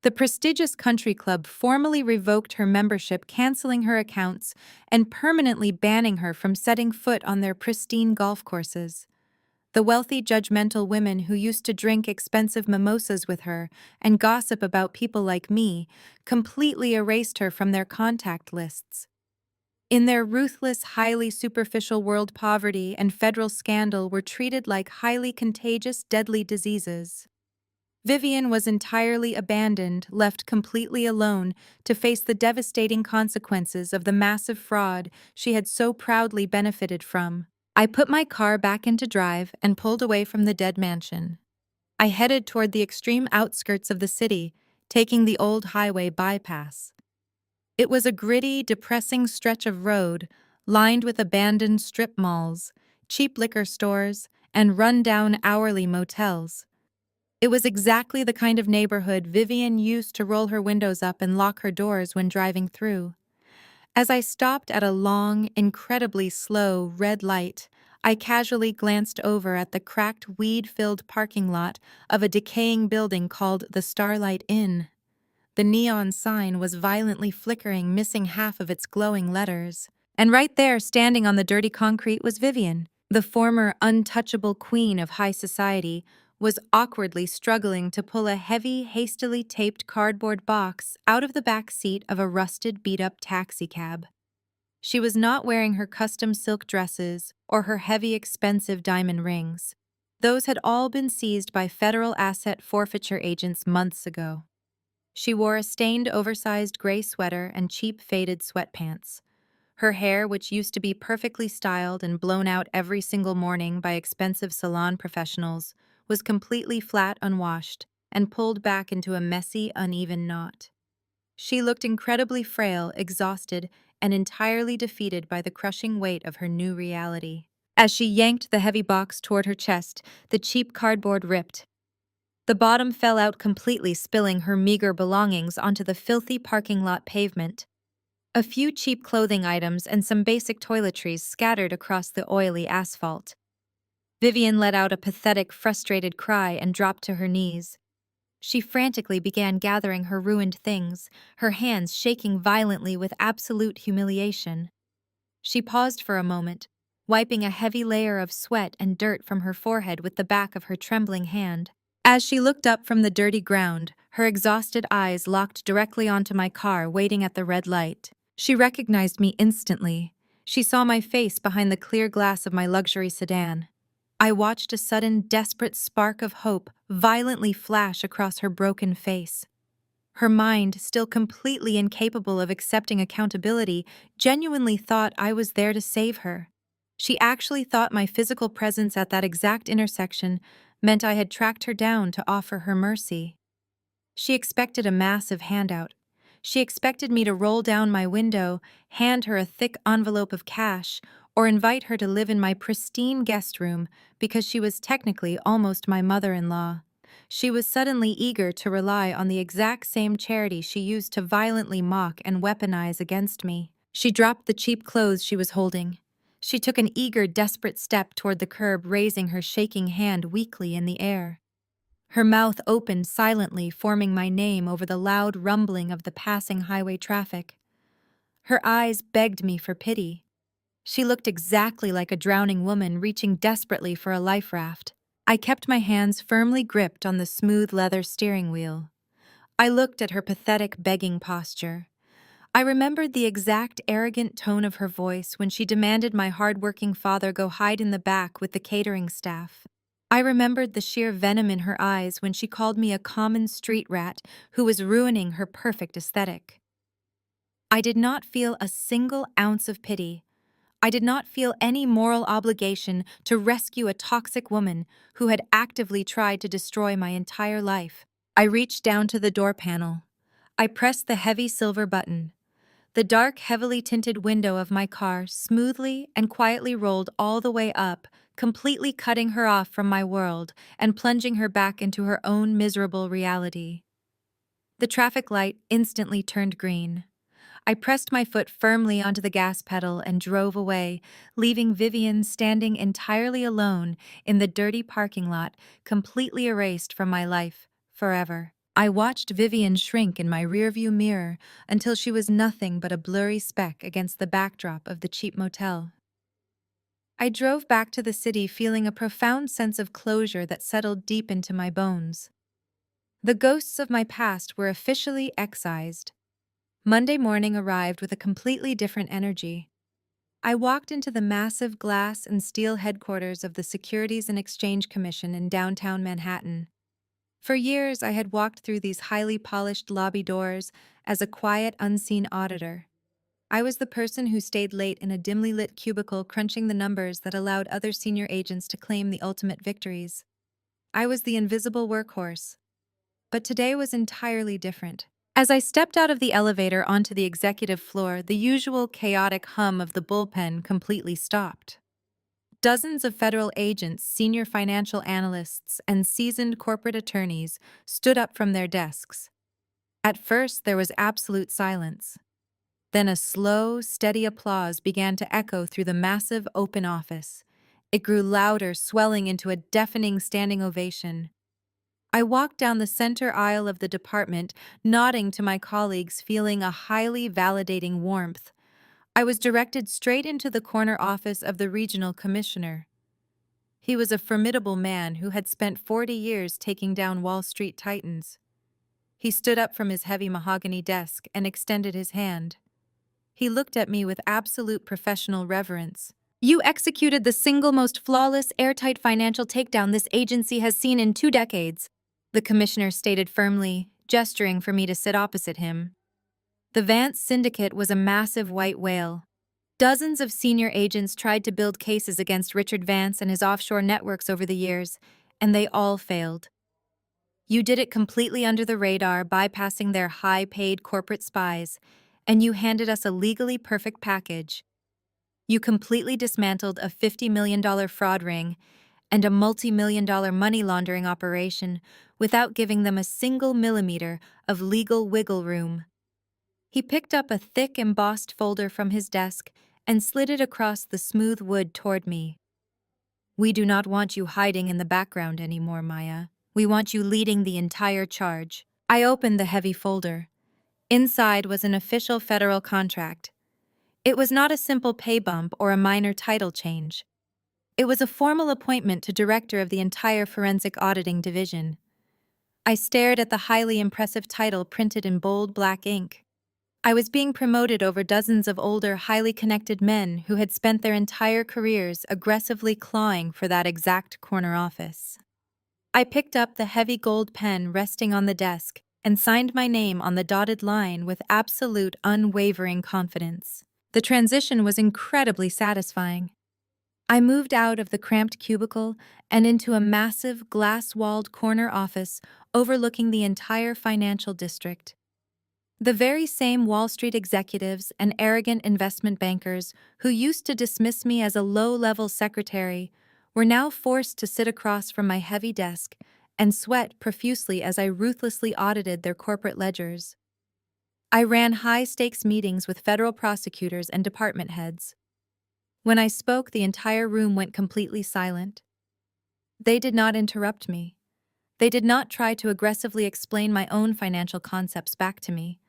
The prestigious country club formally revoked her membership, canceling her accounts and permanently banning her from setting foot on their pristine golf courses. The wealthy, judgmental women who used to drink expensive mimosas with her and gossip about people like me completely erased her from their contact lists. In their ruthless, highly superficial world, poverty and federal scandal were treated like highly contagious, deadly diseases. Vivian was entirely abandoned, left completely alone to face the devastating consequences of the massive fraud she had so proudly benefited from. I put my car back into drive and pulled away from the dead mansion. I headed toward the extreme outskirts of the city, taking the old highway bypass. It was a gritty, depressing stretch of road, lined with abandoned strip malls, cheap liquor stores, and run-down hourly motels. It was exactly the kind of neighborhood Vivian used to roll her windows up and lock her doors when driving through. As I stopped at a long, incredibly slow red light, I casually glanced over at the cracked, weed-filled parking lot of a decaying building called the Starlight Inn. The neon sign was violently flickering, missing half of its glowing letters. And right there, standing on the dirty concrete, was Vivian. The former untouchable queen of high society was awkwardly struggling to pull a heavy, hastily taped cardboard box out of the back seat of a rusted, beat-up taxicab. She was not wearing her custom silk dresses or her heavy, expensive diamond rings. Those had all been seized by federal asset forfeiture agents months ago. She wore a stained, oversized gray sweater and cheap, faded sweatpants. Her hair, which used to be perfectly styled and blown out every single morning by expensive salon professionals, was completely flat, unwashed, and pulled back into a messy, uneven knot. She looked incredibly frail, exhausted, and entirely defeated by the crushing weight of her new reality. As she yanked the heavy box toward her chest, the cheap cardboard ripped. The bottom fell out completely, spilling her meager belongings onto the filthy parking lot pavement. A few cheap clothing items and some basic toiletries scattered across the oily asphalt. Vivian let out a pathetic, frustrated cry and dropped to her knees. She frantically began gathering her ruined things, her hands shaking violently with absolute humiliation. She paused for a moment, wiping a heavy layer of sweat and dirt from her forehead with the back of her trembling hand. As she looked up from the dirty ground, her exhausted eyes locked directly onto my car waiting at the red light. She recognized me instantly. She saw my face behind the clear glass of my luxury sedan. I watched a sudden, desperate spark of hope violently flash across her broken face. Her mind, still completely incapable of accepting accountability, genuinely thought I was there to save her. She actually thought my physical presence at that exact intersection meant I had tracked her down to offer her mercy. She expected a massive handout. She expected me to roll down my window, hand her a thick envelope of cash, or invite her to live in my pristine guest room because she was technically almost my mother-in-law. She was suddenly eager to rely on the exact same charity she used to violently mock and weaponize against me. She dropped the cheap clothes she was holding. She took an eager, desperate step toward the curb, raising her shaking hand weakly in the air. Her mouth opened silently, forming my name over the loud rumbling of the passing highway traffic. Her eyes begged me for pity. She looked exactly like a drowning woman reaching desperately for a life raft. I kept my hands firmly gripped on the smooth leather steering wheel. I looked at her pathetic, begging posture. I remembered the exact arrogant tone of her voice when she demanded my hard-working father go hide in the back with the catering staff. I remembered the sheer venom in her eyes when she called me a common street rat who was ruining her perfect aesthetic. I did not feel a single ounce of pity. I did not feel any moral obligation to rescue a toxic woman who had actively tried to destroy my entire life. I reached down to the door panel. I pressed the heavy silver button. The dark, heavily tinted window of my car smoothly and quietly rolled all the way up, completely cutting her off from my world and plunging her back into her own miserable reality. The traffic light instantly turned green. I pressed my foot firmly onto the gas pedal and drove away, leaving Vivian standing entirely alone in the dirty parking lot, completely erased from my life, forever. I watched Vivian shrink in my rearview mirror until she was nothing but a blurry speck against the backdrop of the cheap motel. I drove back to the city feeling a profound sense of closure that settled deep into my bones. The ghosts of my past were officially excised. Monday morning arrived with a completely different energy. I walked into the massive glass and steel headquarters of the Securities and Exchange Commission in downtown Manhattan. For years, I had walked through these highly polished lobby doors as a quiet, unseen auditor. I was the person who stayed late in a dimly lit cubicle crunching the numbers that allowed other senior agents to claim the ultimate victories. I was the invisible workhorse. But today was entirely different. As I stepped out of the elevator onto the executive floor, the usual chaotic hum of the bullpen completely stopped. Dozens of federal agents, senior financial analysts, and seasoned corporate attorneys stood up from their desks. At first, there was absolute silence. Then a slow, steady applause began to echo through the massive open office. It grew louder, swelling into a deafening standing ovation. I walked down the center aisle of the department, nodding to my colleagues, feeling a highly validating warmth. I was directed straight into the corner office of the regional commissioner. He was a formidable man who had spent 40 years taking down Wall Street titans. He stood up from his heavy mahogany desk and extended his hand. He looked at me with absolute professional reverence. "You executed the single most flawless, airtight financial takedown this agency has seen in 2 decades," the commissioner stated firmly, gesturing for me to sit opposite him. The Vance Syndicate was a massive white whale. Dozens of senior agents tried to build cases against Richard Vance and his offshore networks over the years, and they all failed. You did it completely under the radar, bypassing their high-paid corporate spies, and you handed us a legally perfect package. You completely dismantled a $50 million fraud ring and a multi-million-dollar money laundering operation without giving them a single millimeter of legal wiggle room. He picked up a thick embossed folder from his desk and slid it across the smooth wood toward me. "We do not want you hiding in the background anymore, Maya. We want you leading the entire charge." I opened the heavy folder. Inside was an official federal contract. It was not a simple pay bump or a minor title change. It was a formal appointment to director of the entire forensic auditing division. I stared at the highly impressive title printed in bold black ink. I was being promoted over dozens of older, highly connected men who had spent their entire careers aggressively clawing for that exact corner office. I picked up the heavy gold pen resting on the desk and signed my name on the dotted line with absolute, unwavering confidence. The transition was incredibly satisfying. I moved out of the cramped cubicle and into a massive, glass-walled corner office overlooking the entire financial district. The very same Wall Street executives and arrogant investment bankers who used to dismiss me as a low-level secretary were now forced to sit across from my heavy desk and sweat profusely as I ruthlessly audited their corporate ledgers. I ran high-stakes meetings with federal prosecutors and department heads. When I spoke, the entire room went completely silent. They did not interrupt me. They did not try to aggressively explain my own financial concepts back to me.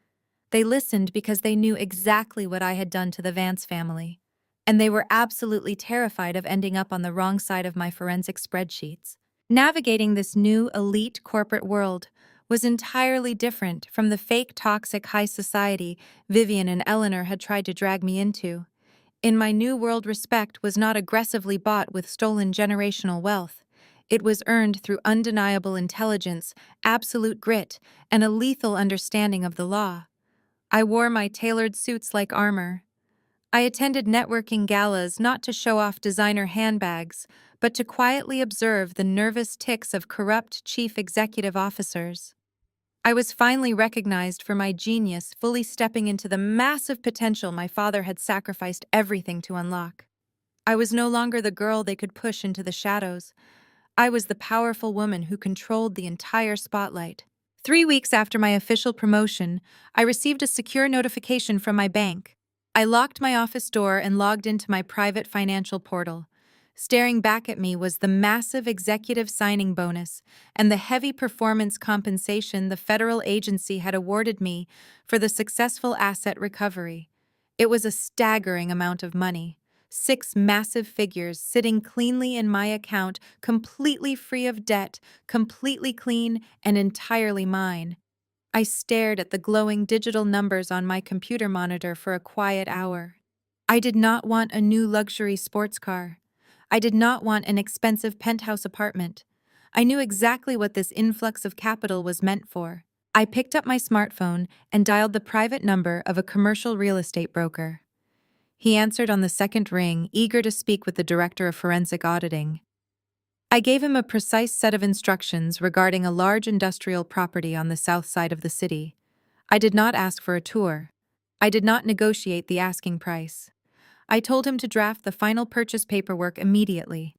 They listened because they knew exactly what I had done to the Vance family, and they were absolutely terrified of ending up on the wrong side of my forensic spreadsheets. Navigating this new, elite corporate world was entirely different from the fake, toxic high society Vivian and Eleanor had tried to drag me into. In my new world, respect was not aggressively bought with stolen generational wealth. It was earned through undeniable intelligence, absolute grit, and a lethal understanding of the law. I wore my tailored suits like armor. I attended networking galas not to show off designer handbags, but to quietly observe the nervous tics of corrupt chief executive officers. I was finally recognized for my genius, fully stepping into the massive potential my father had sacrificed everything to unlock. I was no longer the girl they could push into the shadows. I was the powerful woman who controlled the entire spotlight. 3 weeks after my official promotion, I received a secure notification from my bank. I locked my office door and logged into my private financial portal. Staring back at me was the massive executive signing bonus and the heavy performance compensation the federal agency had awarded me for the successful asset recovery. It was a staggering amount of money. 6 massive figures sitting cleanly in my account, completely free of debt, completely clean, and entirely mine. I stared at the glowing digital numbers on my computer monitor for a quiet hour. I did not want a new luxury sports car. I did not want an expensive penthouse apartment. I knew exactly what this influx of capital was meant for. I picked up my smartphone and dialed the private number of a commercial real estate broker. He answered on the second ring, eager to speak with the director of forensic auditing. I gave him a precise set of instructions regarding a large industrial property on the south side of the city. I did not ask for a tour. I did not negotiate the asking price. I told him to draft the final purchase paperwork immediately.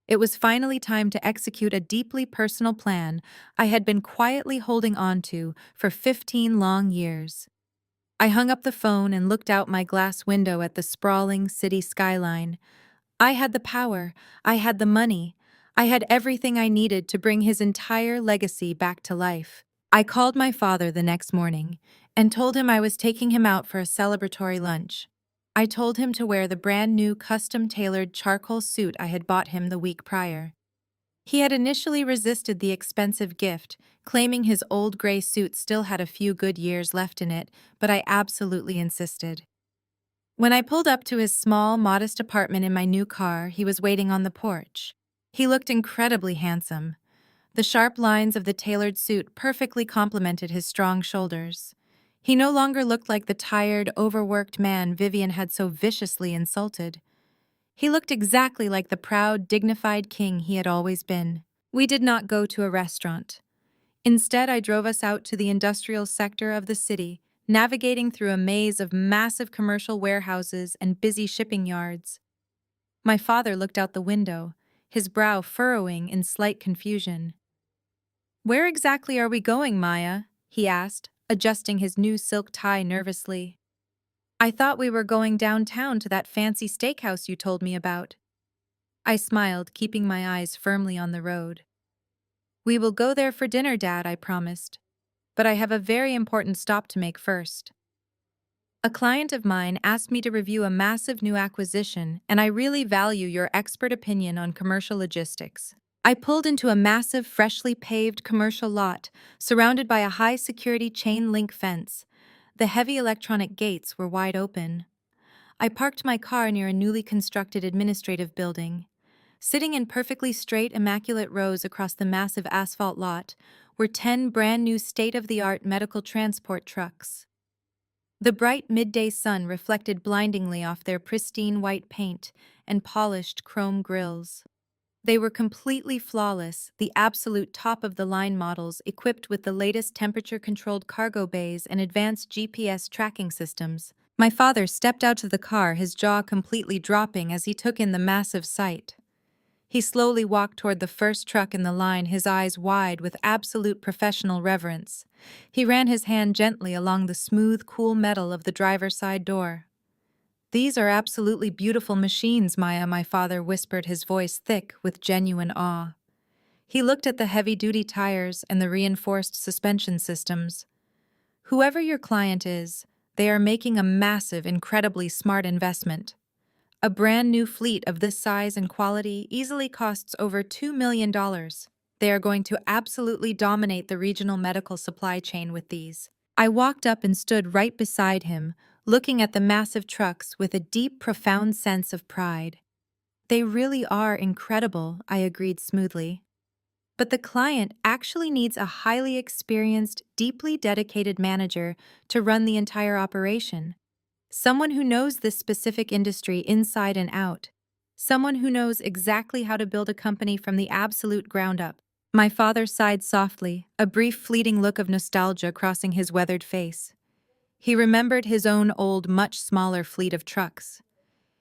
It was finally time to execute a deeply personal plan I had been quietly holding on to for 15 long years. I hung up the phone and looked out my glass window at the sprawling city skyline. I had the power, I had the money, I had everything I needed to bring his entire legacy back to life. I called my father the next morning and told him I was taking him out for a celebratory lunch. I told him to wear the brand new custom-tailored charcoal suit I had bought him the week prior. He had initially resisted the expensive gift, claiming his old gray suit still had a few good years left in it, but I absolutely insisted. When I pulled up to his small, modest apartment in my new car, he was waiting on the porch. He looked incredibly handsome. The sharp lines of the tailored suit perfectly complemented his strong shoulders. He no longer looked like the tired, overworked man Vivian had so viciously insulted. He looked exactly like the proud, dignified king he had always been. We did not go to a restaurant. Instead, I drove us out to the industrial sector of the city, navigating through a maze of massive commercial warehouses and busy shipping yards. My father looked out the window, his brow furrowing in slight confusion. "Where exactly are we going, Maya?" he asked, adjusting his new silk tie nervously. "I thought we were going downtown to that fancy steakhouse you told me about." I smiled, keeping my eyes firmly on the road. "We will go there for dinner, Dad," I promised. "But I have a very important stop to make first." A client of mine asked me to review a massive new acquisition, and I really value your expert opinion on commercial logistics. I pulled into a massive, freshly paved commercial lot, surrounded by a high-security chain-link fence. The heavy electronic gates were wide open. I parked my car near a newly constructed administrative building. Sitting in perfectly straight, immaculate rows across the massive asphalt lot were 10 brand-new state-of-the-art medical transport trucks. The bright midday sun reflected blindingly off their pristine white paint and polished chrome grills. They were completely flawless, the absolute top-of-the-line models equipped with the latest temperature-controlled cargo bays and advanced GPS tracking systems. My father stepped out of the car, his jaw completely dropping as he took in the massive sight. He slowly walked toward the first truck in the line, his eyes wide with absolute professional reverence. He ran his hand gently along the smooth, cool metal of the driver's side door. "These are absolutely beautiful machines, Maya," my father whispered, his voice thick with genuine awe. He looked at the heavy-duty tires and the reinforced suspension systems. "Whoever your client is, they are making a massive, incredibly smart investment. A brand new fleet of this size and quality easily costs over $2 million. They are going to absolutely dominate the regional medical supply chain with these." I walked up and stood right beside him, looking at the massive trucks with a deep, profound sense of pride. "They really are incredible," I agreed smoothly. "But the client actually needs a highly experienced, deeply dedicated manager to run the entire operation. Someone who knows this specific industry inside and out. Someone who knows exactly how to build a company from the absolute ground up." My father sighed softly, a brief fleeting look of nostalgia crossing his weathered face. He remembered his own old, much smaller fleet of trucks.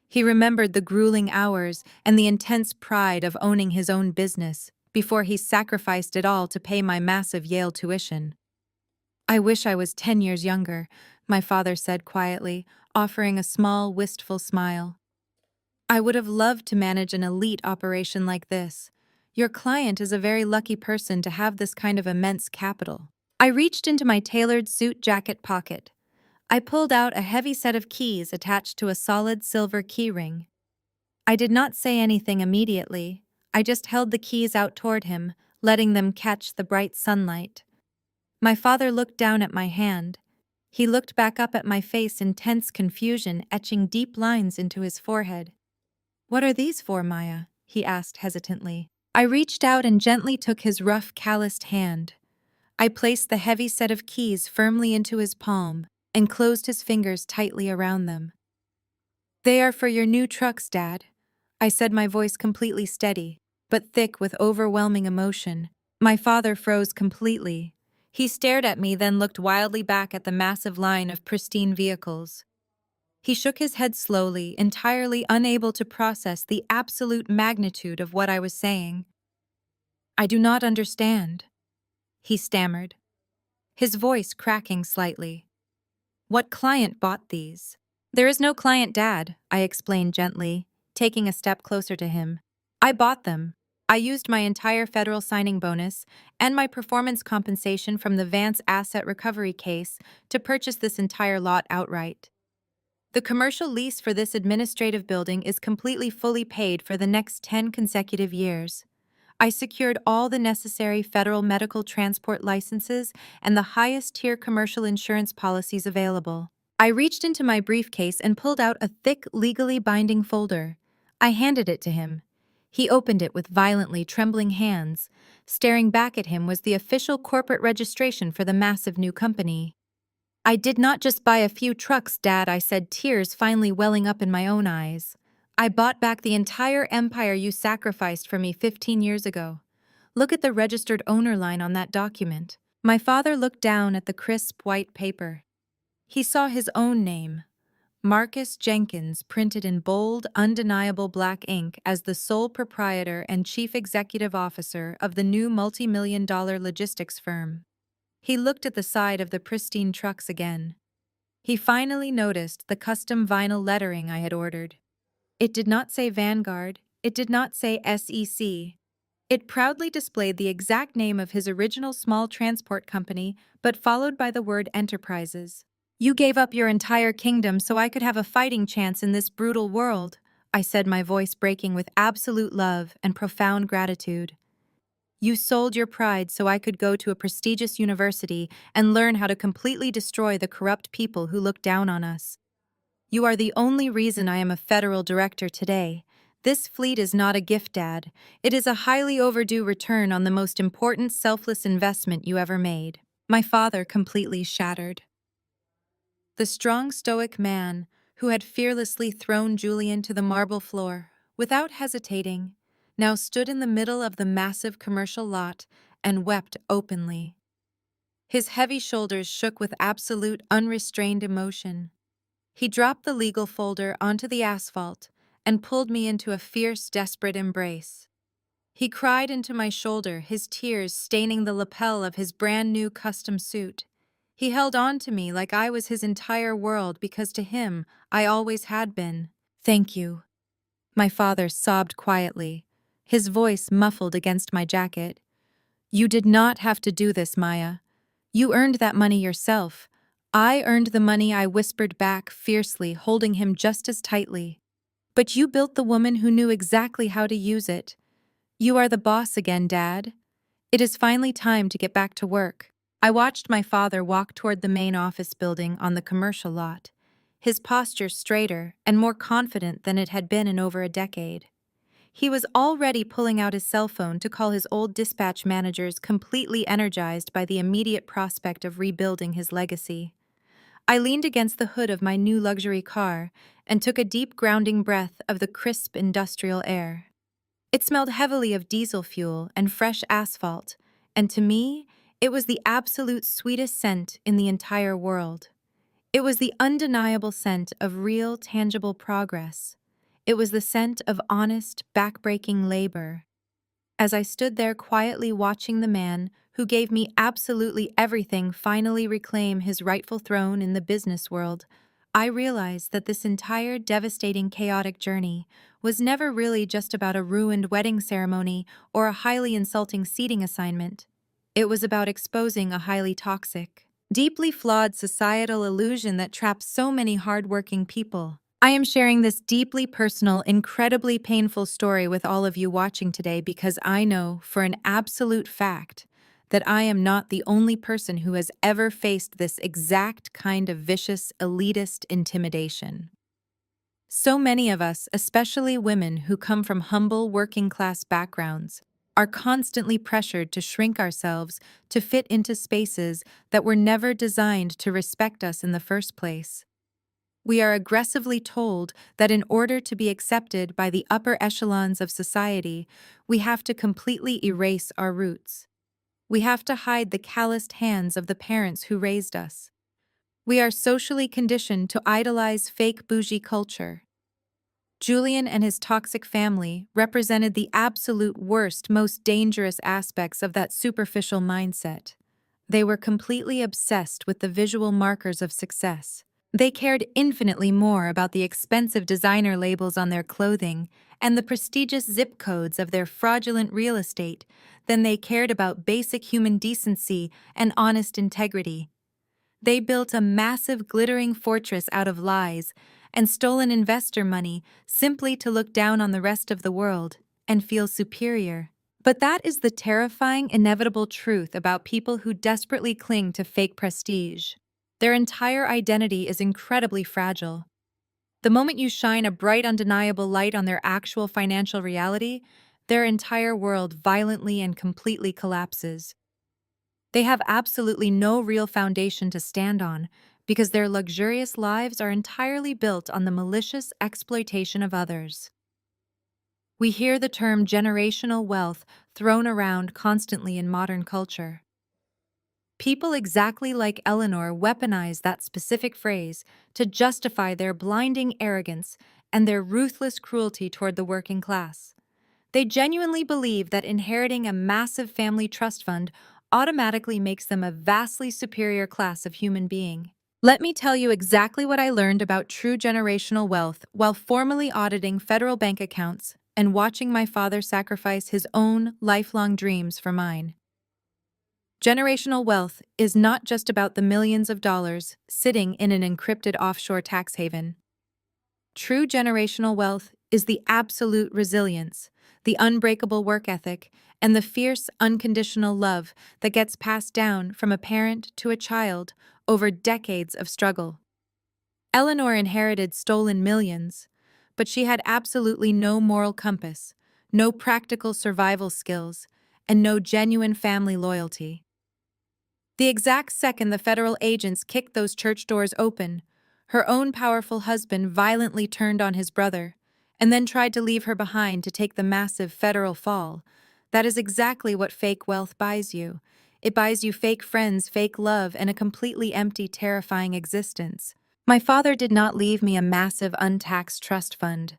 He remembered the grueling hours and the intense pride of owning his own business, before he sacrificed it all to pay my massive Yale tuition. I wish I was 10 years younger, my father said quietly, offering a small, wistful smile. I would have loved to manage an elite operation like this. Your client is a very lucky person to have this kind of immense capital. I reached into my tailored suit jacket pocket. I pulled out a heavy set of keys attached to a solid silver keyring. I did not say anything immediately. I just held the keys out toward him, letting them catch the bright sunlight. My father looked down at my hand. He looked back up at my face in tense confusion, etching deep lines into his forehead. "What are these for, Maya?" he asked hesitantly. I reached out and gently took his rough, calloused hand. I placed the heavy set of keys firmly into his palm and closed his fingers tightly around them. "They are for your new trucks, Dad," I said, my voice completely steady, but thick with overwhelming emotion. My father froze completely. He stared at me, then looked wildly back at the massive line of pristine vehicles. He shook his head slowly, entirely unable to process the absolute magnitude of what I was saying. "I do not understand," he stammered, his voice cracking slightly. "What client bought these?" "There is no client, Dad," I explained gently, taking a step closer to him. "I bought them. I used my entire federal signing bonus and my performance compensation from the Vance asset recovery case to purchase this entire lot outright. The commercial lease for this administrative building is completely fully paid for the next 10 consecutive years. I secured all the necessary federal medical transport licenses and the highest-tier commercial insurance policies available." I reached into my briefcase and pulled out a thick, legally binding folder. I handed it to him. He opened it with violently trembling hands. Staring back at him was the official corporate registration for the massive new company. "I did not just buy a few trucks, Dad," I said, tears finally welling up in my own eyes. "I bought back the entire empire you sacrificed for me 15 years ago. Look at the registered owner line on that document." My father looked down at the crisp white paper. He saw his own name, Marcus Jenkins, printed in bold, undeniable black ink as the sole proprietor and chief executive officer of the new multi-million-dollar logistics firm. He looked at the side of the pristine trucks again. He finally noticed the custom vinyl lettering I had ordered. It did not say Vanguard, it did not say SEC. It proudly displayed the exact name of his original small transport company, but followed by the word Enterprises. "You gave up your entire kingdom so I could have a fighting chance in this brutal world," I said, my voice breaking with absolute love and profound gratitude. "You sold your pride so I could go to a prestigious university and learn how to completely destroy the corrupt people who look down on us. You are the only reason I am a federal director today. This fleet is not a gift, Dad. It is a highly overdue return on the most important selfless investment you ever made." My father completely shattered. The strong, stoic man who had fearlessly thrown Julian to the marble floor, without hesitating, now stood in the middle of the massive commercial lot and wept openly. His heavy shoulders shook with absolute, unrestrained emotion. He dropped the legal folder onto the asphalt and pulled me into a fierce, desperate embrace. He cried into my shoulder, his tears staining the lapel of his brand-new custom suit. He held on to me like I was his entire world because to him, I always had been. "Thank you." My father sobbed quietly, his voice muffled against my jacket. "You did not have to do this, Maya. You earned that money yourself." "I earned the money," I whispered back fiercely, holding him just as tightly. "But you built the woman who knew exactly how to use it. You are the boss again, Dad. It is finally time to get back to work." I watched my father walk toward the main office building on the commercial lot, his posture straighter and more confident than it had been in over a decade. He was already pulling out his cell phone to call his old dispatch managers, completely energized by the immediate prospect of rebuilding his legacy. I leaned against the hood of my new luxury car and took a deep, grounding breath of the crisp industrial air. It smelled heavily of diesel fuel and fresh asphalt, and to me, it was the absolute sweetest scent in the entire world. It was the undeniable scent of real, tangible progress. It was the scent of honest, backbreaking labor. As I stood there quietly watching the man who gave me absolutely everything finally reclaim his rightful throne in the business world, I realized that this entire devastating, chaotic journey was never really just about a ruined wedding ceremony or a highly insulting seating assignment. It was about exposing a highly toxic, deeply flawed societal illusion that traps so many hardworking people. I am sharing this deeply personal, incredibly painful story with all of you watching today because I know for an absolute fact that I am not the only person who has ever faced this exact kind of vicious, elitist intimidation. So many of us, especially women who come from humble working class backgrounds, are constantly pressured to shrink ourselves to fit into spaces that were never designed to respect us in the first place. We are aggressively told that in order to be accepted by the upper echelons of society, we have to completely erase our roots. We have to hide the calloused hands of the parents who raised us. We are socially conditioned to idolize fake bougie culture. Julian and his toxic family represented the absolute worst, most dangerous aspects of that superficial mindset. They were completely obsessed with the visual markers of success. They cared infinitely more about the expensive designer labels on their clothing and the prestigious zip codes of their fraudulent real estate than they cared about basic human decency and honest integrity. They built a massive glittering fortress out of lies and stolen investor money simply to look down on the rest of the world and feel superior. But that is the terrifying, inevitable truth about people who desperately cling to fake prestige. Their entire identity is incredibly fragile. The moment you shine a bright, undeniable light on their actual financial reality, their entire world violently and completely collapses. They have absolutely no real foundation to stand on because their luxurious lives are entirely built on the malicious exploitation of others. We hear the term generational wealth thrown around constantly in modern culture. People exactly like Eleanor weaponize that specific phrase to justify their blinding arrogance and their ruthless cruelty toward the working class. They genuinely believe that inheriting a massive family trust fund automatically makes them a vastly superior class of human being. Let me tell you exactly what I learned about true generational wealth while formally auditing federal bank accounts and watching my father sacrifice his own lifelong dreams for mine. Generational wealth is not just about the millions of dollars sitting in an encrypted offshore tax haven. True generational wealth is the absolute resilience, the unbreakable work ethic, and the fierce, unconditional love that gets passed down from a parent to a child over decades of struggle. Eleanor inherited stolen millions, but she had absolutely no moral compass, no practical survival skills, and no genuine family loyalty. The exact second the federal agents kicked those church doors open, her own powerful husband violently turned on his brother and then tried to leave her behind to take the massive federal fall. That is exactly what fake wealth buys you. It buys you fake friends, fake love, and a completely empty, terrifying existence. My father did not leave me a massive, untaxed trust fund.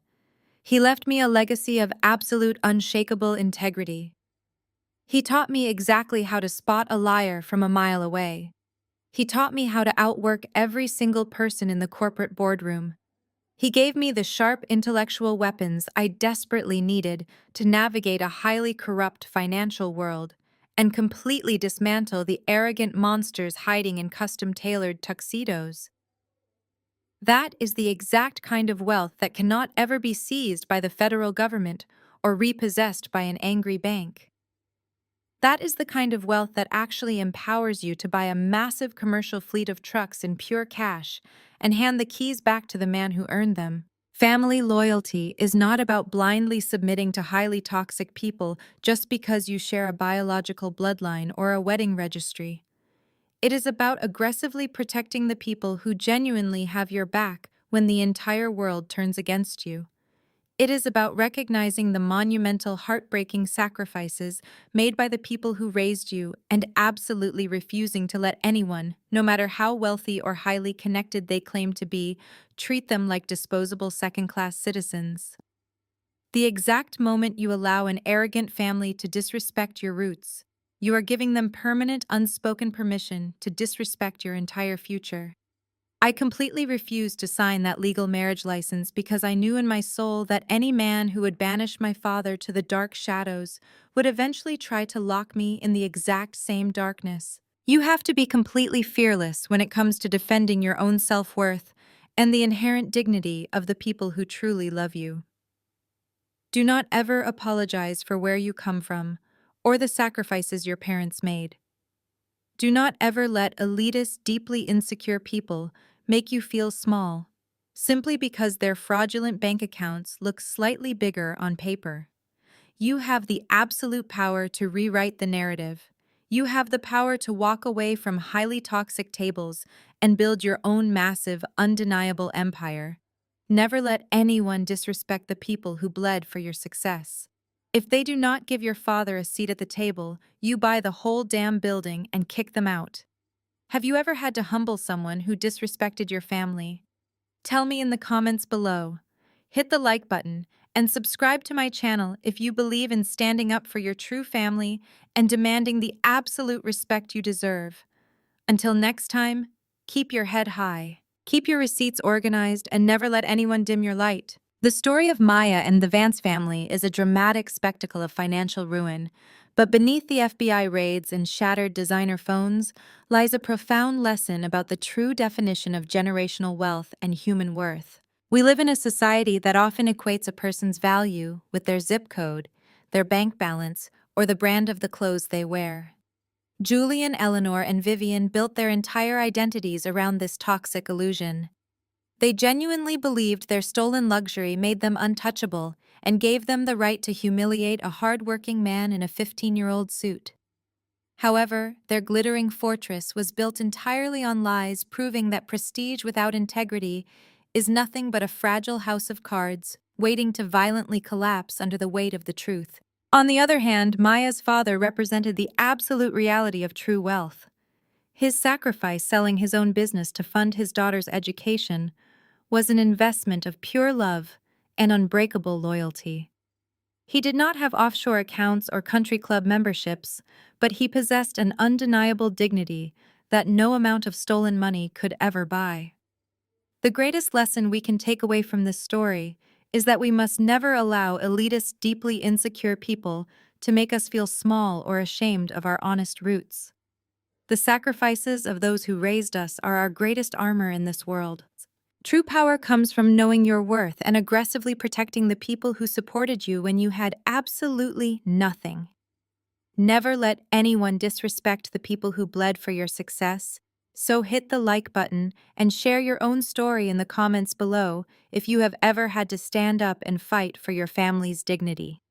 He left me a legacy of absolute, unshakable integrity. He taught me exactly how to spot a liar from a mile away. He taught me how to outwork every single person in the corporate boardroom. He gave me the sharp intellectual weapons I desperately needed to navigate a highly corrupt financial world and completely dismantle the arrogant monsters hiding in custom-tailored tuxedos. That is the exact kind of wealth that cannot ever be seized by the federal government or repossessed by an angry bank. That is the kind of wealth that actually empowers you to buy a massive commercial fleet of trucks in pure cash and hand the keys back to the man who earned them. Family loyalty is not about blindly submitting to highly toxic people just because you share a biological bloodline or a wedding registry. It is about aggressively protecting the people who genuinely have your back when the entire world turns against you. It is about recognizing the monumental, heartbreaking sacrifices made by the people who raised you and absolutely refusing to let anyone, no matter how wealthy or highly connected they claim to be, treat them like disposable second-class citizens. The exact moment you allow an arrogant family to disrespect your roots, you are giving them permanent, unspoken permission to disrespect your entire future. I completely refused to sign that legal marriage license because I knew in my soul that any man who would banish my father to the dark shadows would eventually try to lock me in the exact same darkness. You have to be completely fearless when it comes to defending your own self-worth and the inherent dignity of the people who truly love you. Do not ever apologize for where you come from or the sacrifices your parents made. Do not ever let elitist, deeply insecure people make you feel small, simply because their fraudulent bank accounts look slightly bigger on paper. You have the absolute power to rewrite the narrative. You have the power to walk away from highly toxic tables and build your own massive, undeniable empire. Never let anyone disrespect the people who bled for your success. If they do not give your father a seat at the table, you buy the whole damn building and kick them out. Have you ever had to humble someone who disrespected your family? Tell me in the comments below. Hit the like button and subscribe to my channel if you believe in standing up for your true family and demanding the absolute respect you deserve. Until next time, keep your head high. Keep your receipts organized and never let anyone dim your light. The story of Maya and the Vance family is a dramatic spectacle of financial ruin, but beneath the FBI raids and shattered designer phones lies a profound lesson about the true definition of generational wealth and human worth. We live in a society that often equates a person's value with their zip code, their bank balance, or the brand of the clothes they wear. Julian, Eleanor, and Vivian built their entire identities around this toxic illusion. They genuinely believed their stolen luxury made them untouchable and gave them the right to humiliate a hard-working man in a 15-year-old suit. However, their glittering fortress was built entirely on lies, proving that prestige without integrity is nothing but a fragile house of cards, waiting to violently collapse under the weight of the truth. On the other hand, Maya's father represented the absolute reality of true wealth. His sacrifice, selling his own business to fund his daughter's education, was an investment of pure love and unbreakable loyalty. He did not have offshore accounts or country club memberships, but he possessed an undeniable dignity that no amount of stolen money could ever buy. The greatest lesson we can take away from this story is that we must never allow elitist, deeply insecure people to make us feel small or ashamed of our honest roots. The sacrifices of those who raised us are our greatest armor in this world. True power comes from knowing your worth and aggressively protecting the people who supported you when you had absolutely nothing. Never let anyone disrespect the people who bled for your success, so hit the like button and share your own story in the comments below if you have ever had to stand up and fight for your family's dignity.